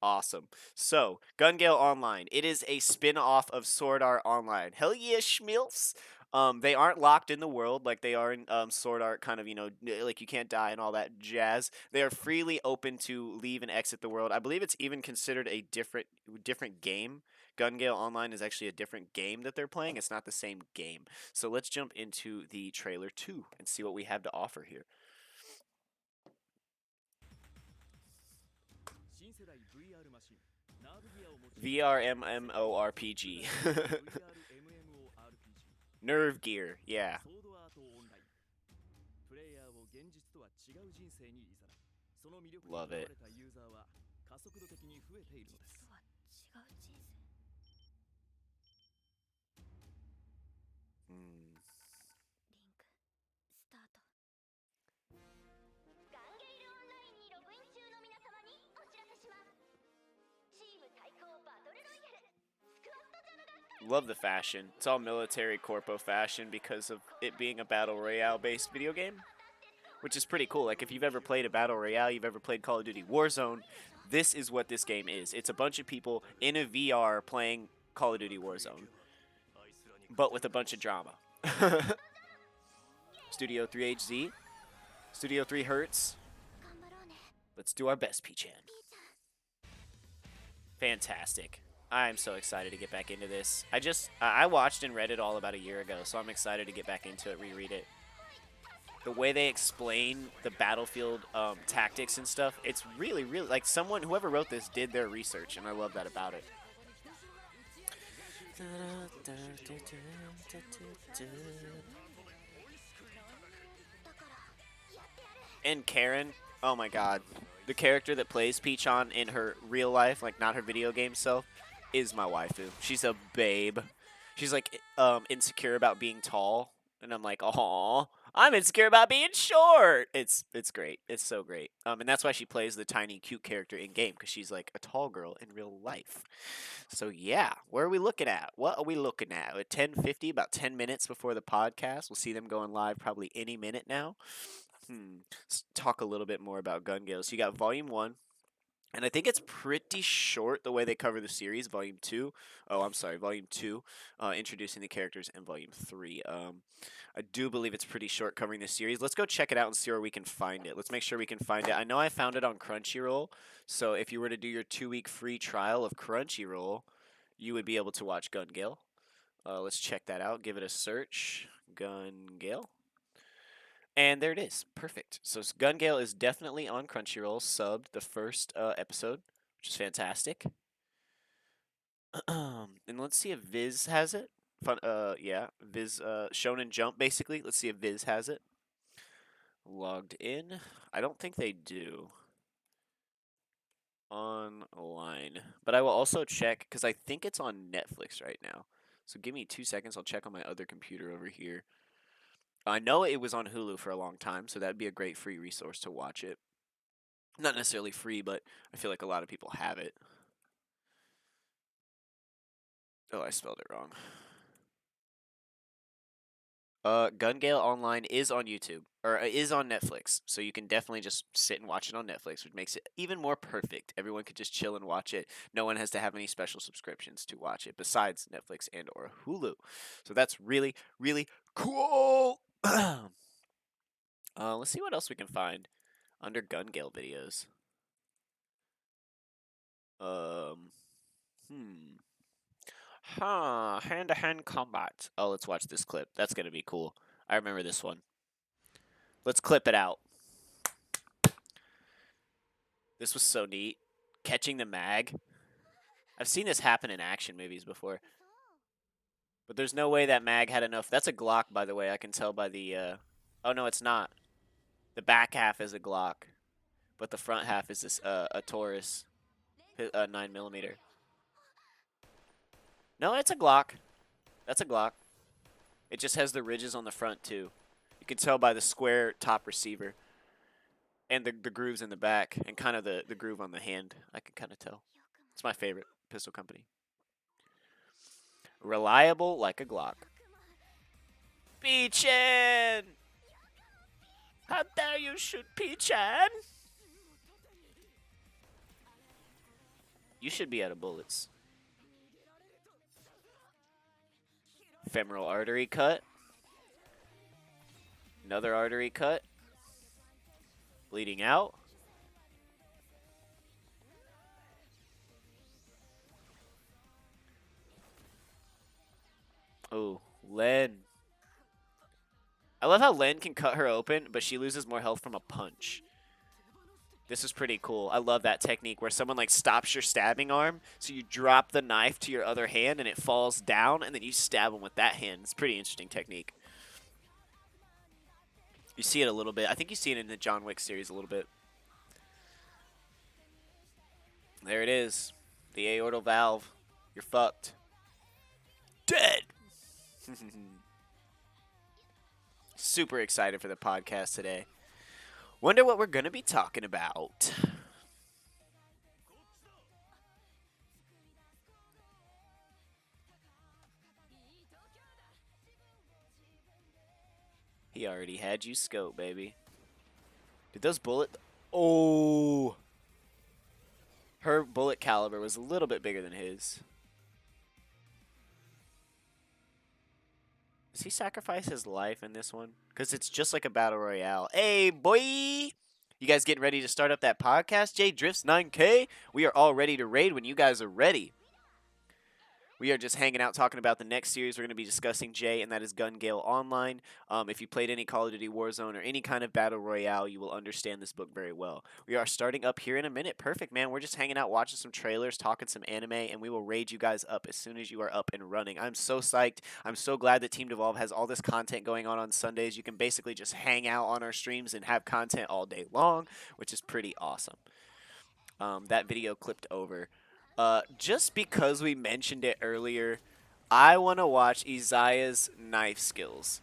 Awesome. So, Gun Gale Online. It is a spin-off of Sword Art Online. Hell yeah, Schmilfs. They aren't locked in the world like they are in Sword Art, kind of, like you can't die and all that jazz. They are freely open to leave and exit the world. I believe it's even considered a different game. Gun Gale Online is actually a different game that they're playing. It's not the same game. So let's jump into the trailer 2 and see what we have to offer here. VR MMORPG. Nerve Gear, yeah. Love it. 実は違う人生 Mm. リンクスタートガンゲイルオンラインにログイン中の皆様にお知らせしますチーム対抗バトルロイヤルスクワットジャムが Love the fashion. It's all military corpo fashion because of it being a battle royale based video game, which is pretty cool. Like if you've ever played a battle royale, you've ever played Call of Duty Warzone, this is what this game is. It's a bunch of people in a VR playing Call of Duty Warzone, but with a bunch of drama. Studio 3HZ, Studio 3 Hertz. 頑張ろうね Let's do our best, P-chan. ピーちゃん Fantastic. I'm so excited to get back into this. I watched and read it all about a year ago, so I'm excited to get back into it, reread it. The way they explain the battlefield tactics and stuff, it's really, really, like whoever wrote this did their research, and I love that about it. And Karen, oh my god. The character that plays Peachon in her real life, like not her video game self, is my waifu. She's a babe. She's like insecure about being tall, and I'm like, "Aw, I'm insecure about being short." It's great. It's so great. And that's why she plays the tiny cute character in game, because she's like a tall girl in real life. So yeah, where are we looking at? What are we looking at? At 10:50, about 10 minutes before the podcast. We'll see them going live probably any minute now. Let's talk a little bit more about Gun Gale. So you got Volume 1, and I think it's pretty short the way they cover the series. Volume 2, Volume 2, introducing the characters, and Volume 3. I do believe it's pretty short covering the series. Let's go check it out and see where we can find it. Let's make sure we can find it. I know I found it on Crunchyroll, so if you were to do your 2-week free trial of Crunchyroll, you would be able to watch Gun Gale. Let's check that out. Give it a search. Gun Gale. And there it is. Perfect. So Gun Gale is definitely on Crunchyroll, subbed the first episode, which is fantastic. And let's see if Viz has it. Yeah, Viz, Shonen Jump, basically. Let's see if Viz has it. Logged in. I don't think they do. Online. But I will also check, because I think it's on Netflix right now. So give me 2 seconds. I'll check on my other computer over here. I know it was on Hulu for a long time, so that'd be a great free resource to watch it. Not necessarily free, but I feel like a lot of people have it. Oh, I spelled it wrong. Gun Gale Online is on YouTube, or is on Netflix, so you can definitely just sit and watch it on Netflix, which makes it even more perfect. Everyone could just chill and watch it. No one has to have any special subscriptions to watch it besides Netflix and or Hulu. So that's really, really cool. Let's see what else we can find under Gun Gale videos. Hand-to-hand combat. Oh, let's watch this clip. That's gonna be cool. I remember this one. Let's clip it out. This was so neat. Catching the mag. I've seen this happen in action movies before. But there's no way that mag had enough. That's a Glock, by the way. I can tell by the, Oh, no, it's not. The back half is a Glock. But the front half is this, a Taurus. 9mm. No, it's a Glock. That's a Glock. It just has the ridges on the front, too. You can tell by the square top receiver. And the grooves in the back. And kind of the groove on the hand. I can kind of tell. It's my favorite pistol company. Reliable like a Glock. Peachin! How dare you shoot Peachin? You should be out of bullets. Femoral artery cut. Another artery cut. Bleeding out. Oh, Len. I love how Len can cut her open, but she loses more health from a punch. This is pretty cool. I love that technique where someone like stops your stabbing arm, so you drop the knife to your other hand and it falls down, and then you stab them with that hand. It's a pretty interesting technique. You see it a little bit. I think you see it in the John Wick series a little bit. There it is. The aortal valve. You're fucked. Dead! Super excited for the podcast today. Wonder what we're going to be talking about. He already had you scope, baby. Did those bullet... Oh! Her bullet caliber was a little bit bigger than his. Does he sacrifice his life in this one? Because it's just like a battle royale. Hey, boy! You guys getting ready to start up that podcast? J Drifts 9K? We are all ready to raid when you guys are ready. We are just hanging out talking about the next series we're going to be discussing, Jay, and that is Gun Gale Online. If you played any Call of Duty Warzone or any kind of Battle Royale, you will understand this book very well. We are starting up here in a minute. Perfect, man. We're just hanging out, watching some trailers, talking some anime, and we will raid you guys up as soon as you are up and running. I'm so psyched. I'm so glad that Team Devolve has all this content going on Sundays. You can basically just hang out on our streams and have content all day long, which is pretty awesome. That video clipped over. Just because we mentioned it earlier, I want to watch Isaiah's knife skills.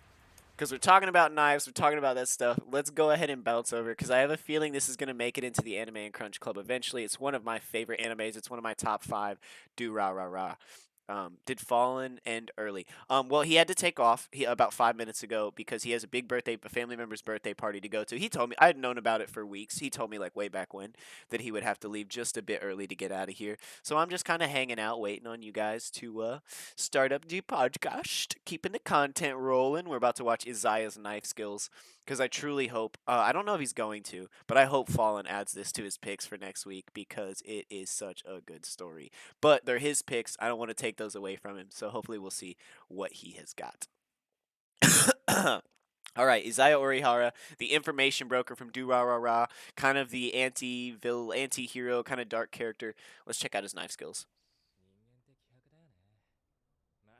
Because we're talking about knives, we're talking about that stuff. Let's go ahead and bounce over, because I have a feeling this is going to make it into the Anime and Crunch Club eventually. It's one of my favorite animes. It's one of my top 5. Do rah rah rah. Did Fallen end early? Well, he had to take off about 5 minutes ago because he has a big birthday, a family member's birthday party to go to. He told me, I had known about it for weeks. He told me like way back when that he would have to leave just a bit early to get out of here. So I'm just kind of hanging out, waiting on you guys to start up the podcast, keeping the content rolling. We're about to watch Isaiah's knife skills. because I truly hope. I don't know if he's going to, but I hope Fallen adds this to his picks for next week because it is such a good story. But they're his picks. I don't want to take those away from him. So hopefully we'll see what he has got. All right, Isaiah Orihara, the information broker from Do Ra Ra Ra, kind of the anti-hero, kind of dark character. Let's check out his knife skills. 人間的百だよね。まあ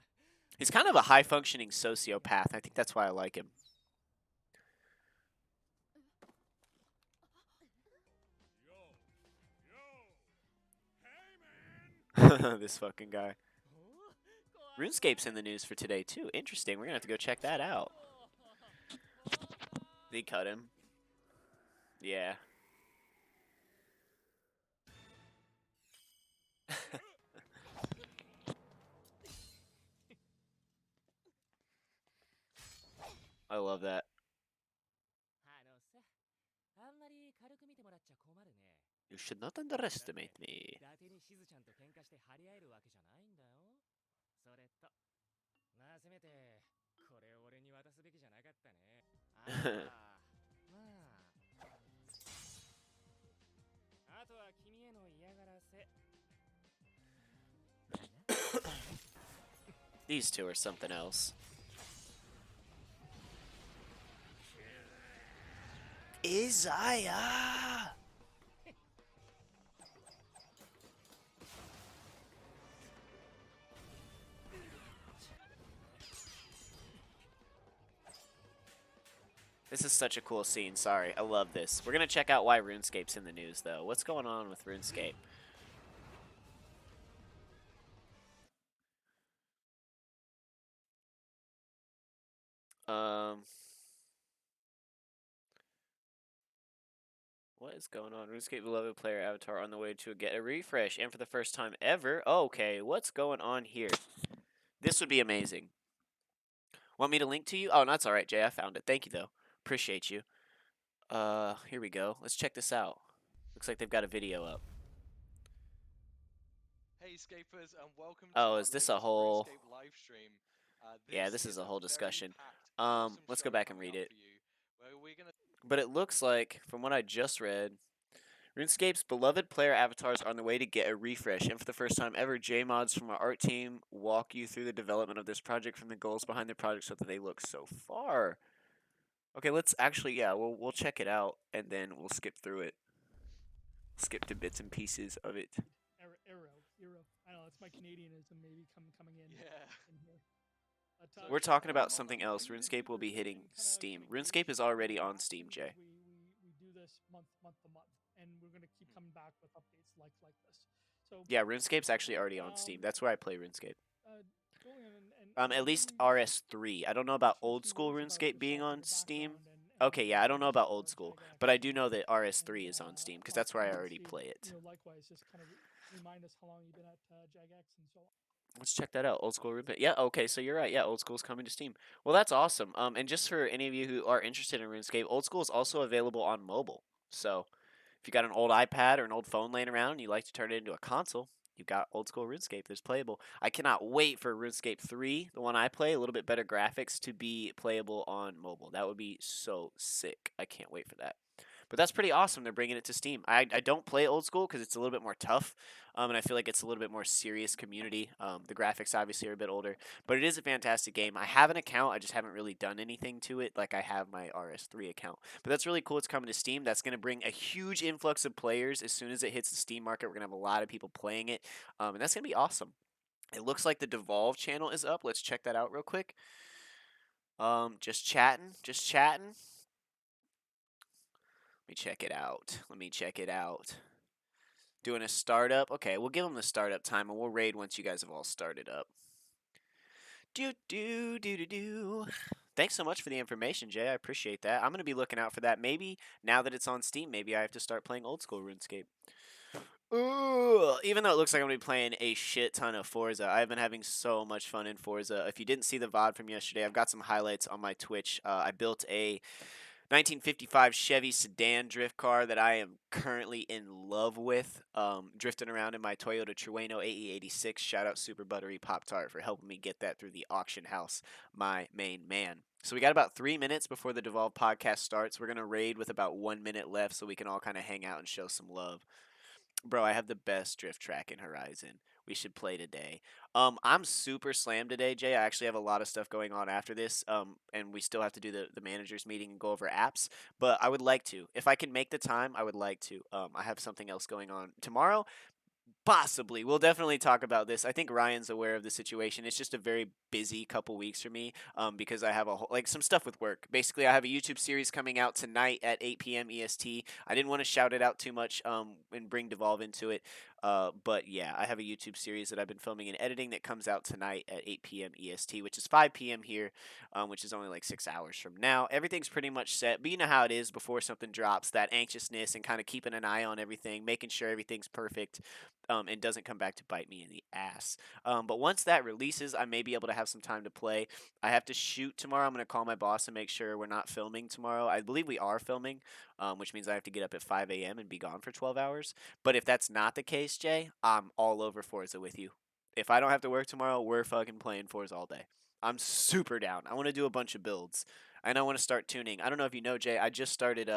He's kind of a high-functioning sociopath. I think that's why I like him. This fucking guy. RuneScape's in the news for today too. Interesting. We're gonna have to go check that out. Did he cut him? Yeah. I love that. あんまり軽く見てもらっちゃ困るね。 You should not underestimate me. 伊達にしずちゃんと喧嘩して張り合えるわけじゃないんだよ。それと、まあせめてこれを俺に渡すべきじゃなかったね。あとはまあ、あとは君への嫌がらせ。 These two are something else. Isaiah! This is such a cool scene. Sorry, I love this. We're gonna check out why RuneScape's in the news, though. What's going on with RuneScape? What is going on? RuneScape beloved player avatar on the way to get a refresh, and for the first time ever. Okay, what's going on here? This would be amazing. Want me to link to you? Oh, that's all right, Jay. I found it. Thank you, though. Appreciate you. Here we go. Let's check this out. Looks like they've got a video up. Hey Scapers, and welcome to Oh, our is this a latest whole... RuneScape live stream. Yeah, this is a whole very discussion. packed, awesome Let's show go back and coming read up it. for you, where we're gonna But it looks like, from what I just read, RuneScape's beloved player avatars are on the way to get a refresh, and for the first time ever, J-Mods from our art team walk you through the development of this project from the goals behind the project so that they look so far. Okay, let's actually, yeah, we'll check it out, and then we'll skip through it. Skip to bits and pieces of it. Arrow. I know it's my Canadianism maybe coming in. Yeah. In here. We're talking about something else. RuneScape will be hitting Steam. RuneScape is already on Steam, Jay. We do this month to month, and we're gonna keep coming back with updates like this. So Yeah, RuneScape's actually already on Steam. That's where I play RuneScape. going on and At least RS3. I don't know about old school RuneScape being on Steam. Okay, yeah, I don't know about old school, but I do know that RS3 is on Steam because that's where I already play it. You know, likewise, just kind of remind us how long you've been at JagX and so on. Let's check that out. Old school RuneScape. Yeah, okay, so you're right. Yeah, old school's coming to Steam. Well, that's awesome. And just for any of you who are interested in RuneScape, old school is also available on mobile. So if you got an old iPad or an old phone laying around and you like to turn it into a console, you've got old school RuneScape that's playable. I cannot wait for RuneScape 3, the one I play, a little bit better graphics, to be playable on mobile. That would be so sick. I can't wait for that. But that's pretty awesome. They're bringing it to Steam. I don't play old school because it's a little bit more tough, and I feel like it's a little bit more serious community. The graphics obviously are a bit older, but it is a fantastic game. I have an account. I just haven't really done anything to it like I have my RS3 account. But that's really cool. It's coming to Steam. That's going to bring a huge influx of players as soon as it hits the Steam market. We're going to have a lot of people playing it, and that's going to be awesome. It looks like the Devolve channel is up. Let's check that out real quick. Just chatting. Let me check it out. Doing a startup. Okay, we'll give them the startup time, and we'll raid once you guys have all started up. Thanks so much for the information, Jay. I appreciate that. I'm going to be looking out for that. Maybe now that it's on Steam, maybe I have to start playing old school RuneScape. Ooh, even though it looks like I'm going to be playing a shit ton of Forza, I've been having so much fun in Forza. If you didn't see the VOD from yesterday, I've got some highlights on my Twitch. I built a 1955 Chevy sedan drift car that I am currently in love with. Drifting around in my Toyota Trueno AE86. Shout out Super Buttery Pop Tart for helping me get that through the auction house, my main man. So we got about 3 minutes before the Devolve podcast starts. We're gonna raid with about 1 minute left, so we can all kind of hang out and show some love. Bro, I have the best drift track in Horizon. We should play today. I'm super slammed today, Jay. I actually have a lot of stuff going on after this. And we still have to do the managers meeting and go over apps. But I would like to. If I can make the time, I would like to. I have something else going on tomorrow. Possibly. We'll definitely talk about this. I think Ryan's aware of the situation. It's just a very busy couple weeks for me because I have like some stuff with work. Basically, I have a YouTube series coming out tonight at 8 p.m. EST. I didn't want to shout it out too much and bring Devolve into it. But yeah, I have a YouTube series that I've been filming and editing that comes out tonight at 8 p.m. EST, which is 5 p.m. here, which is only like 6 hours from now. Everything's pretty much set, but you know how it is before something drops, that anxiousness and kind of keeping an eye on everything, making sure everything's perfect and doesn't come back to bite me in the ass. But once that releases, I may be able to have some time to play. I have to shoot tomorrow. I'm going to call my boss and make sure we're not filming tomorrow. I believe we are filming, which means I have to get up at 5 a.m. and be gone for 12 hours. But if that's not the case, Jay, I'm all over Forza with you. If I don't have to work tomorrow, we're fucking playing Forza all day. I'm super down. I want to do a bunch of builds. And I want to start tuning. I don't know if you know, Jay. I just started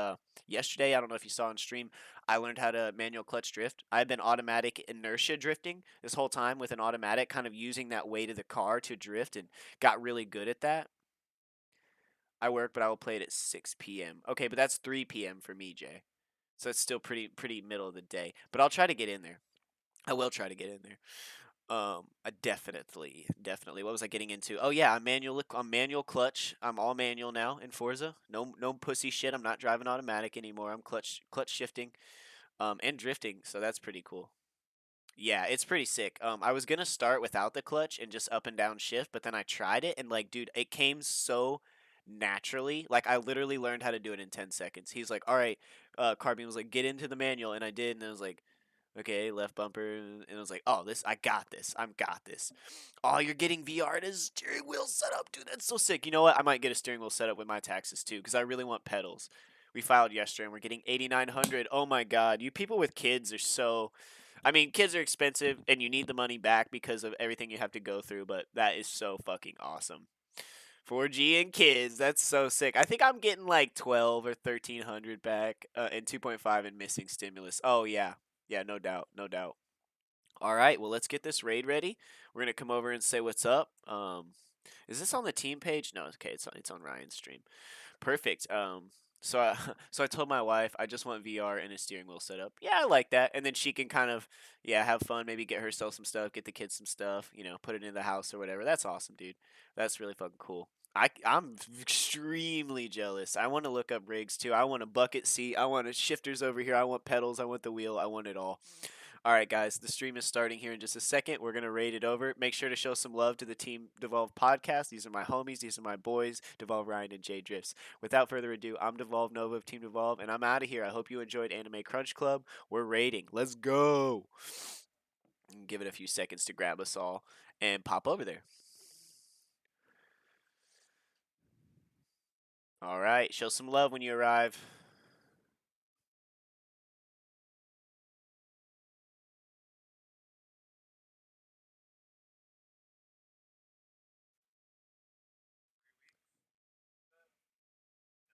yesterday. I don't know if you saw on stream. I learned how to manual clutch drift. I've been automatic inertia drifting this whole time with an automatic, kind of using that weight of the car to drift, and got really good at that. I work, but I will play it at 6 p.m. Okay, but that's 3 p.m. for me, Jay. So it's still pretty middle of the day. But I'll try to get in there. I will try to get in there. I definitely. What was I getting into? Oh yeah, I'm manual clutch. I'm all manual now in Forza. No pussy shit. I'm not driving automatic anymore. I'm clutch shifting, and drifting. So that's pretty cool. Yeah, it's pretty sick. I was gonna start without the clutch and just up and down shift, but then I tried it and like, dude, it came so naturally. Like I literally learned how to do it in 10 seconds. He's like, all right, Carbine was like, get into the manual, and I did, and I was like, okay, left bumper, and I was like, oh, I got this. I've got this. Oh, you're getting VR to steering wheel setup, dude. That's so sick. You know what? I might get a steering wheel setup with my taxes too, because I really want pedals. We filed yesterday, and we're getting 8,900. Oh my God, you people with kids are so. I mean, kids are expensive, and you need the money back because of everything you have to go through. But that is so fucking awesome. 4G and kids, that's so sick. I think I'm getting like 12 or 1300 back, and 2.5 in missing stimulus. Oh yeah, yeah, no doubt, no doubt. All right, well let's get this raid ready. We're gonna come over and say what's up. Is this on the team page? No, okay, it's on Ryan's stream. Perfect. So I, so I told my wife I just want VR and a steering wheel setup. Yeah, I like that. And then she can kind of have fun, maybe get herself some stuff, get the kids some stuff, put it in the house or whatever. That's awesome, dude. That's really fucking cool. I'm extremely jealous. I want to look up rigs too. I want a bucket seat. I want a shifters over here. I want pedals. I want the wheel. I want it all. All right, guys, the stream is starting here in just a second. We're going to raid it over. Make sure to show some love to the Team Devolve podcast. These are my homies. These are my boys, Devolve Ryan and Jay Drifts. Without further ado, I'm Devolve Nova of Team Devolve, and I'm out of here. I hope you enjoyed Anime Crunch Club. We're raiding. Let's go. Give it a few seconds to grab us all and pop over there. All right, show some love when you arrive.